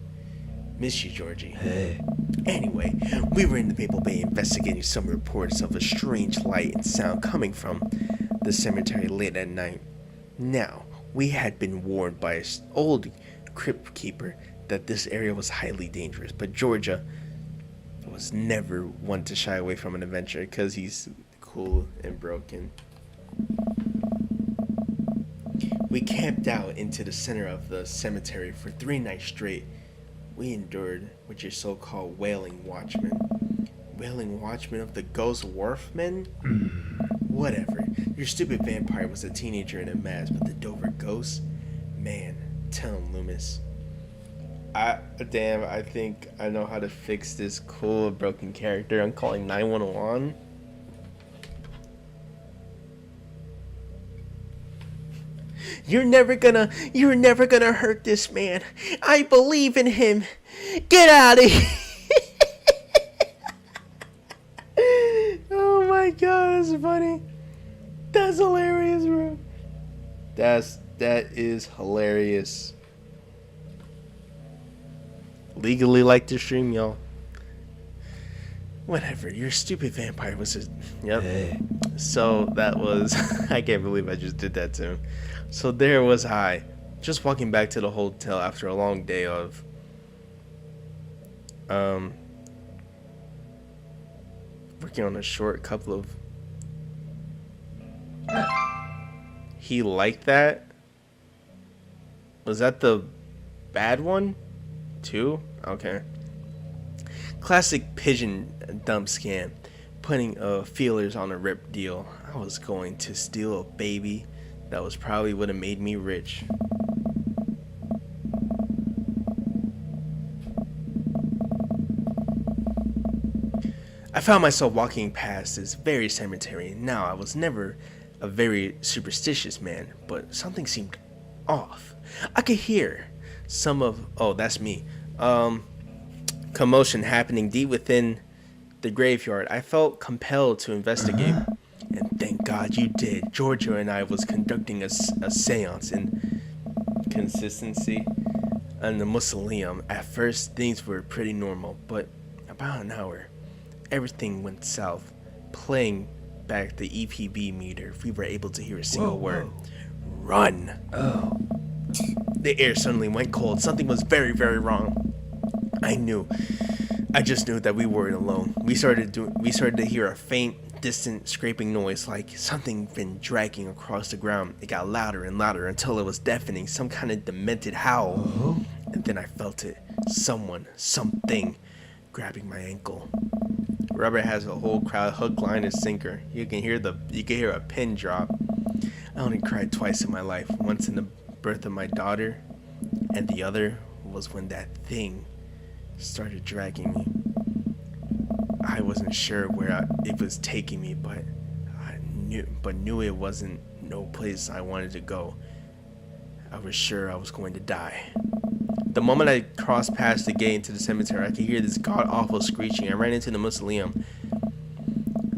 Miss you, Georgie. Hey. Anyway, we were in the Maple Bay investigating some reports of a strange light and sound coming from the cemetery late at night. Now, we had been warned by an old crypt keeper that this area was highly dangerous, but Georgia, was never one to shy away from an adventure because he's cool and broken. We camped out into the center of the cemetery for 3 nights straight. We endured with your so-called wailing watchmen. Wailing watchmen of the ghost wharfmen? Whatever. Your stupid vampire was a teenager in a mask, but the Dover ghost? Man, tell him, Loomis. I think I know how to fix this cool broken character. I'm calling 911. You're never gonna hurt this man. I believe in him. Get out of here. Oh my god, that's funny. That's hilarious, bro. That is hilarious. Legally like to stream, y'all. Whatever, your stupid vampire was just... Yep. Hey. So that was... I can't believe I just did that to him. So there was I, just walking back to the hotel after a long day of... working on a short couple of... He liked that? Was that the bad one? Too? Okay. Classic pigeon dump scam. Putting feelers on a rip deal. I was going to steal a baby. That was probably would have made me rich. I found myself walking past this very cemetery. Now, I was never a very superstitious man, but something seemed off. I could hear some of... Oh, that's me. Commotion happening deep within the graveyard. I felt compelled to investigate. And thank God you did. Giorgio and I was conducting a seance in consistency in the mausoleum. At first, things were pretty normal, but about an hour, everything went south. Playing back the EPB meter, we were able to hear a single word. Run! Oh. The air suddenly went cold. Something was very, very wrong. I just knew that we weren't alone. We started to hear a faint, distant scraping noise, like something been dragging across the ground. It got louder and louder until it was deafening, some kind of demented howl. And then I felt it. Something grabbing my ankle. Robert has a whole crowd hook, line, and sinker. You can hear a pin drop. I only cried twice in my life. Once in the birth of my daughter, and the other was when that thing started dragging me. I wasn't sure where it was taking me, but I knew it wasn't no place I wanted to go. I was sure I was going to die. The moment I crossed past the gate into the cemetery, I could hear this god-awful screeching. I ran into the mausoleum.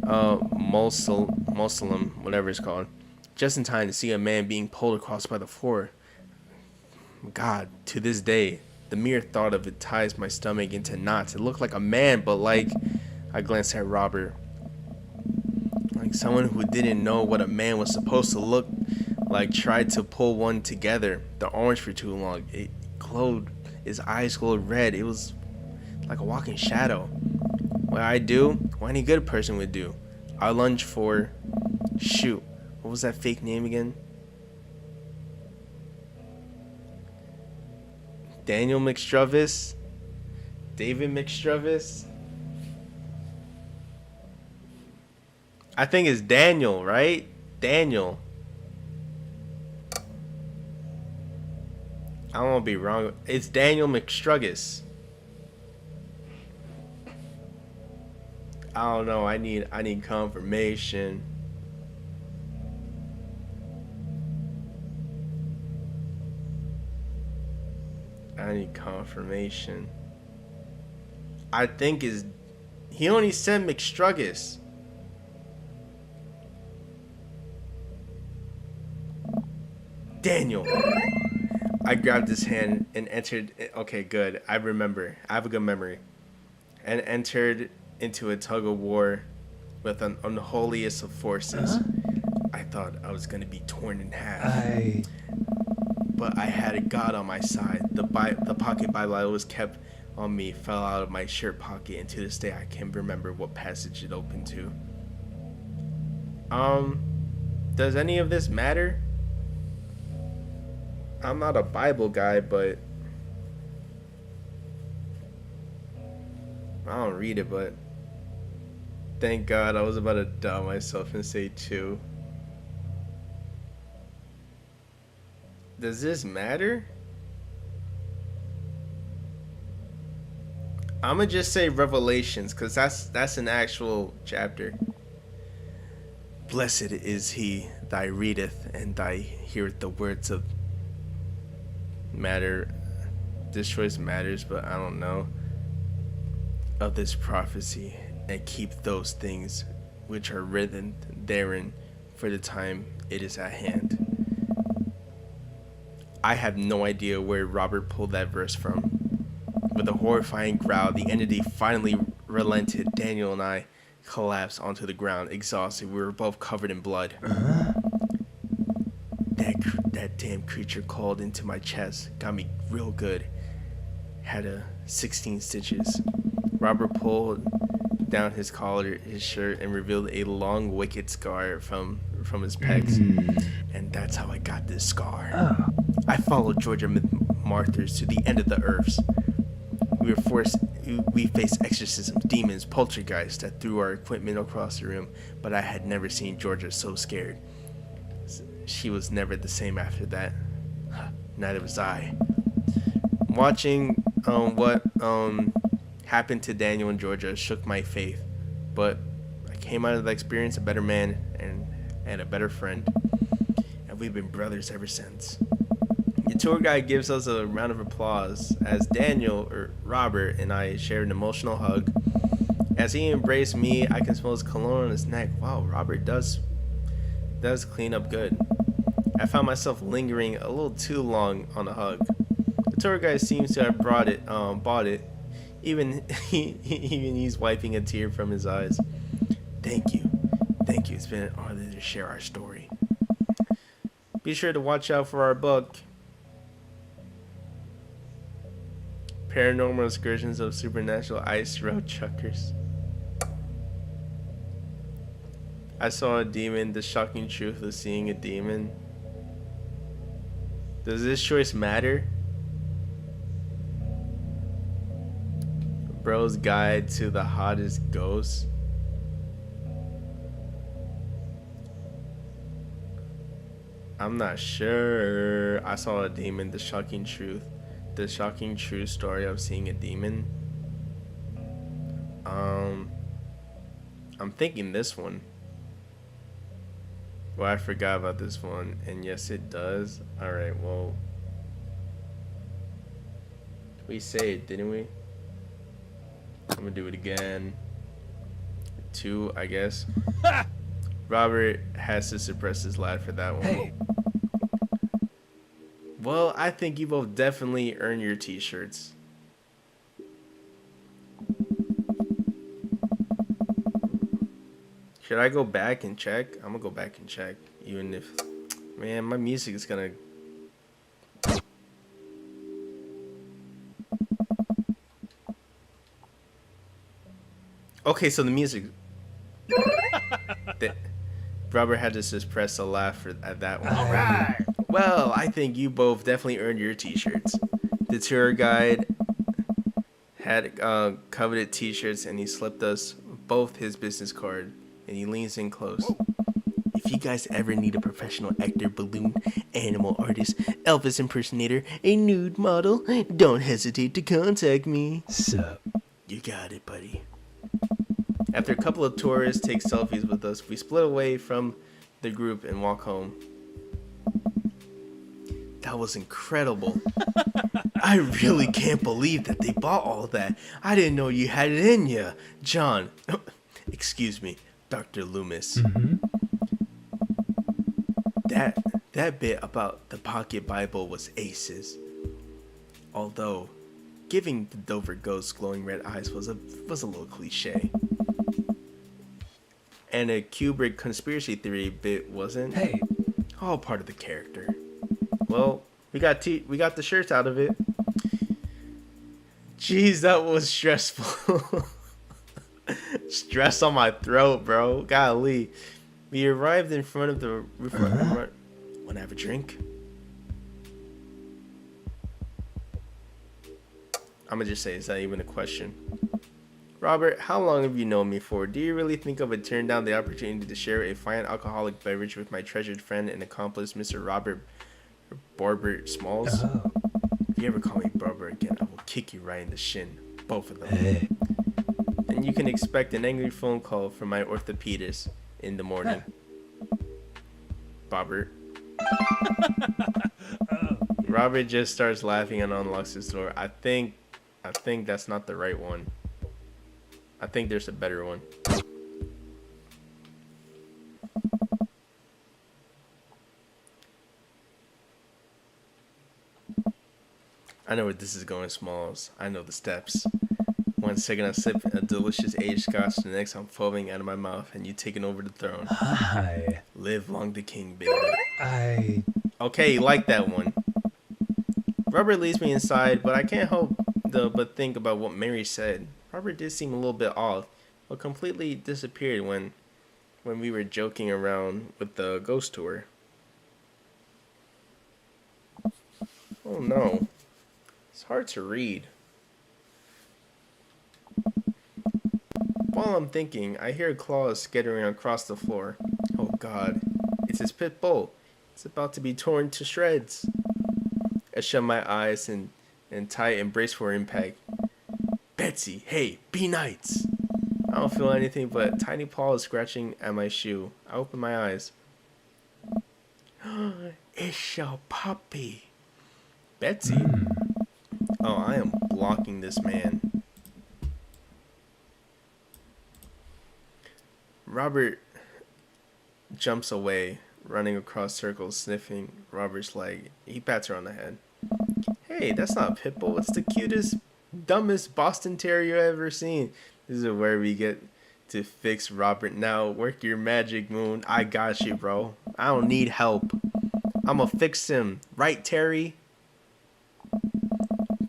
Mausoleum, whatever it's called. Just in time to see a man being pulled across by the floor. God, to this day, the mere thought of it ties my stomach into knots. It looked like a man, but like... I glanced at Robert. Like someone who didn't know what a man was supposed to look like tried to pull one together. The orange for too long. It glowed. His eyes glowed red. It was like a walking shadow. What I do, what any good person would do. I lunge for... Shoot. What was that fake name again? Daniel McStravis? David McStravis? I think it's Daniel, right? Daniel. I don't want to be wrong. It's Daniel McStragus. I don't know. I need confirmation. I need confirmation. I think is he only said McStragus. Daniel. I grabbed his hand and entered. Okay, good. I remember. I have a good memory. And entered into a tug of war with an unholiest of forces. I thought I was going to be torn in half. But I had a God on my side. The pocket Bible I always kept on me fell out of my shirt pocket, and to this day I can't remember what passage it opened to. Does any of this matter? I'm not a Bible guy, but I don't read it, but thank God. I was about to doubt myself and say 2. Does this matter? I'ma just say Revelations, because that's an actual chapter. Blessed is he thy readeth and thy heareth the words of matter. This choice matters, but I don't know. Of this prophecy, and keep those things which are written therein, for the time it is at hand. I have no idea where Robert pulled that verse from. With a horrifying growl, the entity finally relented. Daniel and I collapsed onto the ground, exhausted. We were both covered in blood. That damn creature called into my chest, got me real good. Had 16 stitches. Robert pulled down his collar, his shirt, and revealed a long wicked scar from his pecs. And that's how I got this scar. I followed Georgia Marthers to the end of the earths. We faced exorcisms, demons, poltergeists that threw our equipment across the room, but I had never seen Georgia so scared. She was never the same after that. Neither was I. Watching what happened to Daniel and Georgia shook my faith, but I came out of the experience a better man and a better friend, and we've been brothers ever since. The tour guide gives us a round of applause as Daniel, or Robert, and I shared an emotional hug. As he embraced me, I can smell his cologne on his neck. Wow, Robert does clean up good. I found myself lingering a little too long on the hug. The tour guide seems to have bought it. Even he's wiping a tear from his eyes. Thank you. It's been an honor to share our story. Be sure to watch out for our book, Paranormal Excursions of Supernatural Ice Road Truckers. I saw a demon. The shocking truth of seeing a demon. Does this choice matter? Bro's Guide to the Hottest Ghost. I'm not sure. I saw a demon. The shocking truth. The shocking true story of seeing a demon. I'm thinking this one. Well, I forgot about this one, and yes, it does. All right, well, we say it, didn't we? I'm gonna do it again. 2, I guess. Robert has to suppress his laugh for that one. Hey. Well, I think you both definitely earn your t-shirts. Should I go back and check? I'm gonna go back and check. Even if, man, my music is gonna... Okay, so the music... Robert had to suppress a laugh at that one. All right. Well, I think you both definitely earned your t-shirts. The tour guide had coveted t-shirts, and he slipped us both his business card, and he leans in close. If you guys ever need a professional actor, balloon, animal artist, Elvis impersonator, a nude model, don't hesitate to contact me. Sup? You got it, buddy. After a couple of tourists take selfies with us, we split away from the group and walk home. That was incredible. I really can't believe that they bought all that. I didn't know you had it in you, John. Excuse me, Dr. Loomis. That bit about the pocket Bible was aces. Although, giving the Dover ghost glowing red eyes was a little cliche. And a Kubrick conspiracy theory bit wasn't. Hey. All part of the character. Well, we got the shirts out of it. Jeez, that was stressful. Stress on my throat, bro. Golly. We arrived in front of the roof. Want to have a drink? I'm gonna just say, is that even a question? Robert, how long have you known me for? Do you really think I would turn down the opportunity to share a fine alcoholic beverage with my treasured friend and accomplice, Mr. Robert Barber Smalls? Oh. If you ever call me Barber again, I will kick you right in the shin. Both of them. Hey. And you can expect an angry phone call from my orthopedist in the morning. Robert. Robert just starts laughing and unlocks his door. I think that's not the right one. I think there's a better one. I know where this is going, Smalls. I know the steps. 1 second I sip a delicious aged scotch, the next I'm foaming out of my mouth, and you taking over the throne. Hi. Live long the king, baby. Okay, you like that one. Robert leads me inside, but I can't help but think about what Mary said. Robert did seem a little bit off, but completely disappeared when we were joking around with the ghost tour. Oh no. It's hard to read. While I'm thinking, I hear claws skittering across the floor. Oh god. It's his pit bull. It's about to be torn to shreds. I shut my eyes and tight and brace for impact. Betsy, hey, be nice. I don't feel anything but tiny paws scratching at my shoe. I open my eyes. It's your puppy. Betsy? Oh, I am blocking this man. Robert jumps away, running across circles, sniffing Robert's leg. He pats her on the head. Hey, that's not a pit bull. It's the cutest, dumbest Boston Terrier I've ever seen. This is where we get to fix Robert now. Work your magic, Moon. I got you, bro. I don't need help. I'ma fix him. Right, Terry?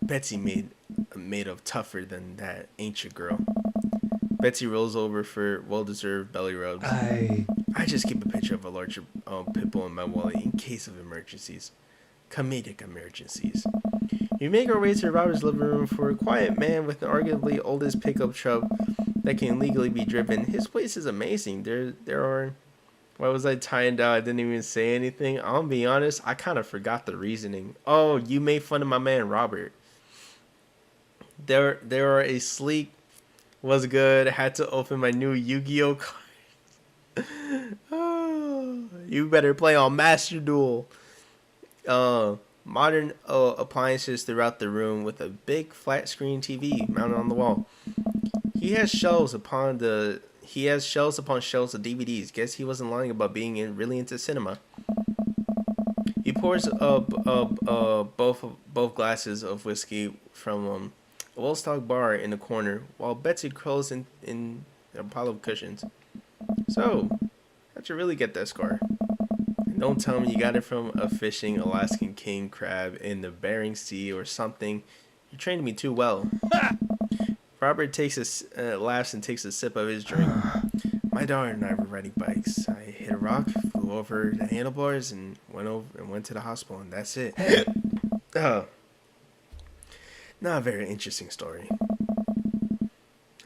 Betsy made of tougher than that, ain't you, girl? Betsy rolls over for well-deserved belly rubs. I just keep a picture of a larger pit bull in my wallet in case of emergencies. Comedic emergencies. We make our way to Robert's living room. For a quiet man with an arguably oldest pickup truck that can legally be driven, his place is amazing. There are... Why was I tying down? I didn't even say anything. I'll be honest, I kind of forgot the reasoning. Oh, you made fun of my man Robert. There are a sleek... Was good. Had to open my new Yu-Gi-Oh cards. Oh, you better play on Master Duel. Modern appliances throughout the room with a big flat screen TV mounted on the wall. He has shelves upon shelves of DVDs. Guess he wasn't lying about being really into cinema. He pours up both glasses of whiskey from a well-stocked bar in the corner, while Betsy curls in a pile of cushions. So, how'd you really get that scar? And don't tell me you got it from a fishing Alaskan king crab in the Bering Sea or something. You trained me too well. Robert laughs and takes a sip of his drink. My daughter and I were riding bikes. I hit a rock, flew over the handlebars, and went to the hospital, and that's it. Not a very interesting story.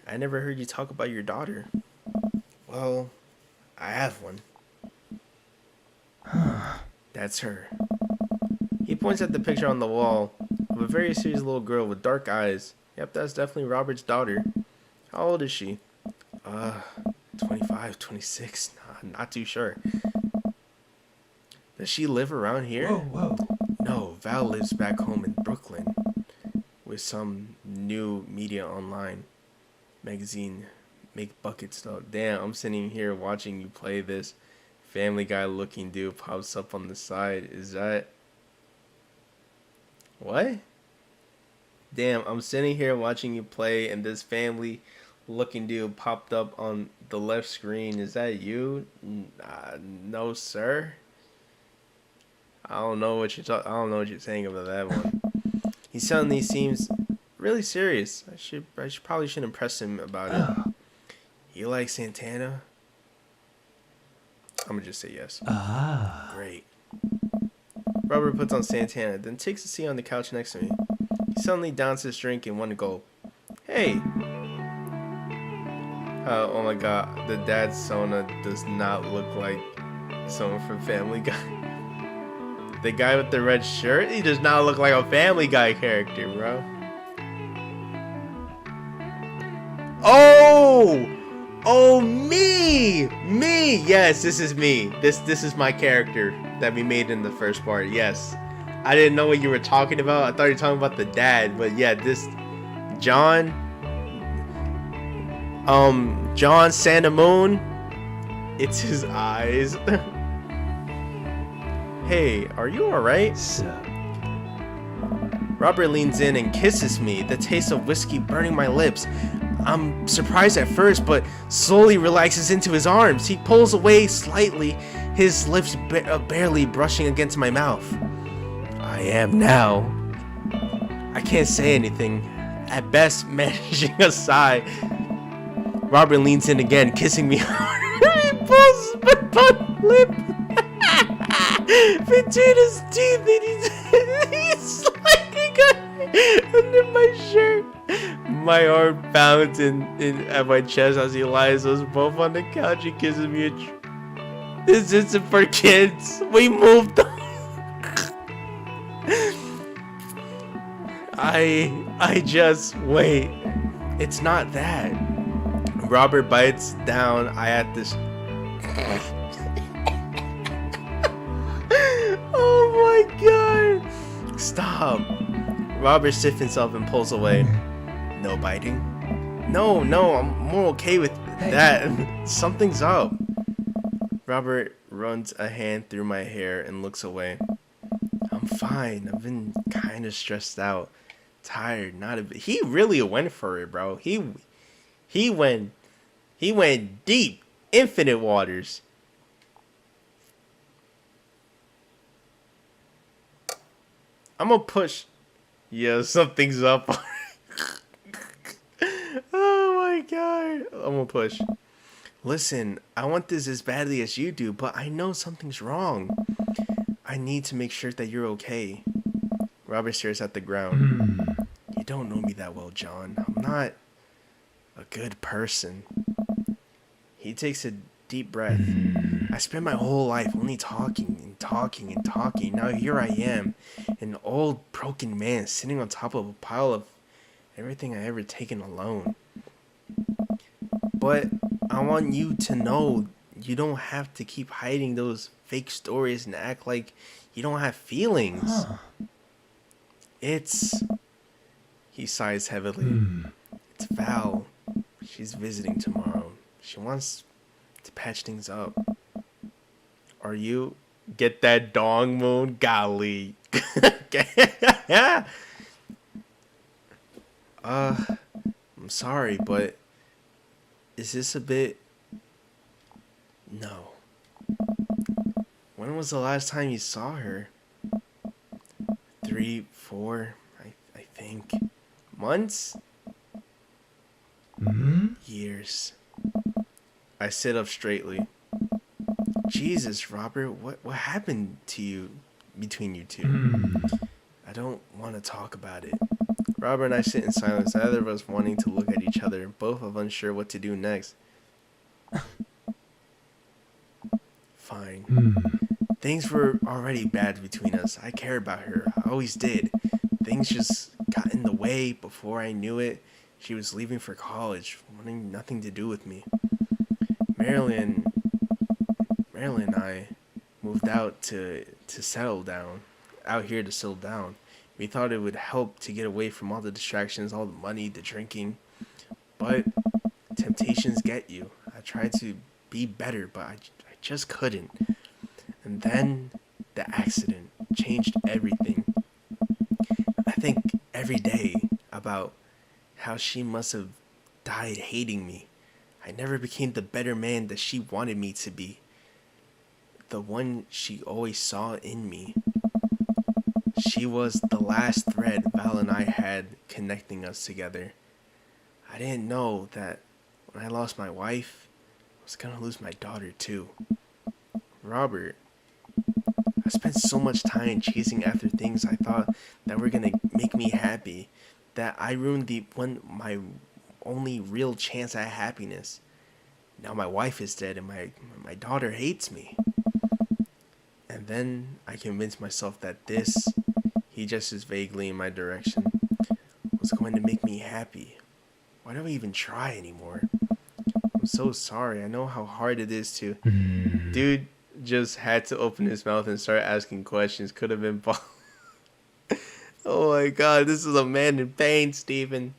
I never heard you talk about your daughter. Well, I have one. That's her. He points at the picture on the wall of a very serious little girl with dark eyes. Yep, that's definitely Robert's daughter. How old is she? 25, 26. Nah, not too sure. Does she live around here? Whoa. No, Val lives back home in Brooklyn with some new media online magazine. Make bucket stuff. Damn, I'm sitting here watching you play this. Family Guy looking dude pops up on the side. Is that... What? Damn, I'm sitting here watching you play and this family looking dude popped up on the left screen. Is that you? No, sir. I don't know what you're saying about that one. He suddenly seems really serious. I should probably shouldn't press him about it. You like Santana? I'm gonna just say yes. Great. Robert puts on Santana, then takes a seat on the couch next to me. He suddenly downs his drink in one gulp. Hey. Oh my god, the dad Sona does not look like someone from Family Guy. The guy with the red shirt, he does not look like a Family Guy character, bro. Oh, me. Yes, this is me. This is my character that we made in the first part. Yes, I didn't know what you were talking about. I thought you were talking about the dad, but yeah, this John Santa Moon. It's his eyes. Hey, are you alright? Robert leans in and kisses me, the taste of whiskey burning my lips. I'm surprised at first, but slowly relaxes into his arms. He pulls away slightly, his lips barely brushing against my mouth. I am now. I can't say anything, at best managing a sigh. Robert leans in again, kissing me harder. He pulls my butt lip between his teeth, and he's sliding under my shirt. My arm pounds at my chest as he lies us both on the couch and kisses me. This isn't for kids. We moved on. I just wait. It's not that. Robert bites down. I had this. Oh my god! Stop. Robert stiffens up and pulls away. No biting? No, I'm more okay with that. Something's up. Robert runs a hand through my hair and looks away. I'm fine. I've been kind of stressed out, tired, not a bit. He really went for it, bro. He went deep, infinite waters. I'm gonna push. Yeah, something's up. Oh my god. I'm gonna push. Listen, I want this as badly as you do, but I know something's wrong. I need to make sure that you're okay. Robert stares at the ground. You don't know me that well, John. I'm not a good person. He takes a deep breath. I spent my whole life only talking and talking and talking. Now here I am, an old broken man sitting on top of a pile of everything I ever taken alone. But I want you to know you don't have to keep hiding those fake stories and act like you don't have feelings. He sighs heavily. It's Val. She's visiting tomorrow. She wants to patch things up. Are you? Get that dong, Moon? Golly. I'm sorry, but is this a bit... No. When was the last time you saw her? 3, 4, I think. Months? Years. I sit up straightly. Jesus, Robert, what happened to you between you two? I don't want to talk about it. Robert and I sit in silence, either of us wanting to look at each other, both of unsure what to do next. Fine. Things were already bad between us. I care about her. I always did. Things just got in the way. Before I knew it, she was leaving for college, wanting nothing to do with me. Marilyn and I moved out to settle down, out here to settle down. We thought it would help to get away from all the distractions, all the money, the drinking. But temptations get you. I tried to be better, but I just couldn't. And then the accident changed everything. I think every day about how she must have died hating me. I never became the better man that she wanted me to be. The one she always saw in me. She was the last thread Val and I had connecting us together. I didn't know that when I lost my wife, I was gonna lose my daughter too. Robert, I spent so much time chasing after things I thought that were gonna make me happy that I ruined my only real chance at happiness. Now my wife is dead and my daughter hates me. And then I convinced myself that this, he gestures vaguely in my direction, was going to make me happy. Why do I even try anymore? I'm so sorry. I know how hard it is to... Dude just had to open his mouth and start asking questions. Could have been... Oh my god, this is a man in pain, Steven.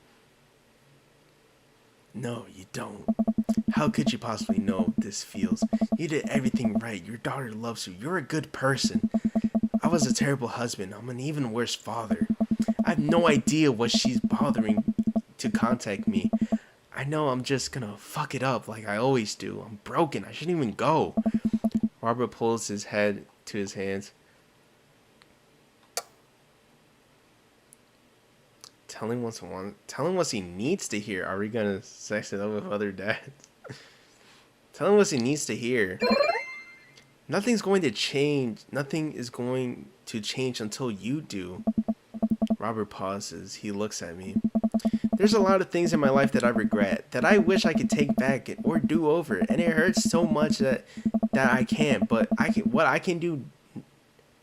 No, you don't. How could you possibly know this feels? You did everything right. Your daughter loves you. You're a good person. I was a terrible husband. I'm an even worse father. I have no idea what she's bothering to contact me. I know I'm just gonna fuck it up like I always do. I'm broken. I shouldn't even go. Robert pulls his head to his hands. Tell him what he needs to hear. Are we gonna sex it up with other dads? Tell him what he needs to hear. Nothing's going to change. Nothing is going to change until you do. Robert pauses. He looks at me. There's a lot of things in my life that I regret, that I wish I could take back or do over, and it hurts so much that I can't. But what I can do,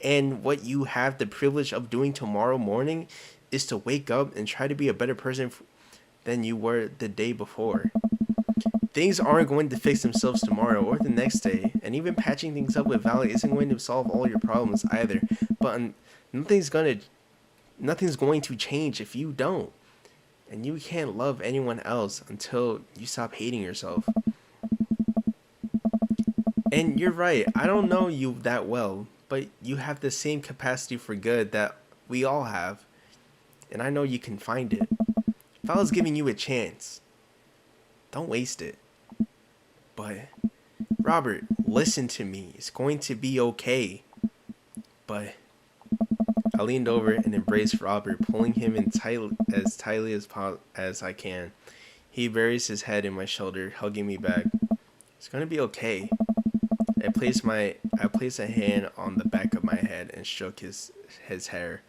and what you have the privilege of doing tomorrow morning, is to wake up and try to be a better person than you were the day before. Things aren't going to fix themselves tomorrow or the next day, and even patching things up with Valley isn't going to solve all your problems either. But nothing's going to change if you don't. And you can't love anyone else until you stop hating yourself. And you're right, I don't know you that well, but you have the same capacity for good that we all have. And I know you can find it. Valley's giving you a chance. Don't waste it. But, Robert, listen to me. It's going to be okay. But, I leaned over and embraced Robert, pulling him in as tightly as I can. He buries his head in my shoulder, hugging me back. It's going to be okay. I placed a hand on the back of my head and stroked his hair.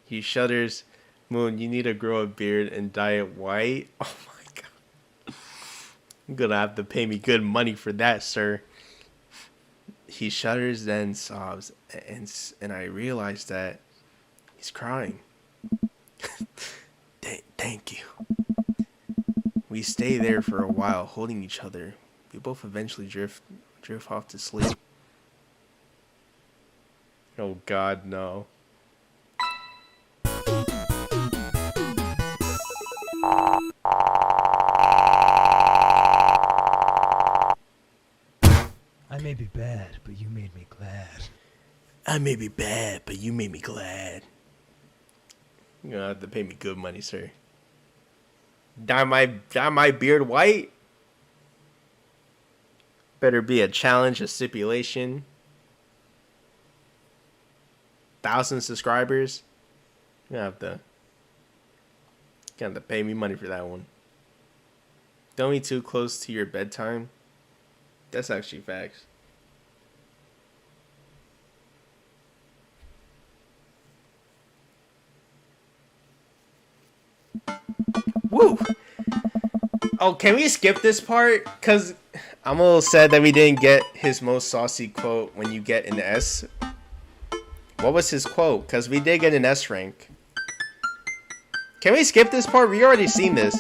He shudders. Moon, you need to grow a beard and dye it white? Oh my god. You're gonna have to pay me good money for that, sir. He shudders, then sobs, and I realize that he's crying. Thank you. We stay there for a while, holding each other. We both eventually drift off to sleep. Oh god, no. I may be bad, but you made me glad. I may be bad, but you made me glad. You're gonna have to pay me good money, sir. Dye my beard white? Better be a challenge, a stipulation. 1,000 subscribers. You're gonna have to pay me money for that one. Don't be too close to your bedtime. That's actually facts. Woo! Oh, can we skip this part? Because I'm a little sad that we didn't get his most saucy quote when you get an S. What was his quote? Because we did get an S rank. Can we skip this part? We already seen this.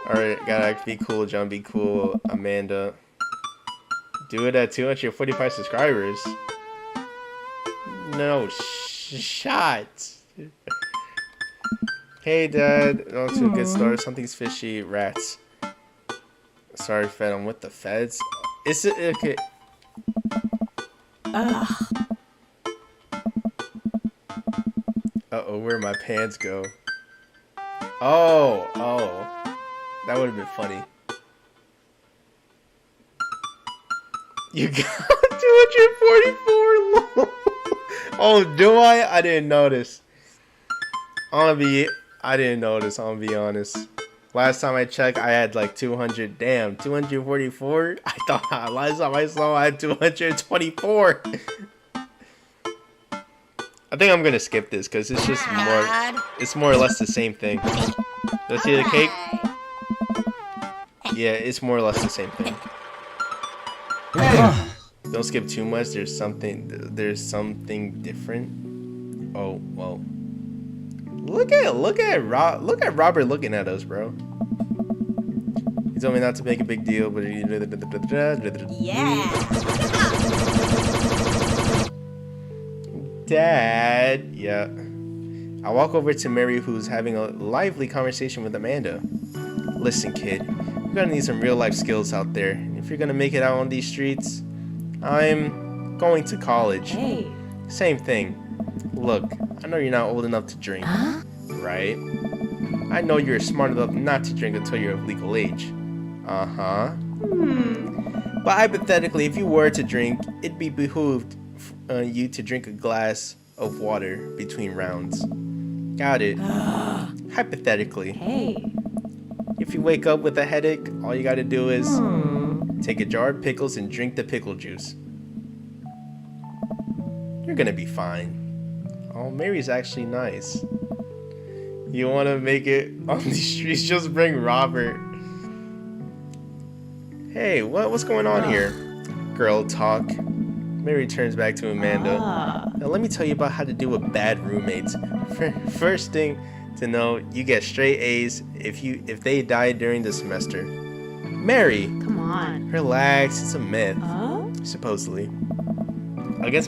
Alright, gotta be cool, John. Be cool, Amanda. Do it at 245 subscribers. No shots. Hey, Dad. Not to a good start. Something's fishy. Rats. Sorry, Fed. I'm with the feds. Is it okay? Uh-oh, where'd my pants go? Oh. That would have been funny. You got 244 low. Oh, do I? I didn't notice. I didn't notice, I'm gonna be honest. Last time I checked, I had like 200. Damn, 244? I thought last time I saw I had 224. I think I'm gonna skip this because it's just more or less the same thing. Let's see the cake. Yeah, it's more or less the same thing. Don't skip too much. There's something different. Oh well. Look at Robert looking at us, bro. He told me not to make a big deal, but Yeah. Dad, yeah. I walk over to Mary, who's having a lively conversation with Amanda. Listen, kid, you're gonna need some real life skills out there. If you're gonna make it out on these streets, I'm going to college. Hey. Same thing. Look, I know you're not old enough to drink, right? I know you're smart enough not to drink until you're of legal age. Uh-huh. But hypothetically, if you were to drink, it'd be behooved you to drink a glass of water between rounds. Got it. Hypothetically. Hey. If you wake up with a headache, all you gotta do is take a jar of pickles and drink the pickle juice. You're gonna be fine. Oh, Mary's actually nice. You wanna make it on these streets? Just bring Robert. Hey, what's going on here? Girl talk. Mary turns back to Amanda. Now let me tell you about how to deal with bad roommates. First thing to know, you get straight A's if they die during the semester. Mary, Come on. relax. It's a myth, Oh? supposedly. I guess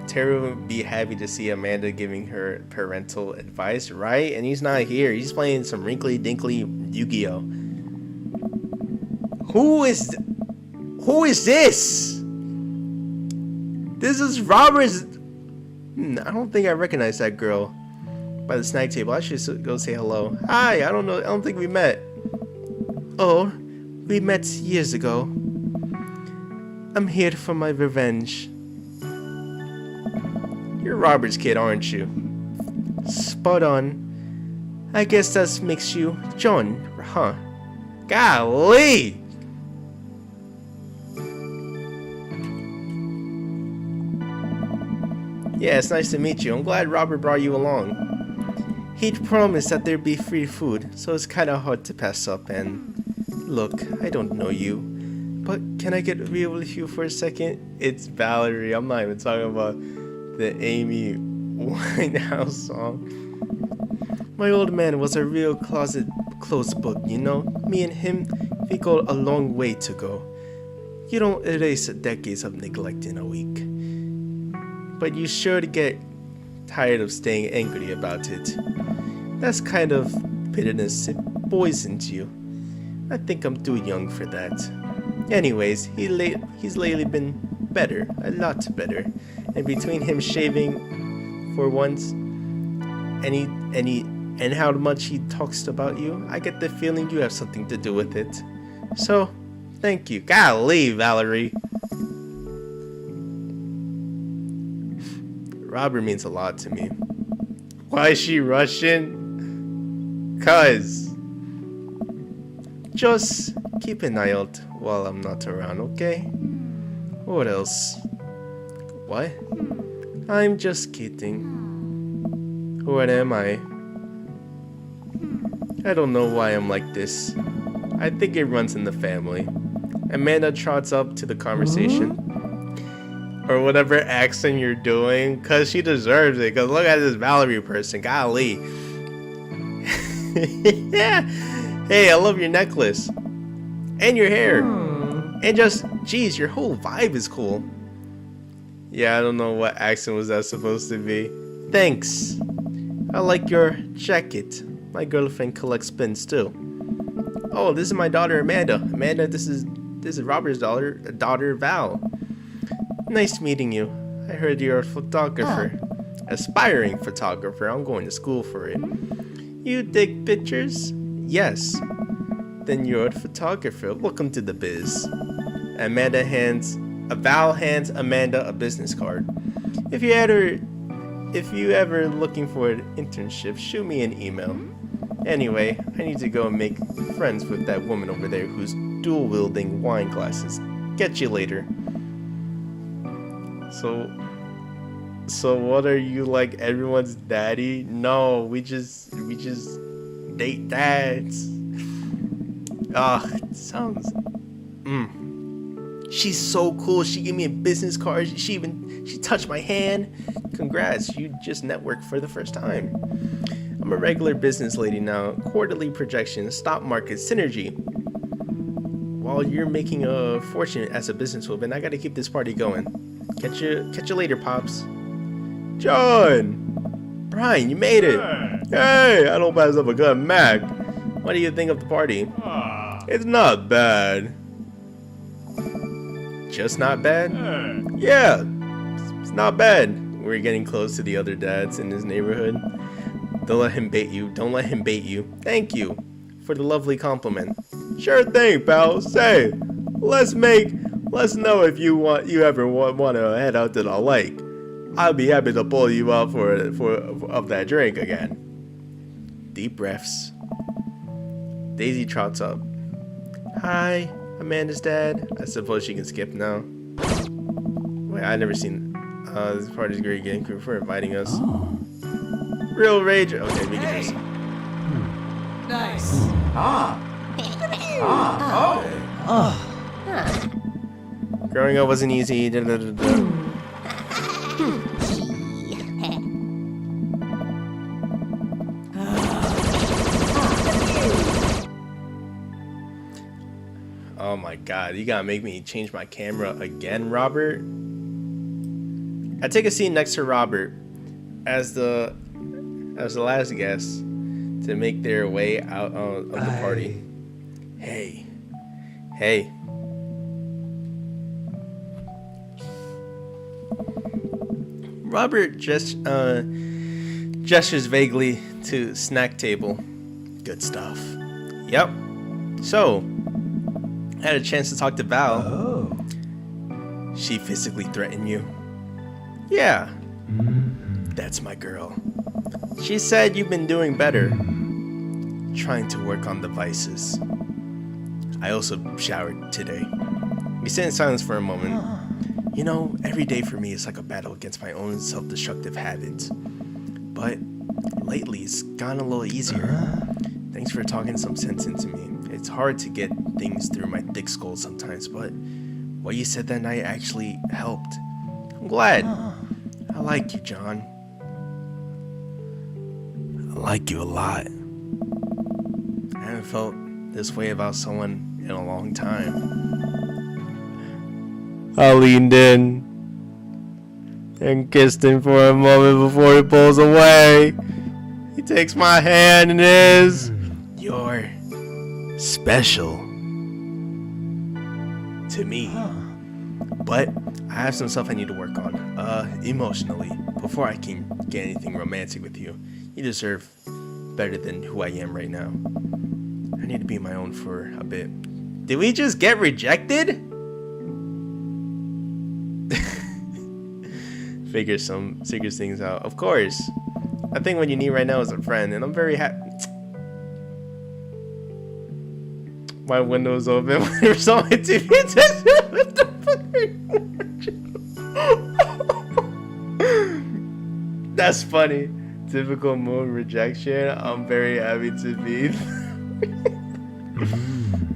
Terry would be happy to see Amanda giving her parental advice, right? And he's not here. He's playing some wrinkly dinkly Yu-Gi-Oh. Who is this? This is Robert's. I don't think I recognize that girl by the snack table. I should go say hello. Hi, I don't think we met. Oh, we met years ago. I'm here for my revenge. You're Robert's kid, aren't you? Spot on. I guess that makes you John, huh? Golly! Yeah, it's nice to meet you. I'm glad Robert brought you along. He'd promised that there'd be free food, so it's kinda hard to pass up. And look, I don't know you, but can I get real with you for a second? It's Valerie. I'm not even talking about the Amy Winehouse song. My old man was a real closed book, you know? Me and him, we got a long way to go. You don't erase decades of neglect in a week. But you sure to get tired of staying angry about it. That's kind of bitterness it poisons you. I think I'm too young for that. Anyways, he's lately been better, a lot better. And between him shaving for once and how much he talks about you, I get the feeling you have something to do with it. So, thank you. Golly, Valerie. Robert means a lot to me. Why is she Russian? Cuz. Just keep an eye out while I'm not around, okay? What else? What? I'm just kidding. What am I? I don't know why I'm like this. I think it runs in the family. Amanda trots up to the conversation. Or whatever accent you're doing, cause she deserves it. Cause look at this Valerie person, golly. Yeah. Hey, I love your necklace and your hair, and just, geez, your whole vibe is cool. Yeah, I don't know what accent was that supposed to be. Thanks. I like your jacket. My girlfriend collects pins too. Oh, this is my daughter Amanda. Amanda, this is Robert's daughter Val. Nice meeting you. I heard you're a photographer. Aspiring photographer. I'm going to school for it. You take pictures? Yes. Then you're a photographer. Welcome to the biz. Val hands Amanda a business card. If you ever looking for an internship, shoot me an email. Anyway, I need to go and make friends with that woman over there who's dual wielding wine glasses. Catch you later. So what are you, like everyone's daddy? No, we just date dads. It sounds. She's so cool. She gave me a business card. She touched my hand. Congrats, you just networked for the first time. I'm a regular business lady now. Quarterly projection, stock market, synergy. While you're making a fortune as a businesswoman, I gotta keep this party going. Catch you later, Pops. John! Brian, you made it! Hey, I don't pass up a good Mac. What do you think of the party? It's not bad. Just not bad? Yeah, it's not bad. We're getting close to the other dads in his neighborhood. Don't let him bait you. Don't let him bait you. Thank you for the lovely compliment. Sure thing, pal. Say, let's know if you ever want to head out to the lake. I'll be happy to pull you out for that drink again. Deep breaths. Daisy trots up. Hi, Amanda's dad. I suppose she can skip now. Wait, I've never seen. This party's great again for inviting us. Real rage. Okay, we can just. Nice. Growing up wasn't easy. Oh my god, you gotta make me change my camera again, Robert. I take a seat next to Robert as the last guest to make their way out of the party. Hey. Robert just gestures vaguely to snack table. Good stuff. Yep. So, I had a chance to talk to Val. Oh. She physically threatened you. Yeah. That's my girl. She said you've been doing better. Trying to work on the vices. I also showered today. We sit in silence for a moment. You know, every day for me is like a battle against my own self-destructive habits. But lately it's gotten a little easier. Thanks for talking some sense into me. It's hard to get things through my thick skull sometimes, but what you said that night actually helped. I'm glad. I like you, John. I like you a lot. I haven't felt this way about someone in a long time. I leaned in and kissed him for a moment before he pulls away. He takes my hand in his. You're special to me. But I have some stuff I need to work on, emotionally, before I can get anything romantic with you. You deserve better than who I am right now. I need to be my own for a bit. Did we just get rejected? Figure things out. Of course. I think what you need right now is a friend, and I'm very happy. My window's open. There's so much TV. What the fuck? That's funny. Typical moon rejection. I'm very happy to be.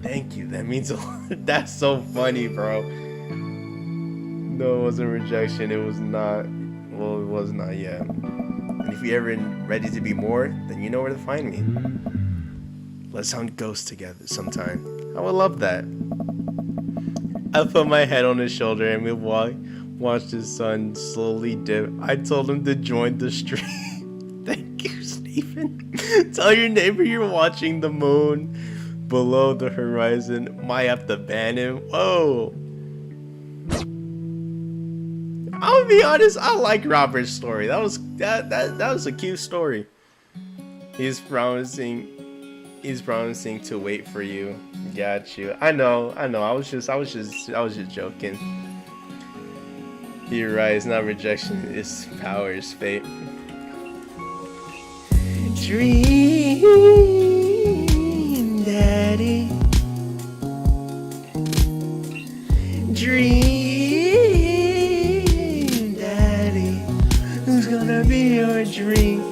Thank you. That means a lot. That's so funny, bro. No, it wasn't rejection. It was not. Well, it was not yet. And if you're ever ready to be more, then you know where to find me. Let's hunt ghosts together sometime. I would love that. I put my head on his shoulder and we watched the sun slowly dip. I told him to join the stream. Thank you, Stephen. Tell your neighbor you're watching the moon below the horizon. Might have to ban him. Whoa. I'll be honest, I like Robert's story. That was a cute story. He's promising to wait for you. Got you. I know. I was just joking. You're right, it's not rejection, it's power, it's fate. Dream, daddy. Dream, daddy. Who's gonna be your dream?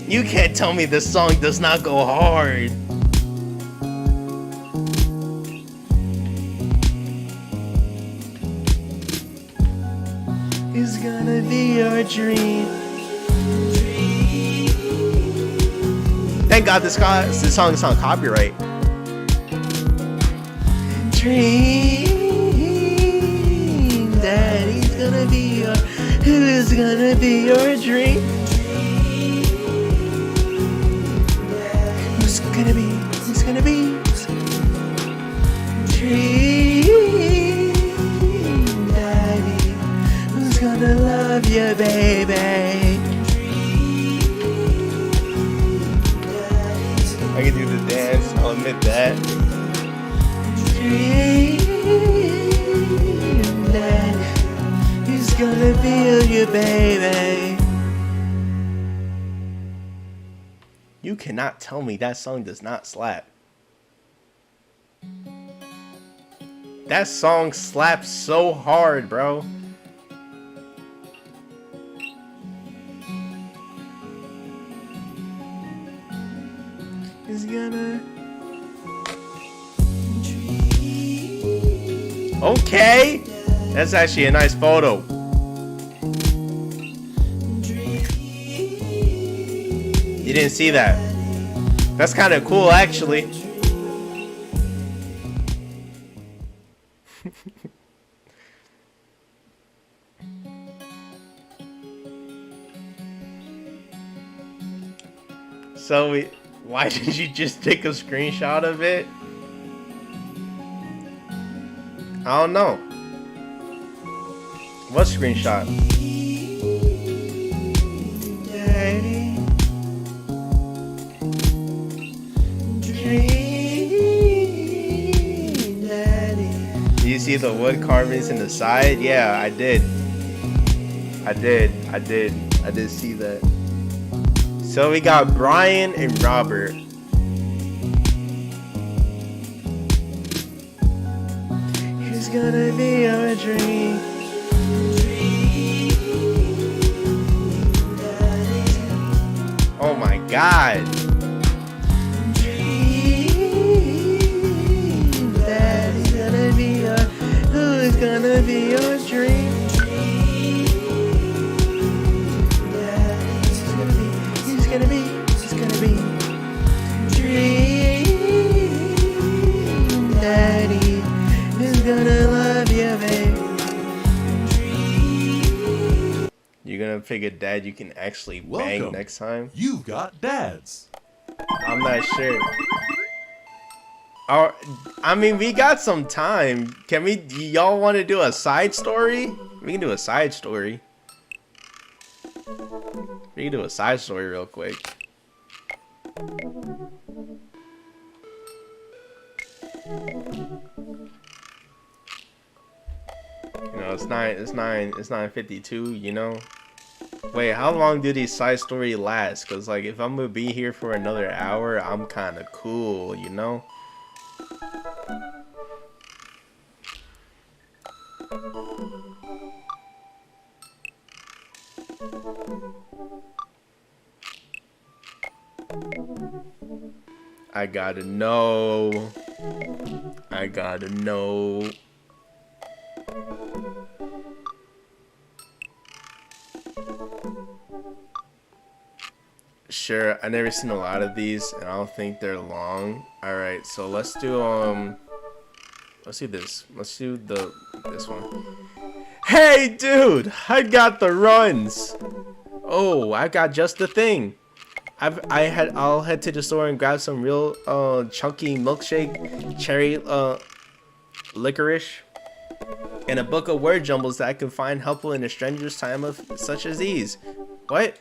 You can't tell me this song does not go hard. Who's gonna be your dream? Thank God this song is on copyright. Dream, daddy's gonna be your. Who is gonna be your dream? Who's gonna be? Who's gonna be? Dream, daddy. Who's gonna love you, baby? I can do the dance, I'll admit that. Dream, daddy. Who's gonna feel you, baby? You cannot tell me that song does not slap. That song slaps so hard, bro. Is gonna. Okay, that's actually a nice photo. You didn't see that? That's kind of cool, actually. So why did you just take a screenshot of it? I don't know. What screenshot? Daddy. Dream, daddy. Do you see the wood carvings in the side? Yeah, I did. I did see that. So we got Brian and Robert. Who's gonna be your dream? Oh my God. Dream, daddy's gonna be your. Who's gonna be your dream? It's gonna be dream, daddy. Who's gonna love you, babe? You're gonna pick a dad you can actually bang Welcome. next time? You've got dads. I'm not sure. I mean, we got some time. Can we? Y'all want to do a side story? We can do a side story. We can do a side story real quick. You know, it's 9:52, you know? Wait, how long do these side stories last? Cause like if I'm gonna be here for another hour, I'm kinda cool, you know? I gotta know. I gotta know. Sure, I never seen a lot of these, and I don't think they're long. All right, so let's do let's do this. Let's do this one. Hey, dude, I got the runs. Oh, I got just the thing. I'll head to the store and grab some real chunky milkshake, cherry licorice, and a book of word jumbles that I can find helpful in a stranger's time of such as these. What?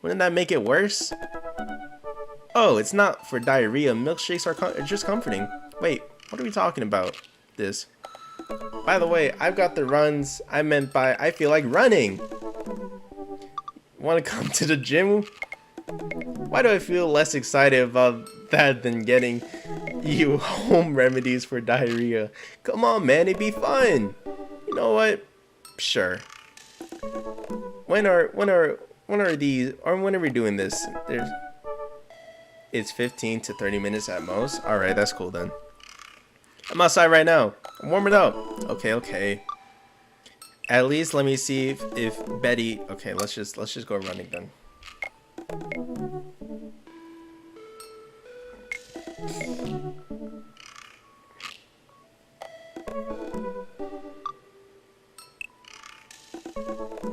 Wouldn't that make it worse? Oh, it's not for diarrhea. Milkshakes are just comforting. Wait, what are we talking about? This. By the way, I've got the runs I meant by I feel like running. Want to come to the gym? Why do I feel less excited about that than getting you home remedies for diarrhea? Come on, man, it'd be fun. You know what? Sure. When are these, or when are we doing this? It's 15 to 30 minutes at most. All right, that's cool then. I'm outside right now. I'm warming up. Okay. At least let me see if Betty. Okay, let's just go running then.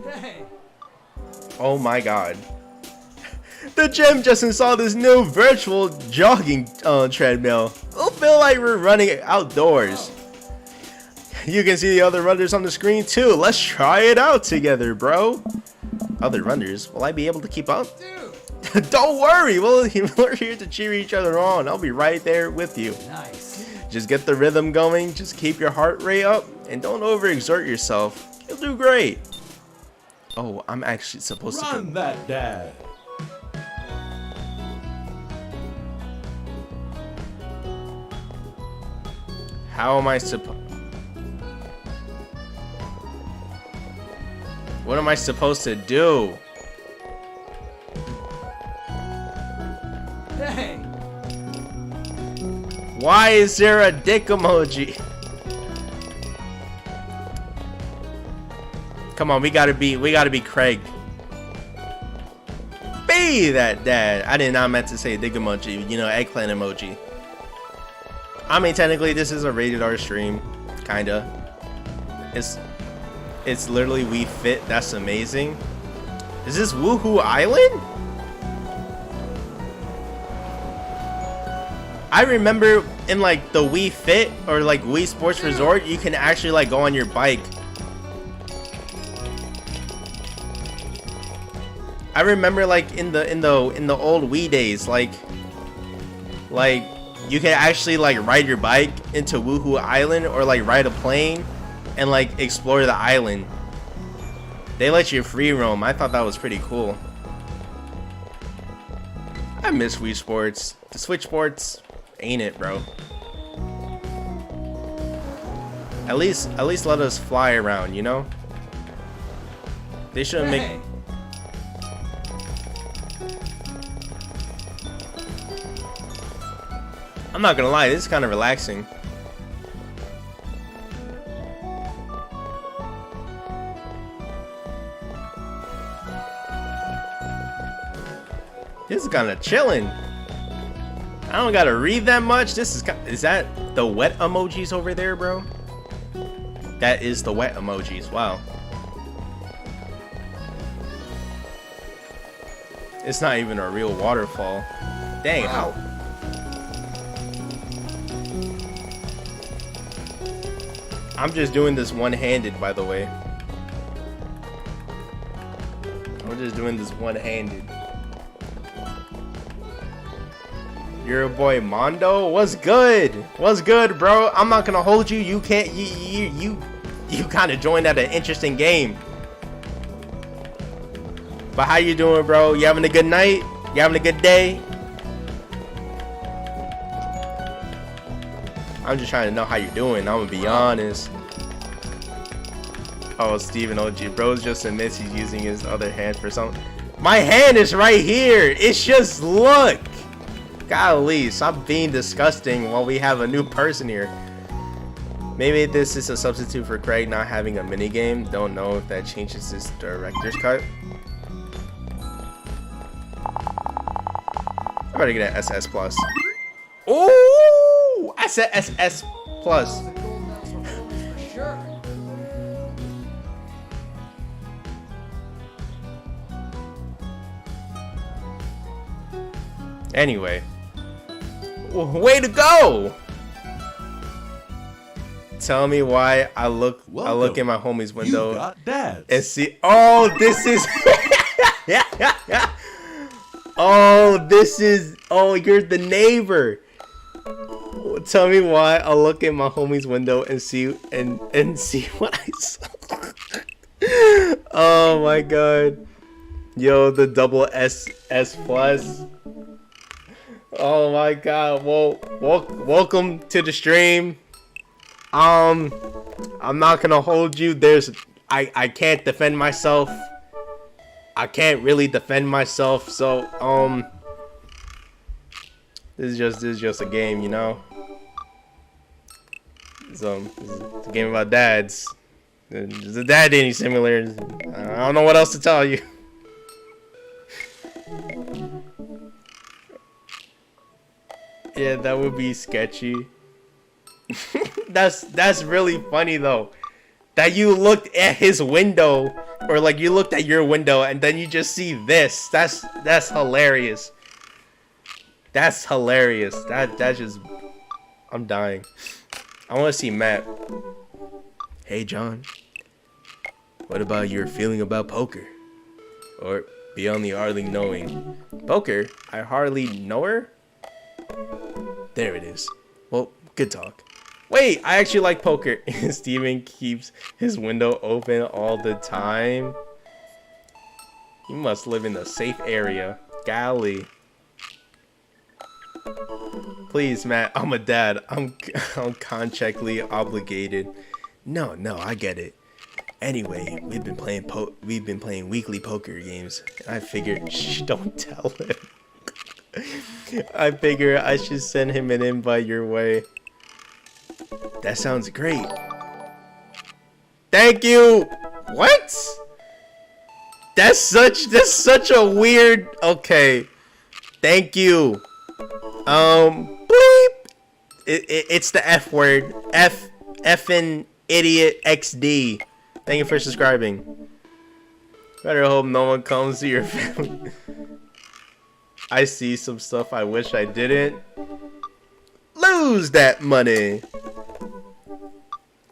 Hey. Oh my god. The gym just installed this new virtual jogging treadmill. It'll feel like we're running outdoors. You can see the other runners on the screen too. Let's try it out together, bro. Other runners? Will I be able to keep up? Dude. Don't worry. We're here to cheer each other on. I'll be right there with you. Nice. Just get the rhythm going. Just keep your heart rate up. And don't overexert yourself. You'll do great. Oh, I'm actually supposed to... Run that, Dad. How am I supposed... What am I supposed to do? Hey. Why is there a dick emoji? Come on, we gotta be Craig. Be that dad. I did not meant to say dick emoji, you know, eggplant emoji. I mean, technically this is a rated R stream, kinda. It's literally We Fit. That's amazing. Is this Woohoo Island? I remember in like the Wii Fit or like Wii Sports Resort, you can actually like go on your bike. I remember like in the old Wii days, like you can actually like ride your bike into Woohoo Island or like ride a plane and like explore the island. They let you free roam. I thought that was pretty cool. I miss Wii Sports. The Switch Sports ain't it, bro. At least let us fly around, you know? They shouldn't make... I'm not gonna lie, this is kind of relaxing. This is kind of chilling. I don't gotta read that much. This is that the wet emojis over there, bro? That is the wet emojis. Wow. It's not even a real waterfall. Dang, how? I'm just doing this one-handed, by the way. I'm just doing this one-handed. Your boy Mondo, what's good? What's good, bro? I'm not gonna hold you. You can't. You kind of joined at an interesting game. But how you doing, bro? You having a good night? You having a good day? I'm just trying to know how you're doing. I'm gonna be honest. Oh, Steven OG, bro's just admits he's using his other hand for something. My hand is right here. It's just look. Golly, stop being disgusting while we have a new person here. Maybe this is a substitute for Craig not having a minigame. Don't know if that changes his director's cut. I better get an SS plus. Oh, I said SS plus. Sure. Anyway. Way to go! Tell me why I look in my homie's window You got dads. and see. Oh, this is. Oh, this is. Oh, you're the neighbor. Tell me why I'll look in my homie's window and see and see what I saw. Oh my god. Yo, the double S plus. Oh my god. Well, welcome to the stream. I'm not gonna hold you. I can't defend myself. I can't really defend myself. So this is just a game, you know. So this is a game about dads. It's a dad dating simulator. I don't know what else to tell you. Yeah, that would be sketchy. That's really funny though. That you looked at his window, or like you looked at your window and then you just see this. That's hilarious. That's hilarious. That's just, I'm dying. I want to see Matt. Hey John, what about your feeling about poker? Or beyond the hardly knowing. Poker? I hardly know her? There it is. Well, good talk. Wait, I actually like poker. Steven keeps his window open all the time. You must live in a safe area. Golly. Please, Matt, I'm a dad. I'm contractually obligated. No, I get it. Anyway, we've been playing weekly poker games. And I figured, shh, don't tell him. I figure I should send him an invite your way. That sounds great. Thank you. What? That's such a weird. Okay. Thank you. Bleep. It's the F word. Effing idiot XD. Thank you for subscribing. Better hope no one comes to your family. I see some stuff I wish I didn't. Lose that money.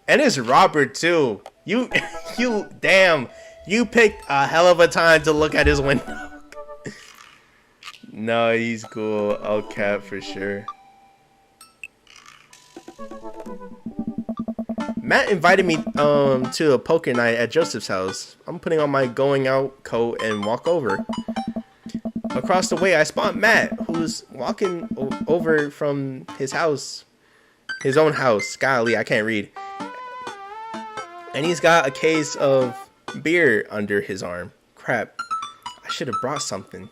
And it's Robert too. You damn. You picked a hell of a time to look at his window. No, he's cool. I'll cap for sure. Matt invited me to a poker night at Joseph's house. I'm putting on my going out coat and walk over. Across the way, I spot Matt, who's walking over from his house. His own house. Golly, I can't read. And he's got a case of beer under his arm. Crap. I should have brought something.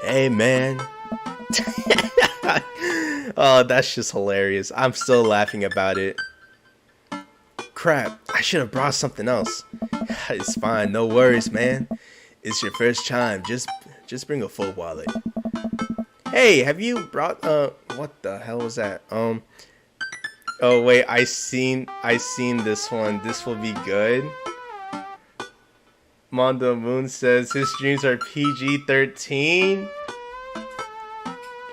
Hey, man. Oh, that's just hilarious. I'm still laughing about it. Crap. I should have brought something else. It's fine. No worries, man. It's your first time. Just bring a full wallet. Hey, have you brought what the hell was that? Oh wait, I seen this one. This will be good. Mondo Moon says his streams are PG-13.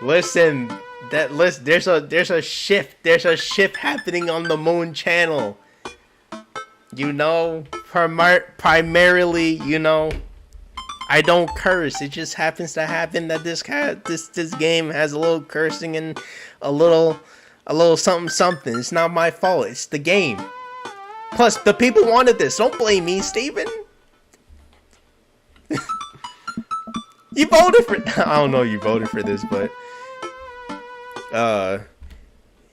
Listen, there's a shift happening on the Moon channel. You know, primarily, you know, I don't curse. It just happens to happen that this game has a little cursing and a little something. It's not my fault. It's the game. Plus, the people wanted this. Don't blame me, Steven. You voted for. I don't know. You voted for this, but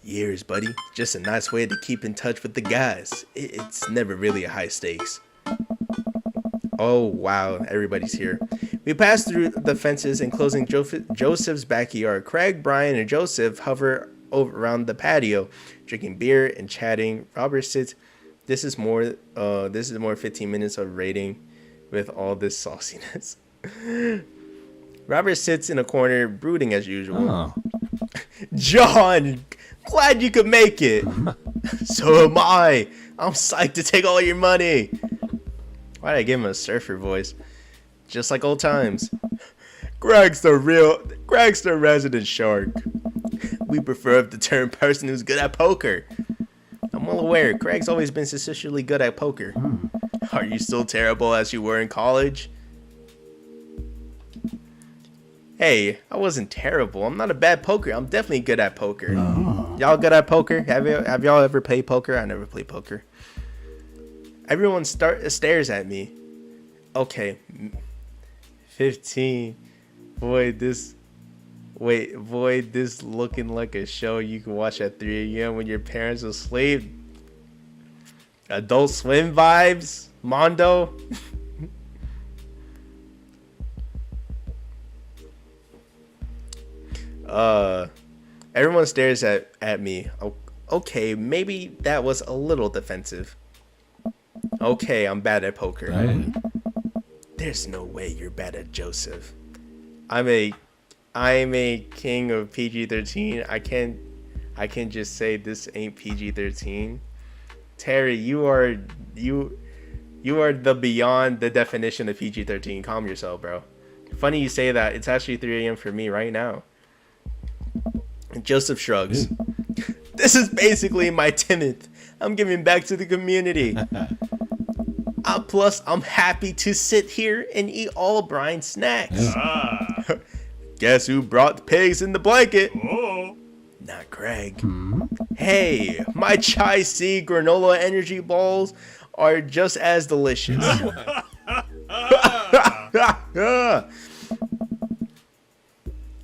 years, buddy. Just a nice way to keep in touch with the guys. It's never really a high stakes. Oh, wow. Everybody's here. We pass through the fences enclosing Joseph's backyard. Craig, Brian, and Joseph hover around the patio, drinking beer and chatting. Robert sits. This is more 15 minutes of rating with all this sauciness. Robert sits in a corner, brooding as usual. Oh. John, glad you could make it. So am I. I'm psyched to take all your money. Why did I give him a surfer voice? Just like old times. Greg's the resident shark. We prefer the term person who's good at poker. I'm well aware, Craig's always been suspiciously good at poker. Are you still terrible as you were in college? Hey, I wasn't terrible. I'm not a bad poker. I'm definitely good at poker. Y'all good at poker? Have y'all ever played poker? I never played poker. Everyone stares at me. Okay. 15. Void this looking like a show you can watch at 3 a.m. when your parents are asleep. Adult Swim vibes, Mondo. Everyone stares at me. Okay, maybe that was a little defensive. Okay, I'm bad at poker. Right. There's no way you're bad at Joseph. I'm a king of PG-13. I can't just say this ain't PG-13. Terry, you are the beyond the definition of PG-13. Calm yourself, bro. Funny you say that. It's actually 3 a.m. for me right now. Joseph shrugs. This is basically my tenant. I'm giving back to the community. Plus, I'm happy to sit here and eat all of Brian's snacks. Guess who brought the pigs in the blanket? Not Greg. Hey, my chai seed granola energy balls are just as delicious.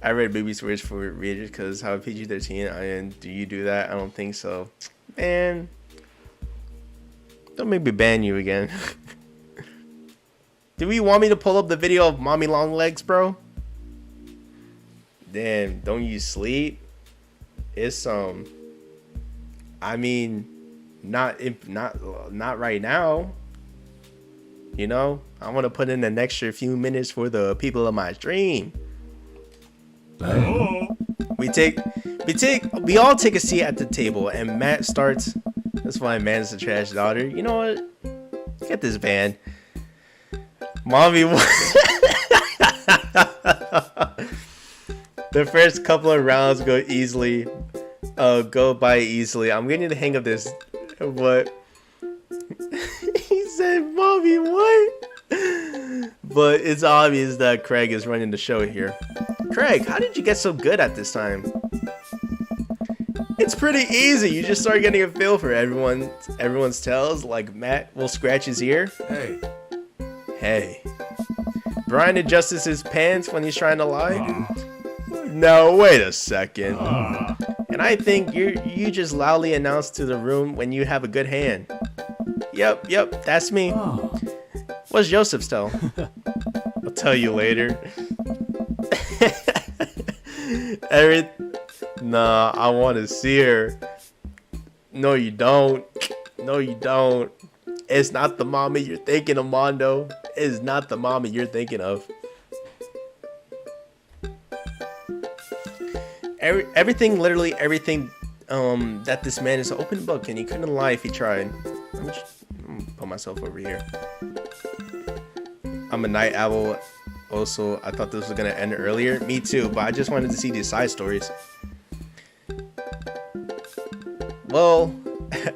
I read baby swears for readers because how PG-13 and do you do that? I don't think so. Man, don't make me ban you again. Do we want me to pull up the video of mommy long legs, bro? Damn, don't you sleep? It's I mean, not right now. You know, I want to put in an extra few minutes for the people of my stream. We all take a seat at the table, and Matt starts. That's why Matt's the trash daughter. You know what? Get this band. Mommy. The first couple of rounds go by easily. I'm getting the hang of this. What? He said, "Mommy, what?" But it's obvious that Craig is running the show here. Craig, how did you get so good at this time? It's pretty easy. You just start getting a feel for everyone's tells. Like Matt will scratch his ear. Hey. Brian adjusts his pants when he's trying to lie. No, wait a second. And I think you just loudly announce to the room when you have a good hand. Yep, that's me. What's Joseph's tell? I'll tell you later. Nah, I want to see her. No, you don't. It's not the mommy you're thinking of, Mondo. It's not the mommy you're thinking of. Literally everything that this man is an open book, and he couldn't lie if he tried. Let me put myself over here. I'm a night owl. Also, I thought this was gonna end earlier. Me too, but I just wanted to see these side stories. Well,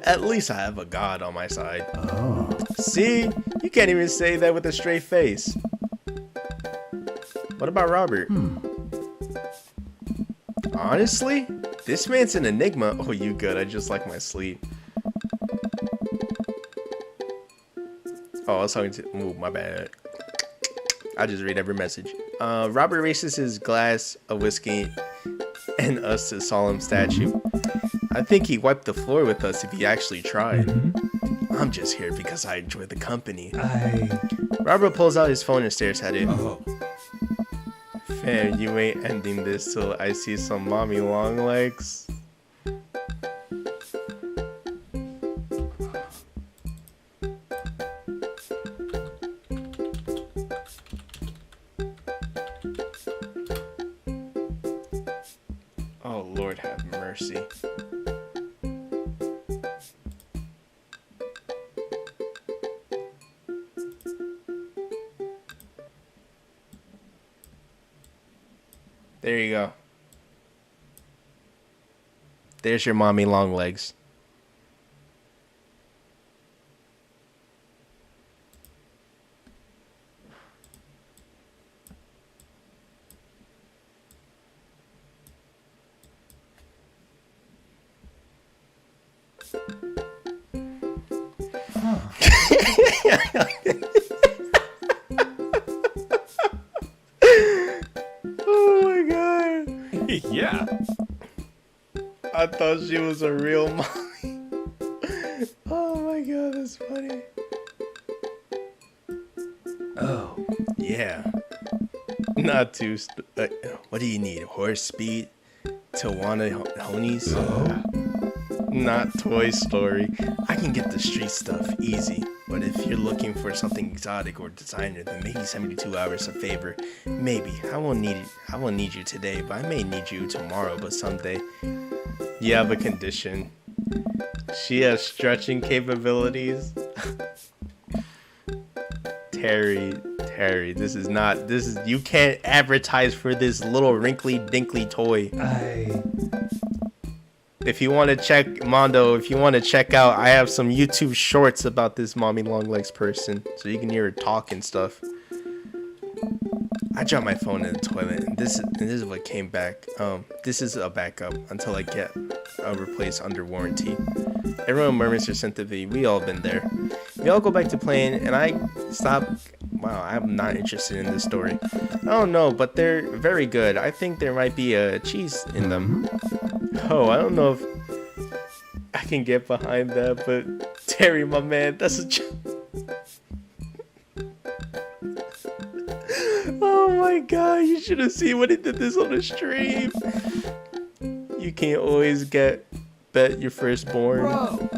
at least I have a god on my side. See? You can't even say that with a straight face. What about Robert? Honestly, this man's an enigma. Oh, you good. I just like my sleep. Oh, I was talking to... Ooh, my bad. I just read every message. Robert races his glass of whiskey and us to solemn statue. I think he wiped the floor with us if he actually tried. I'm just here because I enjoy the company. Robert pulls out his phone and stares at it. Fam, you ain't ending this till I see some mommy long legs. Oh, Lord have mercy. There you go. There's your mommy long legs. Oh my god. Yeah. I thought she was a real mommy. Oh my god, that's funny. Oh, yeah. Not too. What do you need? Horse speed? Tawana Honies? Not Toy Story. I can get the street stuff easy, but if you're looking for something exotic or designer, then maybe 72 hours a favor. Maybe. I won't need you today, but I may need you tomorrow, but someday. You have a condition. She has stretching capabilities. Terry, you can't advertise for this little wrinkly dinkly toy. If you want to check, Mondo, if you want to check out, I have some YouTube shorts about this mommy long legs person, so you can hear her talk and stuff. I dropped my phone in the toilet, and this is what came back. This is a backup until I get replaced under warranty. Everyone murmurs their sympathy. We all been there. We all go back to playing, and I stop. Wow, I'm not interested in this story. I don't know, but they're very good. I think there might be a cheese in them. Oh, I don't know if I can get behind that, but Terry, my man, that's a Oh my god, you should have seen when he did this on the stream. You can't always bet your firstborn. Bro.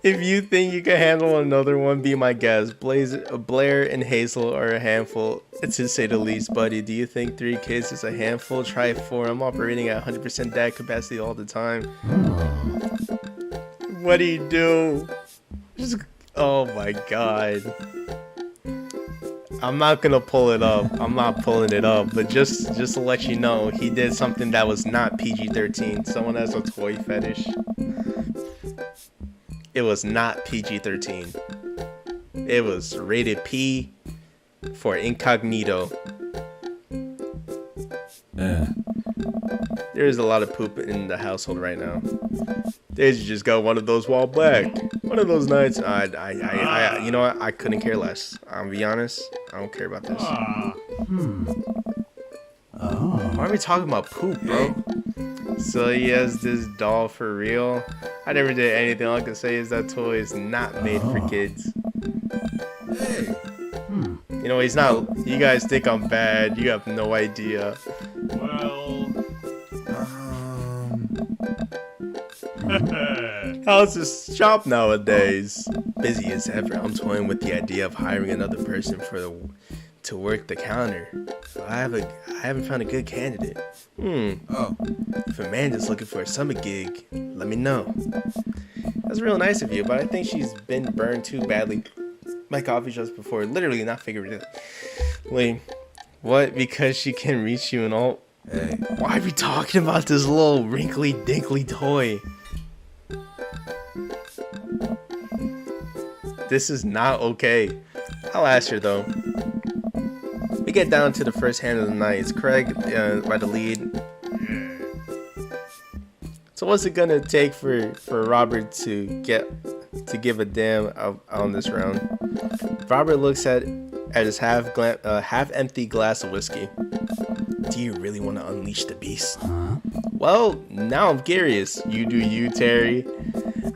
If you think you can handle another one, be my guest. Blair and Hazel are a handful, to say the least. Buddy, do you think 3 kids is a handful? Try 4. I'm operating at 100% dad capacity all the time. What do you do? Just, oh my god. I'm not gonna pull it up. I'm not pulling it up, but just to let you know, he did something that was not PG-13. Someone has a toy fetish. It was not PG-13. It was rated P for incognito. There's a lot of poop in the household right now. Daisy just got one of those while back. One of those nights, you know what? I couldn't care less. I'll be honest. I don't care about this. Why are we talking about poop, bro? So he has this doll for real. I never did anything. All I can say is that toy is not made for kids. You know, he's not. You guys think I'm bad. You have no idea. Well. How's this shop nowadays? Busy as ever. I'm toying with the idea of hiring another person to work the counter. I haven't found a good candidate. If Amanda's looking for a summer gig, let me know. That's real nice of you, but I think she's been burned too badly by coffee shops before. Literally not figured it out. Wait, what? Because she can reach you and all? Why are we talking about this little wrinkly dinkly toy? This is not okay. I'll ask her though. We get down to the first hand of the night. It's Craig by the lead. So what's it gonna take for Robert to give a damn on this round? Robert looks at his half empty glass of whiskey. Do you really want to unleash the beast? Well, now I'm curious. You do you, Terry.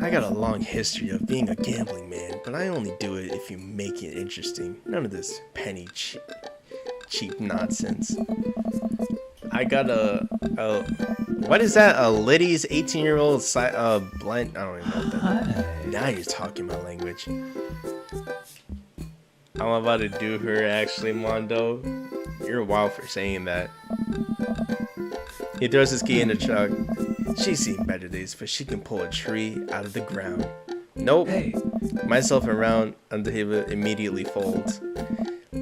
I got a long history of being a gambling man, but I only do it if you make it interesting. None of this penny cheap nonsense. I got what is that? A Liddy's 18-year-old blend? I don't even know what that is. Now you're talking my language. I'm about to do her actually, Mondo. You're wild for saying that. He throws his key in the truck. She's seen better days, but she can pull a tree out of the ground. Nope. Myself around until he immediately folds.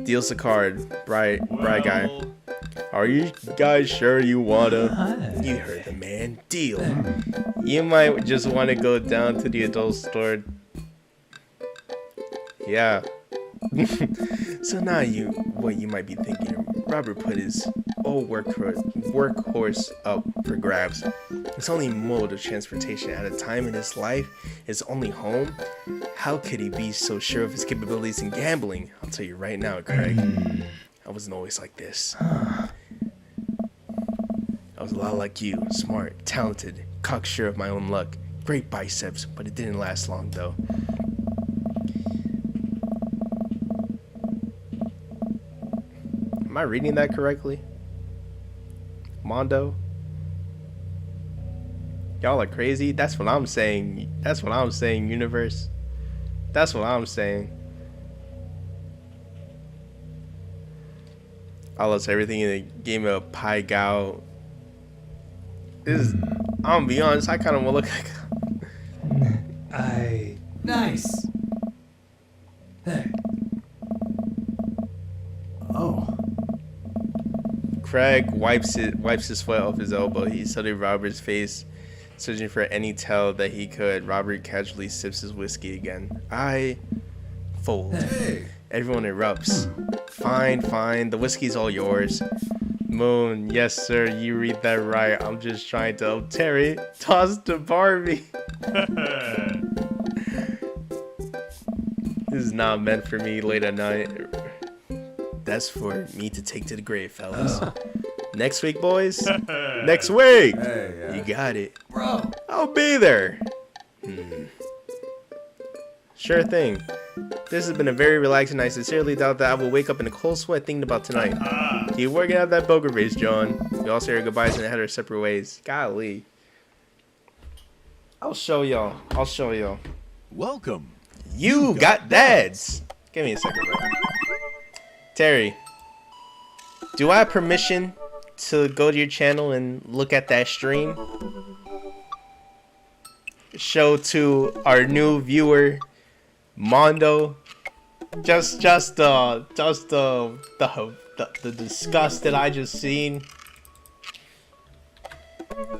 Deals the card. Bright guy. Are you guys sure you wanna? You heard the man. Deal. You might just want to go down to the adult store. Yeah. So now what you might be thinking, Robert put his old workhorse up for grabs. His only mode of transportation at a time in his life, his only home. How could he be so sure of his capabilities in gambling? I'll tell you right now, Craig. I wasn't always like this. I was a lot like you, smart, talented, cocksure of my own luck. Great biceps, but it didn't last long though. Am I reading that correctly? Mondo? Y'all are crazy? That's what I'm saying. That's what I'm saying, universe. That's what I'm saying. I lost everything in the game of Pai Gao. This is, I'm gonna be honest, I kind of want to look like... Nice. Hey. Oh. Craig wipes his sweat off his elbow. He studied Robert's face, searching for any tell that he could. Robert casually sips his whiskey again. I fold. Hey. Everyone erupts. Fine. The whiskey's all yours. Moon, yes sir, you read that right. I'm just trying to help Terry toss to Barbie. This is not meant for me late at night. That's for me to take to the grave, fellas. Next week, boys. Next week. Hey, yeah. You got it. Bro. I'll be there. Sure thing. This has been a very relaxing night. I sincerely doubt that I will wake up in a cold sweat thinking about tonight. Keep working out that poker face, John. We all say our goodbyes and head our separate ways. Golly. I'll show y'all. Welcome. You got dads. Give me a second, bro. Terry, do I have permission to go to your channel and look at that stream? Show to our new viewer, Mondo. Just the disgust that I just seen.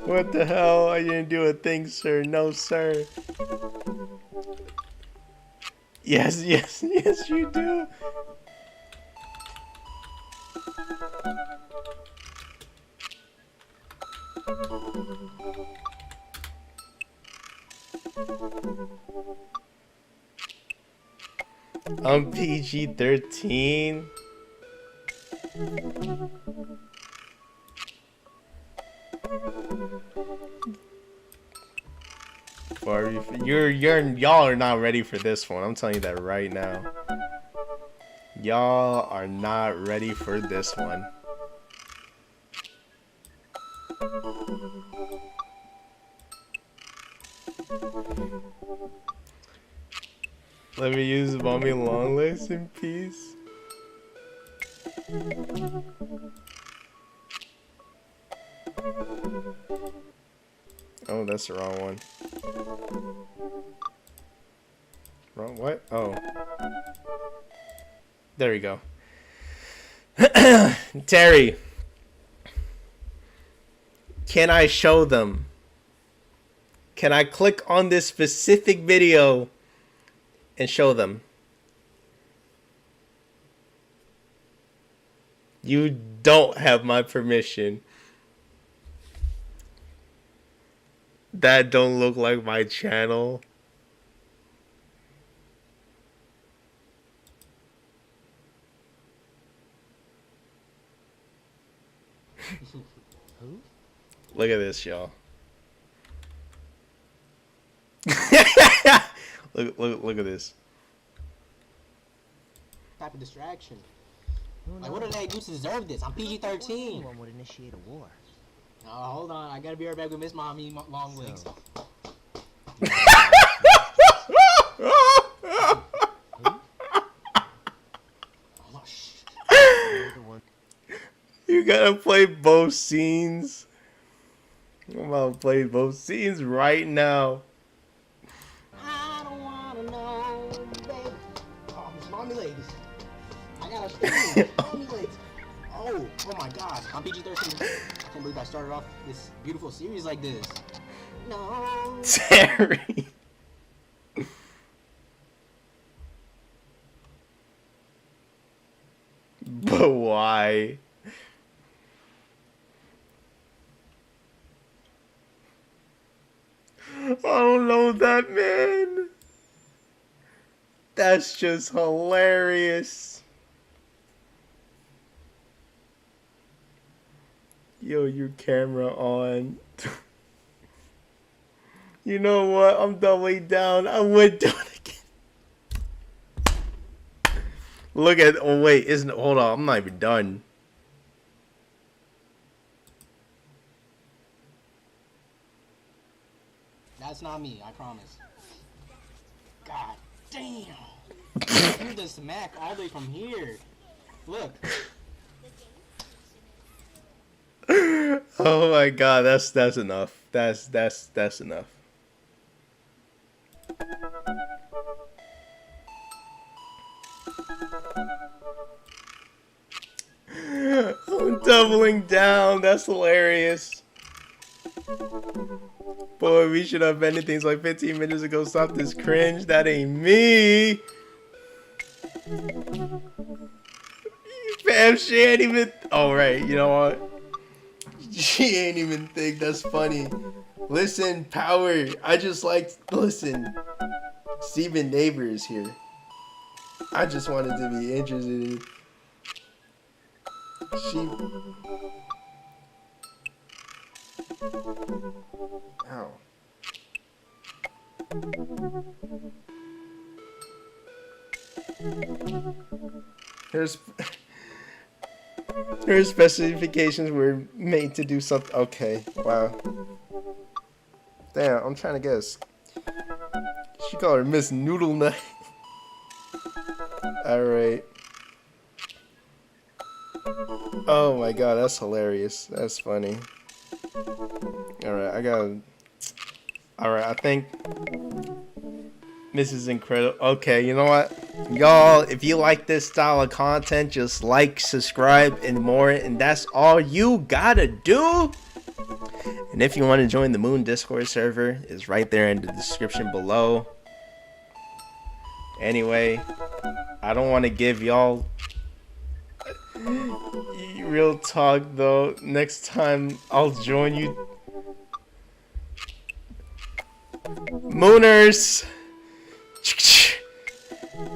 What the hell? I didn't do a thing, sir. No, sir. Yes, you do. I'm PG-13. Barbie, y'all are not ready for this one. I'm telling you that right now. Y'all are not ready for this one. Let me use Mommy Longlegs in peace. Oh, that's the wrong one. Wrong what? Oh. There we go. Terry. Can I show them? Can I click on this specific video and show them? You don't have my permission. That don't look like my channel. Look at this, y'all. look at this. Type of distraction. Like, what did they do to deserve this? I'm PG-13. One would initiate a war. Oh, hold on. I gotta be right back with Miss Mommy Long Legs. You gotta play both scenes. I'm about to play both scenes right now. I don't wanna know, baby. Oh, Miss Mommy Legs. I gotta Mommy Legs. Oh my God. I'm PG-13. I can't believe I started off this beautiful series like this. No. Terry. But why? don't know that, man. That's just hilarious. Yo, your camera on. You know what? I'm doubling down. I would do it again. Look at. Oh wait, isn't? Hold on. I'm not even done. That's not me, I promise. God damn. You just smack all the way from here. Look. Oh my god, that's enough. That's enough. I'm doubling down. That's hilarious. Boy, we should have ended things like 15 minutes ago. Stop this cringe. That ain't me. Fam, she ain't even. Oh, right. You know what? She ain't even think. That's funny. Listen, Power. I just like. Listen. Steven Neighbor is here. I just wanted to be interested in. She. Ow. Her specifications were made to do something. Okay, wow. Damn, I'm trying to guess. She called her Miss Noodle Nut. Alright. Oh my god, that's hilarious. That's funny. Alright, I gotta... Alright, I think... This is incredible. Okay, you know what? Y'all, if you like this style of content, just like, subscribe, and more. And that's all you gotta do. And if you want to join the Moon Discord server, it's right there in the description below. Anyway, I don't want to give y'all... Real talk, though. Next time, I'll join you. Mooners!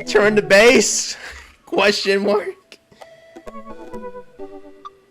Turn to base? Question mark.